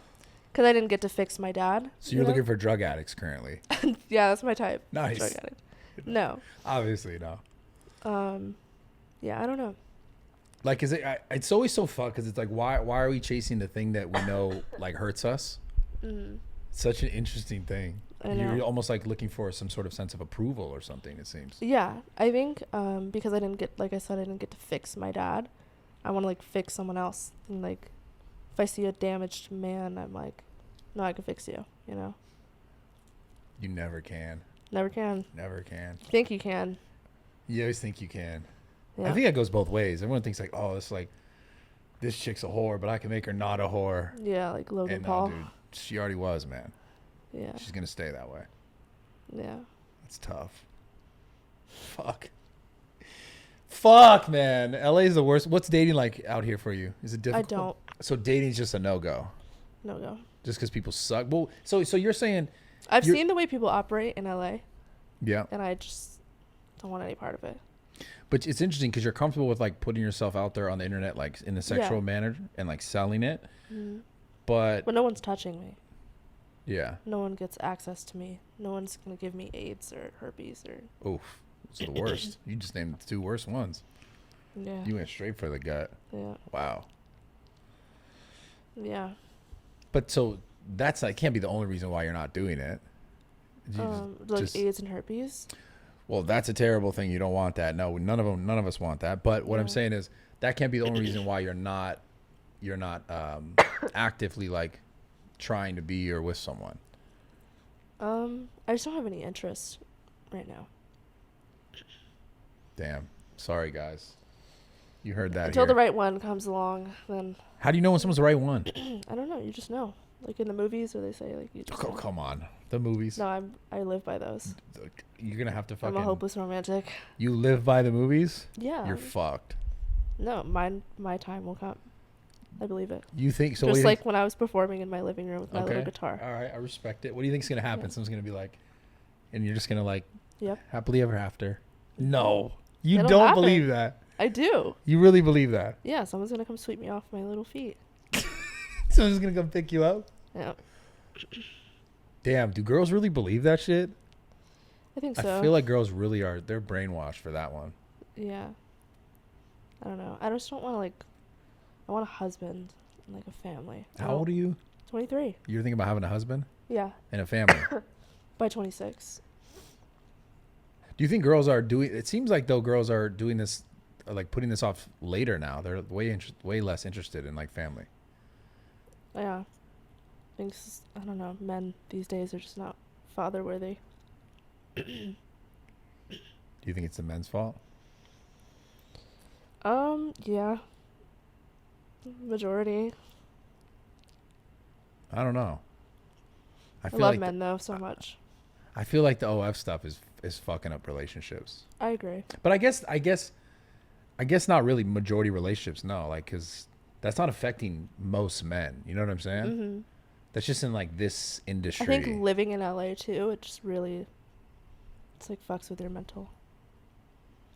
S2: Because I didn't get to fix my dad.
S1: So you're looking for drug addicts currently?
S2: Yeah, that's my type.
S1: Nice.
S2: Drug addict. No.
S1: Obviously, no.
S2: Yeah, I don't know.
S1: Like, is it? It's always so fucked because it's like, why are we chasing the thing that we know like hurts us?
S2: Mm-hmm.
S1: Such an interesting thing.
S2: I know.
S1: You're almost like looking for some sort of sense of approval or something. It seems.
S2: Yeah, I think because I didn't get, like I said, I didn't get to fix my dad. I want to like fix someone else, and like if I see a damaged man, I'm like, no, I can fix you. You know.
S1: You never can.
S2: Never can.
S1: Never can.
S2: Think you can.
S1: You always think you can.
S2: Yeah.
S1: I think that goes both ways. Everyone thinks like, oh, it's like this chick's a whore, but I can make her not a whore.
S2: Yeah, like Logan
S1: And
S2: Paul.
S1: no, dude, she already was, man.
S2: Yeah.
S1: She's gonna stay that way.
S2: Yeah.
S1: It's tough. Fuck, man. LA's the worst. What's dating like out here for you? Is it difficult?
S2: I don't.
S1: So dating's just a no-go.
S2: No go.
S1: Just because people suck. Well, so you're saying
S2: I've seen the way people operate in LA,
S1: yeah,
S2: and I just don't want any part of it.
S1: but it's interesting because you're comfortable with like putting yourself out there on the internet, like in a sexual manner and like selling it.
S2: Mm-hmm.
S1: But
S2: no one's touching me.
S1: yeah.
S2: No one gets access to me. No one's gonna give me AIDS or herpes or.
S1: Oof. It's the worst. You just named the two worst ones.
S2: Yeah.
S1: You went straight for the gut.
S2: Yeah.
S1: Wow.
S2: Yeah.
S1: But so that can't be the only reason why you're not doing it.
S2: Like AIDS and herpes.
S1: Well, that's a terrible thing. You don't want that. No, none of us want that. But what I'm saying is that can't be the only reason why you're not actively like trying to be or with someone.
S2: I just don't have any interest right now.
S1: Damn. Sorry, guys. You heard that.
S2: Until the right one comes along, then.
S1: How do you know when someone's the right one?
S2: I don't know. You just know. Like in the movies where they say like you just
S1: Oh,
S2: know.
S1: come on. The movies.
S2: No, I live by those.
S1: You're gonna have to fucking.
S2: I'm a hopeless romantic.
S1: You live by the movies?
S2: Yeah.
S1: You're fucked.
S2: No, my time will come. I believe it.
S1: You think so?
S2: Just like when I was performing in my living room with my little
S1: Okay.
S2: guitar.
S1: All right, I respect it. What do you think's gonna happen?
S2: Yeah.
S1: Someone's gonna be like, and you're just gonna like,
S2: Yep.
S1: happily ever after. No, you
S2: It'll
S1: don't
S2: happen.
S1: believe that.
S2: I do.
S1: You really believe that?
S2: Yeah, someone's gonna come sweep me off my little feet.
S1: Someone's gonna come pick you up.
S2: Yeah.
S1: Damn, do girls really believe that shit?
S2: I think so.
S1: I feel like girls really are. They're brainwashed for that one.
S2: Yeah. I don't know. I just don't want to like. I want a husband and like a family.
S1: How old are you?
S2: 23.
S1: You're thinking about having a husband
S2: Yeah.
S1: and a family.
S2: By 26.
S1: Do you think girls are doing? It seems like though girls are doing this, like putting this off later now. They're way less interested in like family.
S2: Yeah. I don't know. Men these days are just not father worthy.
S1: Do you think it's the men's fault?
S2: Yeah. Majority.
S1: I don't know.
S2: I
S1: feel
S2: love
S1: like
S2: men though so much.
S1: I feel like the OF stuff is fucking up relationships.
S2: I agree.
S1: But I guess not really majority relationships. No, like because that's not affecting most men. You know what I'm saying?
S2: Mm-hmm.
S1: That's just in like this industry.
S2: I think living in LA too, it just really, it's like fucks with your mental.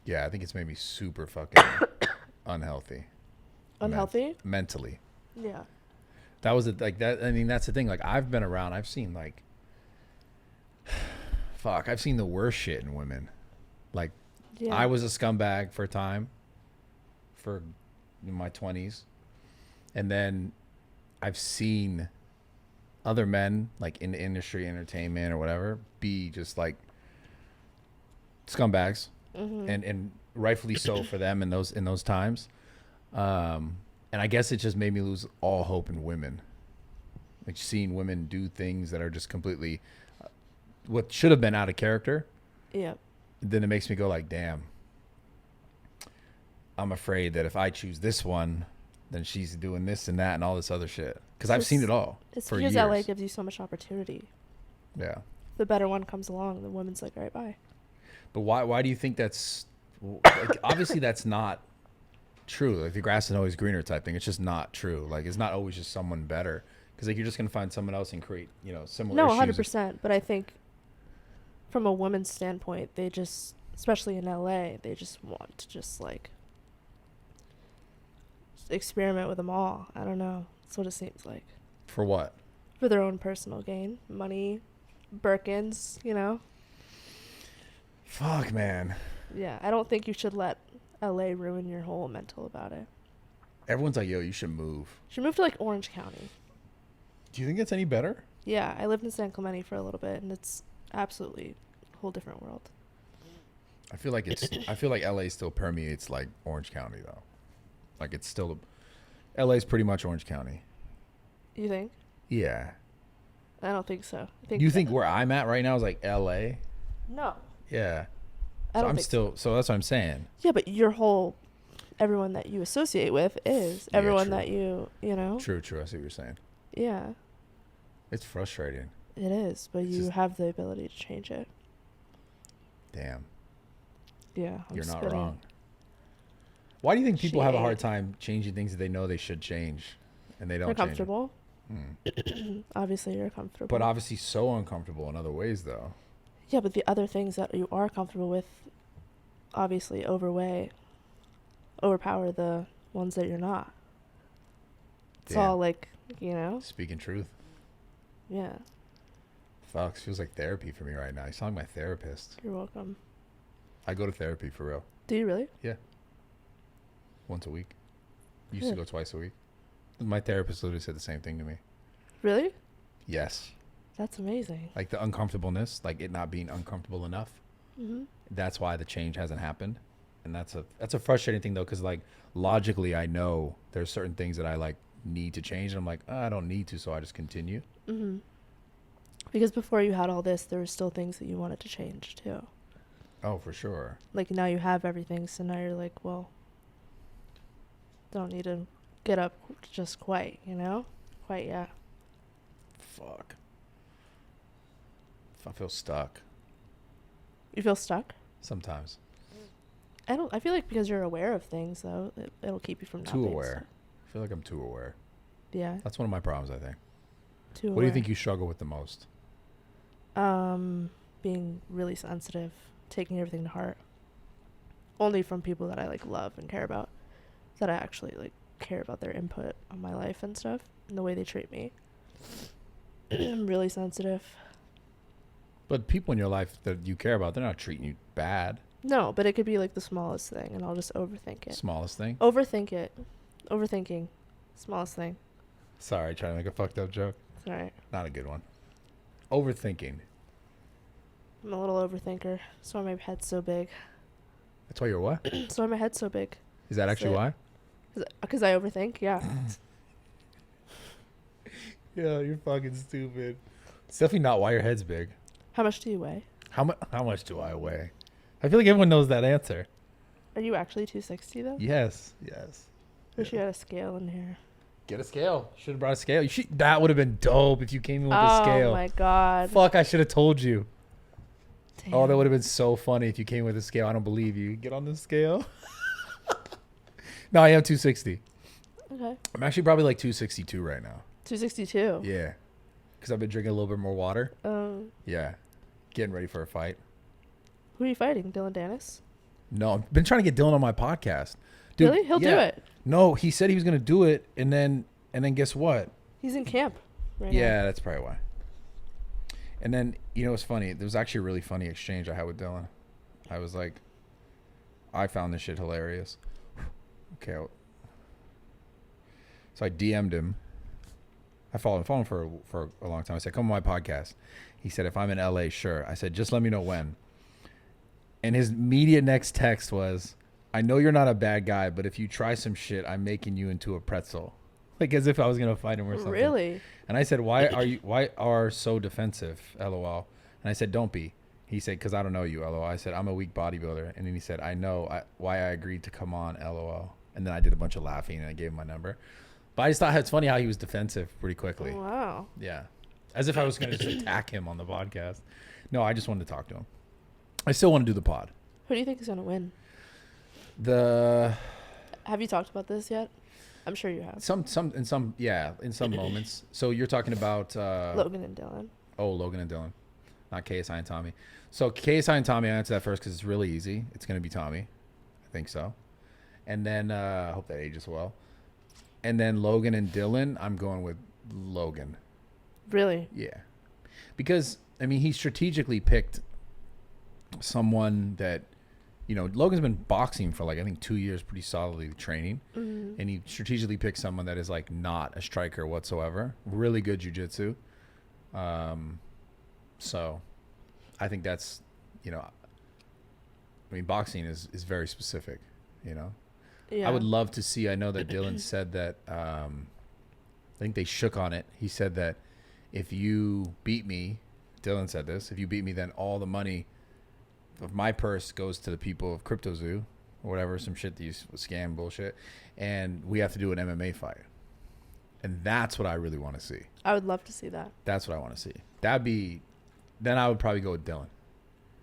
S1: Yeah, I think it's made me super fucking unhealthy.
S2: Unhealthy?
S1: Mentally.
S2: Yeah.
S1: That was like that. I mean, that's the thing. Like I've been around. I've seen like, fuck. I've seen the worst shit in women. Like,
S2: Yeah.
S1: I was a scumbag for a time, for in my 20s, and then I've seen other men like in the industry, entertainment or whatever, be just like scumbags, and rightfully so for them in those times. And I guess it just made me lose all hope in women. Like seeing women do things that are just completely what should have been out of character.
S2: Yeah.
S1: Then it makes me go like, damn, I'm afraid that if I choose this one, then she's doing this and that and all this other shit. Because I've seen it all
S2: It's
S1: for
S2: because
S1: years.
S2: LA gives you so much opportunity.
S1: Yeah.
S2: The better one comes along, the woman's like, all right, bye.
S1: But why do you think that's like, obviously that's not true. Like the grass is always greener type thing. It's just not true. Like it's not always just someone better. Because like you're just gonna find someone else and create similar.
S2: No,
S1: issues.
S2: 100%. But I think from a woman's standpoint, they just, especially in LA, they just want to just like experiment with them all. I don't know. That's what it seems like.
S1: For what?
S2: For their own personal gain, money, Birkins,
S1: Fuck, man.
S2: Yeah, I don't think you should let LA ruin your whole mental about it.
S1: Everyone's like, yo, you should move.
S2: You should move to like Orange County.
S1: Do you think it's any better?
S2: Yeah, I lived in San Clemente for a little bit, and it's absolutely a whole different world.
S1: I feel like LA still permeates like Orange County though. Like it's still, LA's pretty much Orange County.
S2: You think?
S1: Yeah.
S2: I don't think so.
S1: You think where I'm at right now is like LA?
S2: No.
S1: Yeah.
S2: I don't
S1: I'm
S2: think
S1: still, so that's what I'm saying.
S2: Yeah, but everyone that you associate with is
S1: Yeah,
S2: everyone
S1: true.
S2: that you know.
S1: True. I see what you're saying.
S2: Yeah,
S1: It's frustrating.
S2: it is, but
S1: It's
S2: you
S1: just-
S2: have the ability to change it.
S1: Damn.
S2: Yeah,
S1: You're not
S2: spitting.
S1: wrong. Why do you think people have a hard
S2: Shade.
S1: time changing things that they know they should change and they don't
S2: They're
S1: change it?
S2: comfortable.
S1: Hmm.
S2: Obviously, you're comfortable.
S1: But obviously so uncomfortable in other ways though.
S2: Yeah, but the other things that you are comfortable with obviously overpower the ones that you're not. It's
S1: Damn.
S2: all like,
S1: Speaking truth.
S2: yeah,
S1: Fuck, this feels like therapy for me right now. You sound like my therapist.
S2: you're welcome.
S1: I go to therapy for real.
S2: Do you really?
S1: Once a week. Used to
S2: Good.
S1: go twice a week. My therapist literally said the same thing to me.
S2: Really?
S1: Yes.
S2: That's amazing.
S1: Like the uncomfortableness, like it not being uncomfortable enough.
S2: Mm-hmm.
S1: That's why the change hasn't happened. And that's a frustrating thing though, because like logically I know there's certain things that I like need to change. And I'm like, I don't need to, so I just continue.
S2: Mm-hmm. Because before you had all this, there were still things that you wanted to change too.
S1: Oh, for sure.
S2: Like now you have everything, so now you're like, well, don't need to get up just quite, Quite, yeah.
S1: Fuck. I feel stuck
S2: You feel stuck?
S1: sometimes.
S2: I feel like because you're aware of things, though, it'll keep you from not
S1: Too
S2: being
S1: aware.
S2: stuck.
S1: I feel like I'm too aware.
S2: Yeah,
S1: That's one of my problems, I think.
S2: too
S1: What
S2: aware.
S1: do you think you struggle with the most?
S2: Being really sensitive, taking everything to heart. Only from people that I like love and care about, that I actually like care about their input on my life and stuff and the way they treat me. I'm really sensitive.
S1: But people in your life that you care about, they're not treating you bad.
S2: No, but it could be like the smallest thing, and I'll just overthink it.
S1: Smallest thing.
S2: Overthink it. Overthinking. Smallest thing.
S1: Sorry, trying to make a fucked up joke.
S2: All right.
S1: Not a good one. Overthinking.
S2: I'm a little overthinker. That's why my head's so big.
S1: That's why you're what?
S2: That's why my head's so big.
S1: Is that actually why?
S2: Because I overthink, yeah.
S1: Yeah, you're fucking stupid. It's definitely not why your head's big.
S2: How much do you weigh?
S1: How much do I weigh? I feel like everyone knows that answer.
S2: Are you actually 260 though?
S1: Yes.
S2: Wish you had a scale in here.
S1: Get a scale. Should have brought a scale. That would have been dope if you came in with a scale.
S2: Oh my god.
S1: Fuck, I should have told you.
S2: Damn.
S1: Oh, that would have been so funny if you came with a scale. I don't believe you. Get on the scale. No, I am 260.
S2: Okay.
S1: I'm actually probably like 262 right now.
S2: 262.
S1: Yeah. Because I've been drinking a little bit more water.
S2: Um.
S1: Yeah. Getting ready for a fight.
S2: Who are you fighting? Dillon Danis?
S1: No, I've been trying to get Dillon on my podcast. Dude,
S2: Really? He'll do
S1: yeah.
S2: it.
S1: No, he said he was going to do it, and then guess what?
S2: He's in camp right
S1: Yeah,
S2: now.
S1: that's probably why. And then, you know, it's funny. There was actually a really funny exchange I had with Dillon. I was like, I found this shit hilarious. Okay. So I DM'd him. I followed him for a long time. I said, come on my podcast. He said, if I'm in LA, sure. I said, just let me know when. And his immediate next text was, I know you're not a bad guy, but if you try some shit, I'm making you into a pretzel. Like as if I was going to fight him or something.
S2: Really?
S1: And I said, why are so defensive? LOL. And I said, don't be. He said, because I don't know you, LOL. I said, I'm a weak bodybuilder. And then he said, I know why I agreed to come on, LOL. And then I did a bunch of laughing and I gave him my number. But I just thought it's funny how he was defensive pretty quickly.
S2: Oh, wow.
S1: Yeah. As if I was going to just attack him on the podcast. No, I just wanted to talk to him. I still want to do the pod.
S2: Who do you think is going to win? Have you talked about this yet? I'm sure you have.
S1: In some moments. So you're talking about
S2: Logan and Dillon.
S1: Oh, Logan and Dillon, not KSI and Tommy. So KSI and Tommy, I answer that first because it's really easy. It's going to be Tommy, I think so. And then I hope that ages well. And then Logan and Dillon, I'm going with Logan.
S2: Really?
S1: Yeah, because I mean he strategically picked someone that, you know, Logan's been boxing for like I think 2 years, pretty solidly training, and he strategically picked someone that is like not a striker whatsoever, really good jiu-jitsu. So I think that's, you know, I mean boxing is very specific, you know.
S2: Yeah.
S1: I would love to see. I know that Dillon said that. I think they shook on it. He said that if you beat me, Dillon said this. If you beat me, then all the money of my purse goes to the people of CryptoZoo or whatever, some shit, these scam bullshit, and we have to do an MMA fight. And that's what I really want to see.
S2: I would love to see that.
S1: That's what I want to see. Then I would probably go with Dillon.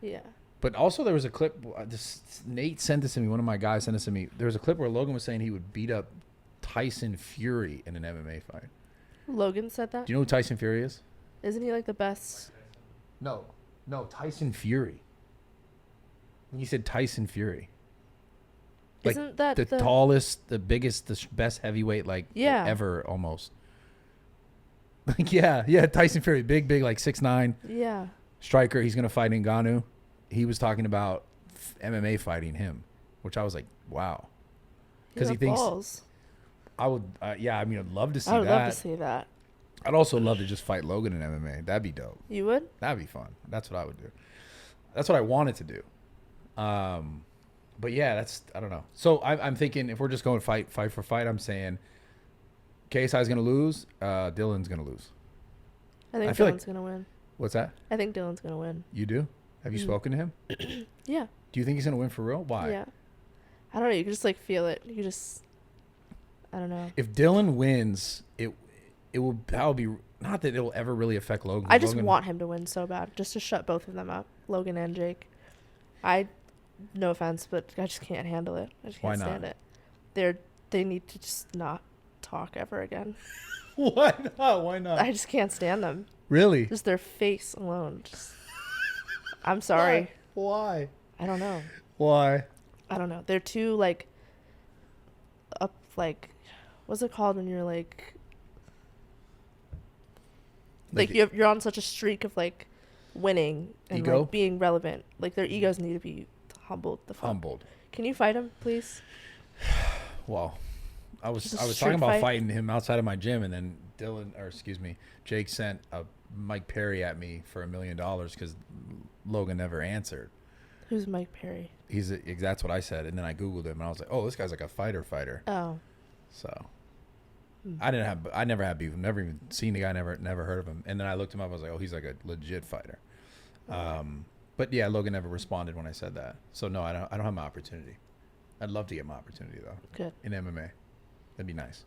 S2: Yeah.
S1: But also there was a clip, Nate sent this to me, one of my guys sent this to me. There was a clip where Logan was saying he would beat up Tyson Fury in an MMA fight.
S2: Logan said that?
S1: Do you know who Tyson Fury is?
S2: Isn't he like the best?
S1: No, Tyson Fury. He said Tyson Fury. Like
S2: Isn't that
S1: the tallest, the biggest, the best heavyweight ever almost. Like yeah, Tyson Fury, big, like 6'9".
S2: Yeah.
S1: Striker. He's gonna fight Ngannou. He was talking about MMA fighting him, which I was like, wow, because he thinks
S2: balls.
S1: I would. Yeah, I mean, I'd love to see that.
S2: I would love to see that.
S1: I'd also love to just fight Logan in MMA. That'd be dope.
S2: You would?
S1: That'd be fun. That's what I would do. That's what I wanted to do. But yeah, I don't know. So I'm thinking if we're just going fight for fight, I'm saying KSI's going to lose. Dillon's going to lose.
S2: I think
S1: feel
S2: Dillon's going to win.
S1: What's that?
S2: I think Dillon's going to win.
S1: You do? Have you spoken to him?
S2: Yeah.
S1: Do you think he's going to win for real? Why?
S2: Yeah. I don't know. You can just like feel it. You just, I don't know.
S1: If Dillon wins, it will probably be, not that it will ever really affect Logan.
S2: I just want him to win so bad, just to shut both of them up, Logan and Jake. No offense, but I just can't handle it. I just can't stand it. They need to just not talk ever again.
S1: Why not? Why not?
S2: I just can't stand them.
S1: Really?
S2: Just their face alone. I'm sorry.
S1: Why?
S2: I don't know.
S1: Why?
S2: I don't know. They're too like up, like, what's it called when you're like you're on such a streak of like winning and
S1: Ego?
S2: like being relevant. Like their egos need to be humbled.
S1: Humbled.
S2: Can you fight him, please?
S1: Well, I was
S2: Just
S1: talking
S2: street
S1: about
S2: fight?
S1: fighting him outside of my gym, and then Jake sent a Mike Perry at me for $1 million because Logan never answered.
S2: Who's Mike Perry?
S1: That's what I said, and then I googled him, and I was like, oh, this guy's like a fighter.
S2: Oh.
S1: So I never had beef. I've never even seen the guy. Never heard of him. And then I looked him up. I was like, oh, he's like a legit fighter. But yeah, Logan never responded when I said that. So no, I don't have my opportunity. I'd love to get my opportunity though.
S2: Good.
S1: In MMA, that'd be nice.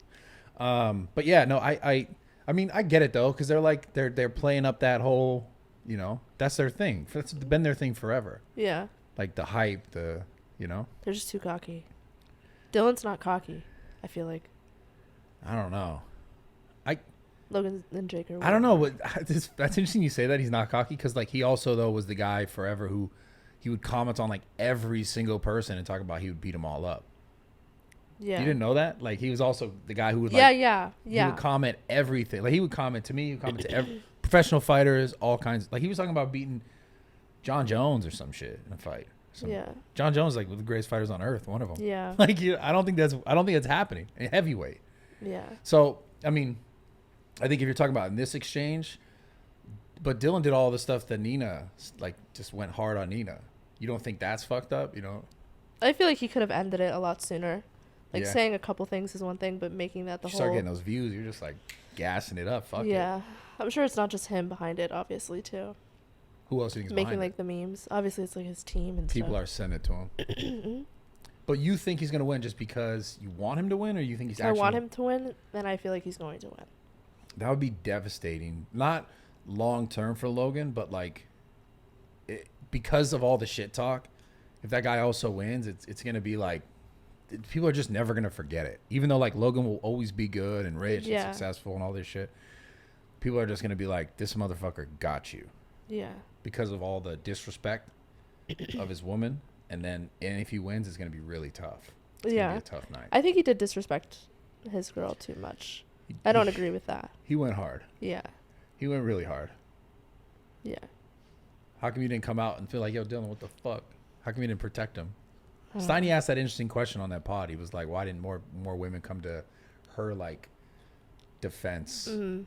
S1: But yeah, no, I mean, I get it though, because they're playing up that whole, that's their thing. That's been their thing forever.
S2: Yeah.
S1: Like the hype,
S2: They're just too cocky. Dillon's not cocky, I feel like.
S1: I don't know.
S2: Logan and Jake are.
S1: I don't know, but that's interesting you say that he's not cocky, because like he also though was the guy forever who he would comment on like every single person and talk about he would beat them all up.
S2: Yeah.
S1: You didn't know that? Like he was also the guy who would like
S2: Yeah.
S1: He would comment everything. Like he would comment to me, he would comment to every professional fighters, all kinds. Like he was talking about beating John Jones or some shit in a fight.
S2: Yeah.
S1: John Jones is like one of the greatest fighters on earth, one of them.
S2: Yeah.
S1: Like I don't think that's happening in heavyweight.
S2: Yeah.
S1: So, I mean, I think if you're talking about in this exchange, but Dillon did all the stuff that Nina, like, just went hard on Nina. You don't think that's fucked up,
S2: I feel like he could have ended it a lot sooner. Like,
S1: Yeah.
S2: saying a couple things is one thing, but making that the
S1: You
S2: whole...
S1: start getting those views, you're just, like, gassing it up. Fuck it.
S2: Yeah. I'm sure it's not just him behind it, obviously, too.
S1: Who else do you think is
S2: Making,
S1: behind
S2: like,
S1: it?
S2: the memes. Obviously, it's, like, his team and
S1: People
S2: stuff.
S1: are sending it to him. But you think he's going to win just because you want him to win, or you think he's
S2: I
S1: actually...
S2: want him to win, and I feel like he's going to win.
S1: That would be devastating. Not long-term for Logan, but, like, because of all the shit talk, if that guy also wins, it's going to be, like, people are just never going to forget it. Even though, like, Logan will always be good and rich
S2: Yeah.
S1: and successful and all this shit, people are just going to be like, this motherfucker got you.
S2: Yeah.
S1: Because of all the disrespect of his woman. And if he wins, it's going to be really tough. It's
S2: Yeah.
S1: going to be a tough night.
S2: I think he did disrespect his girl too much. I don't agree with that.
S1: He went hard.
S2: Yeah.
S1: He went really hard.
S2: Yeah.
S1: How come you didn't come out and feel like, yo, Dillon, what the fuck? How come you didn't protect him?
S2: I don't
S1: Steiny
S2: know.
S1: asked that interesting question on that pod. He was like, why didn't more women come to her, like, defense?
S2: Mhm.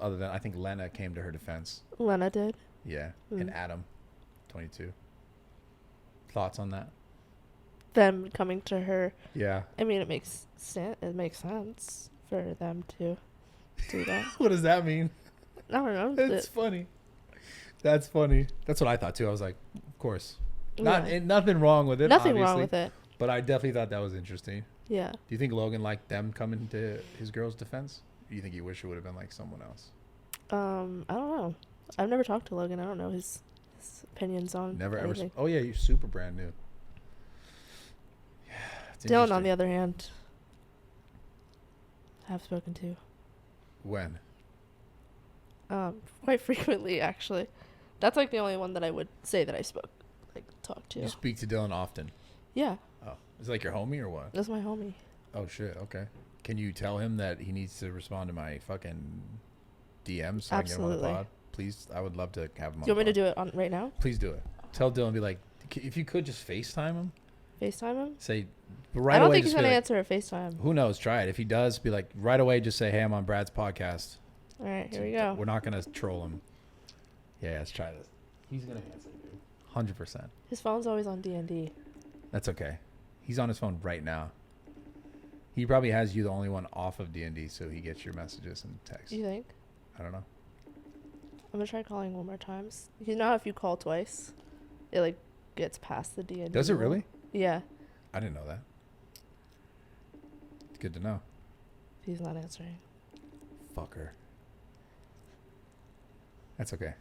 S1: Other than, I think Lena came to her defense.
S2: Lena did.
S1: Yeah. And Adam, 22. Thoughts on that?
S2: Them coming to her.
S1: Yeah.
S2: I mean, it makes sense for them to do that.
S1: What does that mean?
S2: I don't know.
S1: It's funny. That's funny. That's what I thought too. I was like, of course.
S2: Yeah.
S1: Nothing wrong with it.
S2: Nothing wrong
S1: obviously,
S2: with it.
S1: But I definitely thought that was interesting.
S2: Yeah.
S1: Do you think Logan liked them coming to his girl's defense? Or do you think you wish it would have been like someone else?
S2: I don't know. I've never talked to Logan. I don't know his opinions on
S1: Never
S2: anything.
S1: ever. Oh yeah, you're super brand new. Yeah. It's
S2: Dillon, on the
S1: interesting.
S2: other hand, have spoken to.
S1: When?
S2: Quite frequently, actually. That's like the only one that I would say that I talked to.
S1: You speak to Dillon often.
S2: Yeah,
S1: Oh, is it like your homie or what?
S2: that's my homie.
S1: Oh shit. Okay. Can you tell him that he needs to respond to my fucking DMs so I can get him on the
S2: Absolutely.
S1: pod? Please, I would love to have him on.
S2: Do you want me to
S1: the
S2: do it on right now?
S1: pod. Please do it. Tell Dillon, be like, if you could just FaceTime him.
S2: FaceTime him?
S1: Say right
S2: I don't
S1: away.
S2: think he's
S1: just be
S2: gonna
S1: like,
S2: answer a FaceTime.
S1: Who knows? Try it. If he does, be like right away. Just say, "Hey, I'm on Brad's podcast."
S2: All right, here we go.
S1: We're not gonna troll him. Yeah, let's try this. He's gonna answer, dude. 100%.
S2: His phone's always on D&D.
S1: That's okay. He's on his phone right now. He probably has you the only one off of D&D, so he gets your messages and texts.
S2: You think?
S1: I don't know.
S2: I'm gonna try calling one more times. You know how if you call twice, it like gets past the D&D.
S1: Does it
S2: rule?
S1: really?
S2: Yeah.
S1: I didn't know that. It's good to know.
S2: He's not answering.
S1: Fucker. That's okay.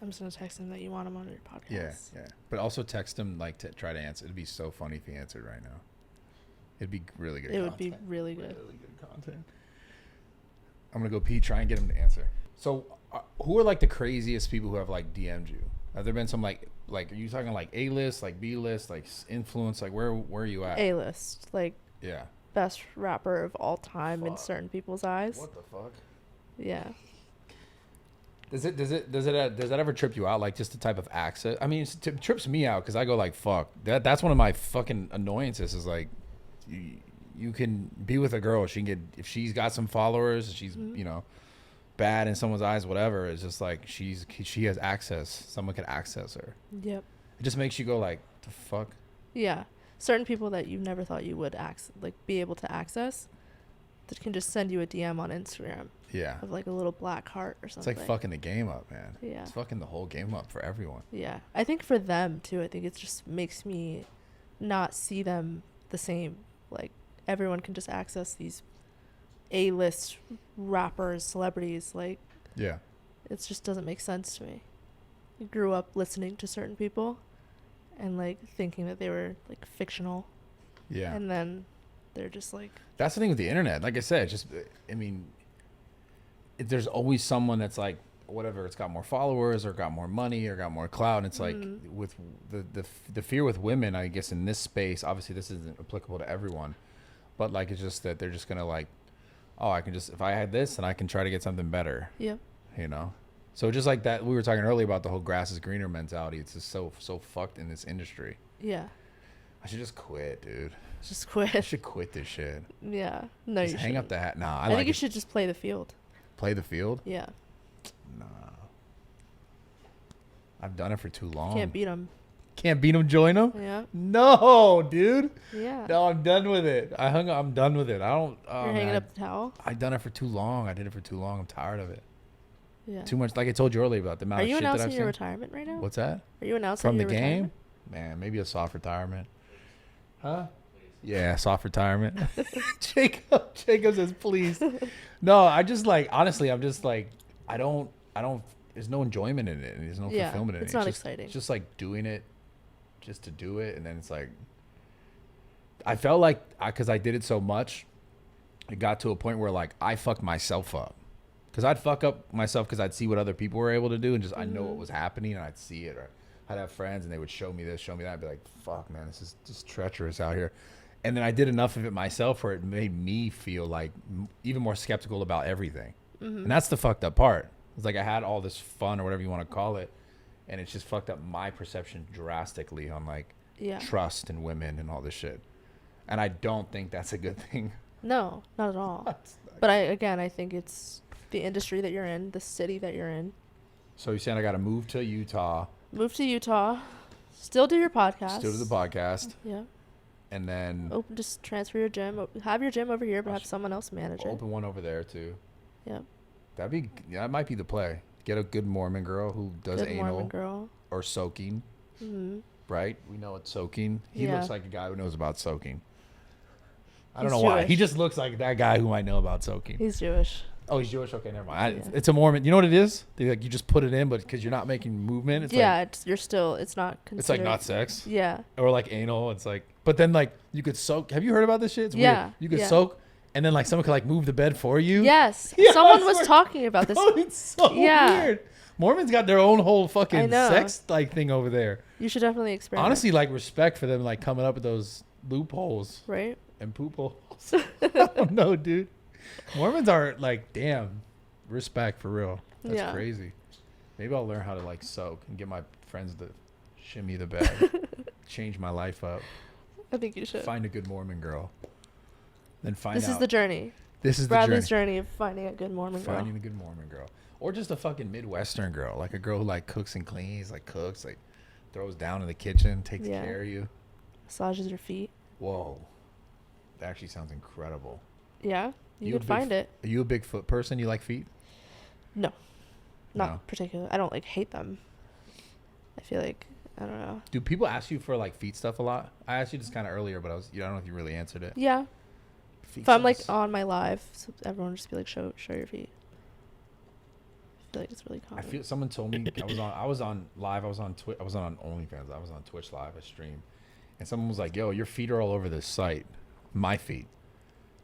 S2: I'm just gonna text him that you want him on your podcast.
S1: Yeah, yeah. But also text him like to try to answer. It'd be so funny if he answered right now. It'd be really good.
S2: It would be
S1: content.
S2: really good.
S1: Really good content. I'm gonna go pee. Try and get him to answer. So, who are like the craziest people who have like DM'd you? Have there been some like are you talking like A list, like B list, like influence? Like where are you at?
S2: A-list, like
S1: Yeah.
S2: best rapper of all time in
S1: Fuck.
S2: certain people's eyes.
S1: What the fuck?
S2: Yeah.
S1: Does that ever trip you out? Like just the type of accent? I mean, it trips me out because I go like, fuck. That's one of my fucking annoyances is like, you can be with a girl. She can get, if she's got some followers, she's you know, bad in someone's eyes, whatever. It's just like she has access. Someone can access her.
S2: Yep.
S1: It just makes you go like, the fuck.
S2: Yeah. Certain people that you never thought you would be able to access, that can just send you a DM on Instagram.
S1: Yeah.
S2: Of like a little black heart or something.
S1: It's like fucking the game up, man.
S2: Yeah.
S1: It's fucking the whole game up for everyone.
S2: Yeah. I think for them too, I think it just makes me not see them the same. Like everyone can just access these A-list rappers, celebrities. Like,
S1: yeah.
S2: It just doesn't make sense to me. I grew up listening to certain people and like thinking that they were like fictional.
S1: Yeah.
S2: And then they're just like.
S1: That's the thing with the internet. Like I said, just, I mean, there's always someone that's like, whatever, it's got more followers or got more money or got more clout. And it's like with the fear with women, I guess in this space, obviously this isn't applicable to everyone, but like, it's just that they're just going to like, oh, I can just, if I had this and I can try to get something better,
S2: Yep.
S1: you know? So just like that, we were talking earlier about the whole grass is greener mentality. It's just so fucked in this industry.
S2: Yeah.
S1: I should just quit, dude.
S2: Just quit.
S1: I should quit this shit.
S2: Yeah. No,
S1: Just
S2: you
S1: hang
S2: shouldn't.
S1: up the hat. Nah,
S2: I think you should just play the field.
S1: Play the field?
S2: Yeah.
S1: Nah. I've done it for too long.
S2: Can't beat them.
S1: Can't beat them, join them?
S2: Yeah.
S1: No, dude.
S2: Yeah.
S1: No, I'm done with it. I'm done with it. I don't. Oh,
S2: You're hanging
S1: man.
S2: up the towel?
S1: I've done it for too long. I did it for too long. I'm tired of it.
S2: Yeah.
S1: Too much. Like I told you earlier about the amount
S2: Are
S1: of
S2: you
S1: shit that I've
S2: announcing
S1: seen.
S2: your retirement right now?
S1: What's that?
S2: Are you announcing
S1: From the
S2: your
S1: game?
S2: retirement?
S1: Man, maybe a soft retirement. Huh? Yeah, soft retirement. Jacob says, please. No, I just like, honestly, I'm just like, I don't, there's no enjoyment in it. And there's no fulfillment in it.
S2: It's not
S1: just,
S2: exciting.
S1: It's just like doing it just to do it. And then it's like, I felt like, because I did it so much, it got to a point where like I fucked myself up. Because I'd fuck up myself because I'd see what other people were able to do and just I know what was happening and I'd see it. Or I'd have friends and they would show me this, show me that. I'd be like, fuck, man, this is just treacherous out here. And then I did enough of it myself where it made me feel like even more skeptical about everything. And that's the fucked up part. It's like I had all this fun or whatever you want to call it. And it's just fucked up my perception drastically on like trust in women and all this shit. And I don't think that's a good thing.
S2: No, not at all. But I think it's the industry that you're in, the city that you're in.
S1: So you're saying I got to move to Utah.
S2: Move to Utah. Still do your podcast.
S1: Still do the podcast.
S2: Yeah.
S1: And then
S2: just transfer your gym. Have your gym over here, but have someone else manage it.
S1: open one over there too.
S2: Yeah.
S1: That might be the play. Get a good Mormon girl who does
S2: Good
S1: anal
S2: Mormon girl.
S1: or soaking.
S2: Mm-hmm.
S1: Right? We know it's soaking. He
S2: Yeah.
S1: looks like a guy who knows about soaking. I don't
S2: He's
S1: know why.
S2: Jewish.
S1: He just looks like that guy who might know about soaking.
S2: He's Jewish.
S1: Oh, he's Jewish? Okay, never mind.
S2: Yeah.
S1: It's a Mormon. You know what it is? They like you just put it in, but because you're not making movement, it's like,
S2: it's not considered.
S1: it's like not sex.
S2: Yeah.
S1: Or like anal. It's like, but then like you could soak. Have you heard about this shit? It's
S2: Yeah,
S1: weird. You could
S2: yeah.
S1: soak, and then like someone could like move the bed for you.
S2: Yes.
S1: Yeah,
S2: Someone
S1: I
S2: was
S1: swear.
S2: talking about this.
S1: Oh, it's so
S2: Yeah.
S1: weird. Mormons got their own whole
S2: I
S1: fucking
S2: know.
S1: sex like thing over there.
S2: You should definitely experiment.
S1: Honestly, like respect for them like coming up with those loopholes
S2: Right?
S1: and poop holes. I don't know, dude. Mormons are like, damn, respect for real. That's
S2: Yeah.
S1: crazy. Maybe I'll learn how to like soak and get my friends to shimmy the bed, change my life up,
S2: I think you should.
S1: find a good Mormon girl, then find
S2: This
S1: out.
S2: is the journey.
S1: This is
S2: Bradley's
S1: the journey.
S2: journey of finding a good Mormon girl.
S1: Finding a good Mormon girl. Or just a fucking Midwestern girl. Like a girl who like cooks and cleans, like cooks, like throws down in the kitchen, takes
S2: Yeah.
S1: care of you.
S2: Massages your feet.
S1: Whoa. That actually sounds incredible.
S2: Yeah. You
S1: You a
S2: could
S1: big
S2: find it.
S1: Are you a big foot person? You like feet?
S2: No. Not
S1: No.
S2: particularly. I don't like hate them. I feel like I don't know.
S1: Do people ask you for like feet stuff a lot? I asked you this kind of earlier, but I don't know if you really answered it.
S2: Yeah.
S1: Feet
S2: If I'm like
S1: stuff.
S2: on my live, so everyone would just be like, show your feet. I feel like it's really
S1: I
S2: common.
S1: feel someone told me I was on live. I was on Twitch. I was on OnlyFans. I was on Twitch live. I stream, and someone was like, "Yo, your feet are all over this site. My feet.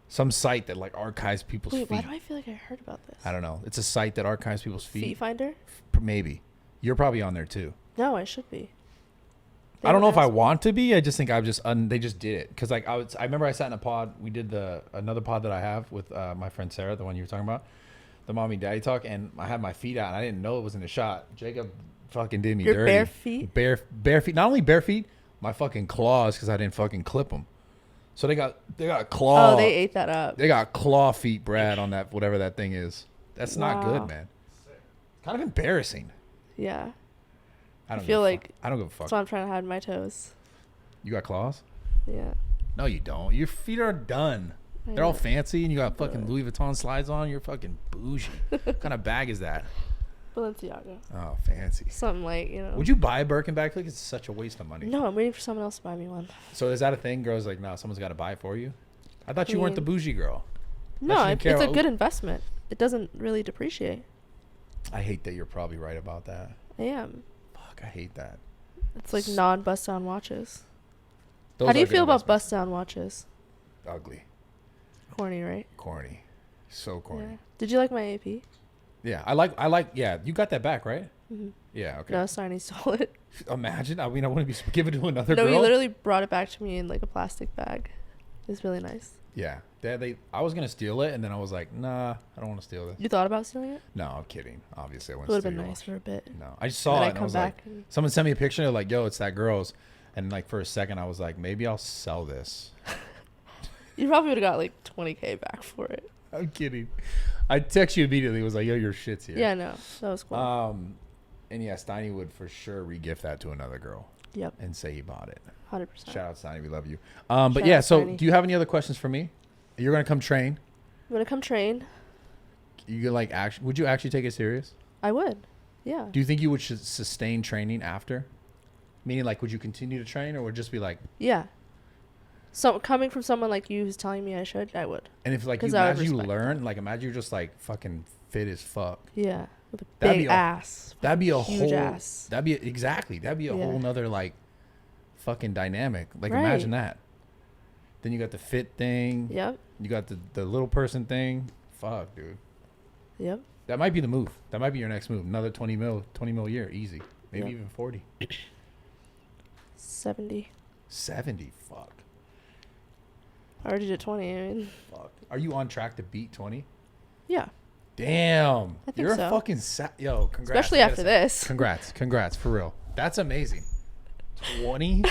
S1: Some site that like archives people's
S2: Wait,
S1: feet.
S2: why do I feel like I heard about this?
S1: I don't know. It's a site that archives people's
S2: Feet
S1: feet.
S2: Finder?
S1: Maybe. You're probably on there too.
S2: No, I should be.
S1: I don't know if I
S2: asked-
S1: want to be. I just think I've just they just did it because like I remember I sat in a pod. We did another pod that I have with my friend Sarah, the one you were talking about, the mommy daddy talk, and I had my feet out and I didn't know it was in the shot. Jacob fucking did me
S2: Your
S1: dirty.
S2: bare feet?
S1: Bare feet. Not only bare feet, my fucking claws because I didn't fucking clip them. So they got claw.
S2: Oh, they ate that up.
S1: They got claw feet Brad on that whatever that thing is. That's not
S2: Wow.
S1: good, man. Kind of embarrassing.
S2: Yeah.
S1: I don't
S2: feel
S1: give a
S2: like
S1: fuck. I don't give a fuck.
S2: That's why I'm trying to hide my toes.
S1: You got claws?
S2: Yeah.
S1: No, you don't. Your feet are done.
S2: I
S1: They're all
S2: know.
S1: fancy, and you got fucking Louis Vuitton slides on. You're fucking bougie. What kind of bag is that?
S2: Balenciaga.
S1: Oh, fancy.
S2: Something like, you know.
S1: Would you buy a Birkin bag? I feel like it's such a waste of money.
S2: No, I'm waiting for someone else to buy me one.
S1: So is that a thing? Girls like, no, someone's got to buy it for you? I thought you weren't the bougie girl.
S2: No,
S1: Unless you
S2: it's
S1: didn't care
S2: a good investment. It doesn't really depreciate.
S1: I hate that you're probably right about that.
S2: I am.
S1: Fuck, I hate that.
S2: It's like non-bust down watches.
S1: Those
S2: How do you
S1: are good
S2: feel about
S1: investments.
S2: bust down watches?
S1: Ugly.
S2: Corny, right?
S1: Corny. So corny.
S2: Yeah. Did you like my AP?
S1: Yeah, I like, yeah, you got that back, right?
S2: Mm-hmm.
S1: Yeah, okay.
S2: No, Sarnie stole it.
S1: Imagine, I mean, I wouldn't be giving it to another
S2: No,
S1: girl.
S2: he literally brought it back to me in like a plastic bag. It was really nice.
S1: Yeah, I was going to steal it, and then I was like, nah, I don't want to steal this.
S2: You thought about stealing it?
S1: No, I'm kidding. Obviously, I
S2: It
S1: wouldn't
S2: would have
S1: steal
S2: been
S1: your
S2: nice
S1: watch.
S2: for a bit.
S1: No, I just saw
S2: Then
S1: it,
S2: I
S1: and I
S2: come
S1: was like,
S2: back and
S1: someone sent me a picture, they're like, yo, it's that girl's. And like for a second, I was like, maybe I'll sell this.
S2: you probably would have got like 20K back for it.
S1: I'm kidding. I text you immediately. Was like, yo, your shit's here.
S2: Yeah, no, that was cool.
S1: And yeah, Steiny would for sure re-gift that to another girl
S2: Yep,
S1: and say he bought it.
S2: 100%.
S1: Shout out Steiny, we love you. But
S2: Shout
S1: yeah,
S2: out
S1: so
S2: Steiny.
S1: do you have any other questions for me? You're gonna come train.
S2: I'm gonna come train.
S1: You like would you actually take it serious?
S2: I would. Yeah.
S1: Do you think you would sustain training after? Meaning, like, would you continue to train, or would it just be like?
S2: Yeah. So coming from someone like you who's telling me I should, I would.
S1: And if like you
S2: 'Cause I would
S1: imagine you
S2: respect
S1: learn, like imagine you're just like fucking fit as fuck.
S2: Yeah. With a
S1: That'd
S2: big
S1: be a-
S2: ass.
S1: That'd be a
S2: Huge
S1: whole.
S2: ass.
S1: That'd be that'd be a
S2: Yeah.
S1: whole nother like, fucking dynamic. Like
S2: Right.
S1: imagine that. Then you got the fit thing.
S2: Yep.
S1: You got the little person thing. Fuck, dude.
S2: Yep.
S1: That might be the move. That might be your next move. Another 20 mil a year, easy. Maybe
S2: Yep.
S1: even 40.
S2: 70.
S1: 70. Fuck.
S2: I already did 20. I mean,
S1: Fuck. Are you on track to beat 20?
S2: yeah.
S1: Damn.
S2: I think
S1: You're
S2: so.
S1: a fucking yo, congrats.
S2: Especially
S1: I gotta
S2: after
S1: say-
S2: this.
S1: Congrats for real. That's amazing. 20?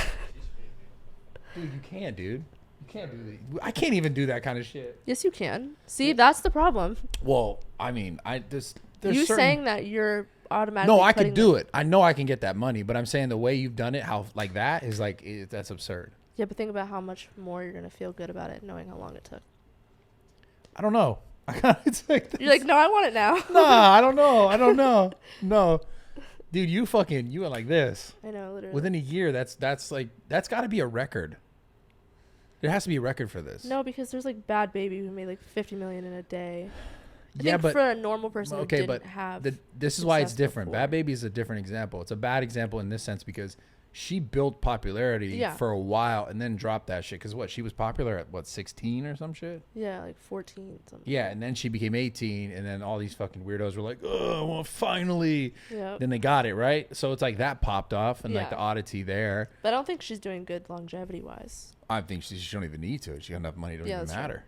S1: Dude, you can't, dude. You can't do that. I can't even do that kind of shit.
S2: Yes, you can. See, that's the problem.
S1: Well, I mean, there's
S2: You
S1: certain,
S2: saying that you're automatically.
S1: no, I
S2: putting
S1: could do it. I know I can get that money, but I'm saying the way you've done it, how like that is like that's absurd.
S2: Yeah, but think about how much more you're gonna feel good about it, knowing how long it took.
S1: I don't know. It's like
S2: You're like, no, I want it now.
S1: nah, I don't know. No, dude, you went like this
S2: I know, literally.
S1: within a year. That's got to be a record. There has to be a record for this.
S2: No, because there's like Bad Baby who made like 50 million in a day. I
S1: yeah,
S2: think
S1: but
S2: for a normal person
S1: okay,
S2: who didn't
S1: but
S2: have.
S1: this is why it's
S2: success
S1: different.
S2: before.
S1: Bad Baby is a different example. It's a bad example in this sense because she built popularity
S2: Yeah.
S1: for a while and then dropped that shit. Because what, she was popular at what, 16 or some shit?
S2: Yeah, like 14 something.
S1: Yeah, and then she became 18, and then all these fucking weirdos were like, oh, well, finally.
S2: Yeah.
S1: Then they got it, right? So it's like that popped off and like
S2: Yeah.
S1: the oddity there.
S2: But I don't think she's doing good longevity wise.
S1: I think she don't even need to. She got enough money, it don't
S2: Yeah,
S1: even
S2: that's
S1: matter.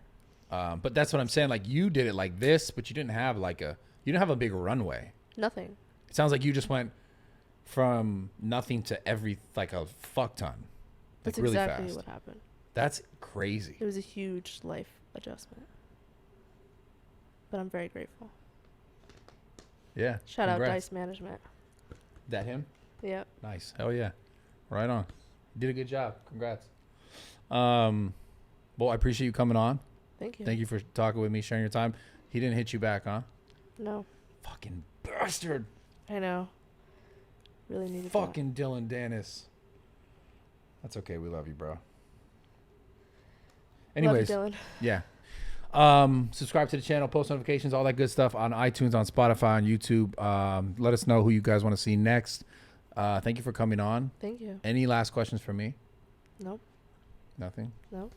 S1: But that's what I'm saying. Like, you did it like this, but you didn't have you didn't have a big runway.
S2: Nothing.
S1: It sounds like you just went from nothing to like a fuck ton. Like
S2: That's
S1: really
S2: exactly
S1: fast.
S2: what happened.
S1: That's crazy.
S2: It was a huge life adjustment. But I'm very grateful.
S1: Yeah.
S2: Shout out
S1: Congrats.
S2: Dice Management.
S1: That him?
S2: Yep.
S1: Nice. Hell yeah. Right on. You did a good job. Congrats. Well, I appreciate you coming on.
S2: Thank you.
S1: Thank you for talking with me, sharing your time. He didn't hit you back, huh?
S2: No,
S1: Fucking bastard.
S2: I know. Really needed
S1: Fucking Dillon Danis. That's okay. We love you, bro.
S2: that.
S1: Anyways,
S2: Love you, Dylan.
S1: yeah. Subscribe to the channel, post notifications, all that good stuff on iTunes, on Spotify, on YouTube. Let us know who you guys want to see next. Thank you for coming on.
S2: Thank you.
S1: Any last questions for me?
S2: Nope.
S1: Nothing?
S2: No.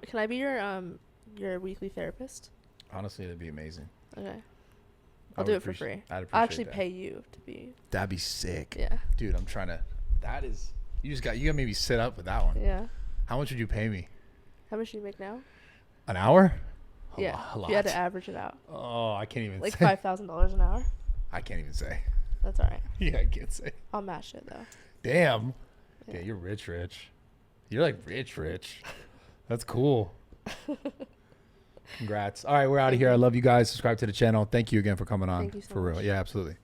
S2: Can I be your weekly therapist?
S1: Honestly, that'd be amazing.
S2: Okay.
S1: I
S2: I'll
S1: would
S2: do it for
S1: appreciate-
S2: free.
S1: I'd appreciate
S2: I'll actually
S1: that.
S2: pay you to be.
S1: That'd be sick.
S2: Yeah.
S1: Dude, I'm trying to. That is. You got maybe sit up with that one.
S2: Yeah.
S1: How much would you pay me?
S2: How much do you make now?
S1: An hour?
S2: Yeah.
S1: A lot.
S2: If you had to average it out,
S1: Oh, I can't even
S2: like
S1: say.
S2: $5,000 an hour.
S1: I can't even say.
S2: That's all right.
S1: Yeah, I can't say.
S2: I'll match it though.
S1: Damn.
S2: Yeah.
S1: Yeah, you're rich. You're like rich. That's cool. Congrats. All right, we're out of here. I love you guys. Subscribe to the channel. Thank you again for coming on.
S2: Thank you so
S1: for real.
S2: much.
S1: Yeah, absolutely.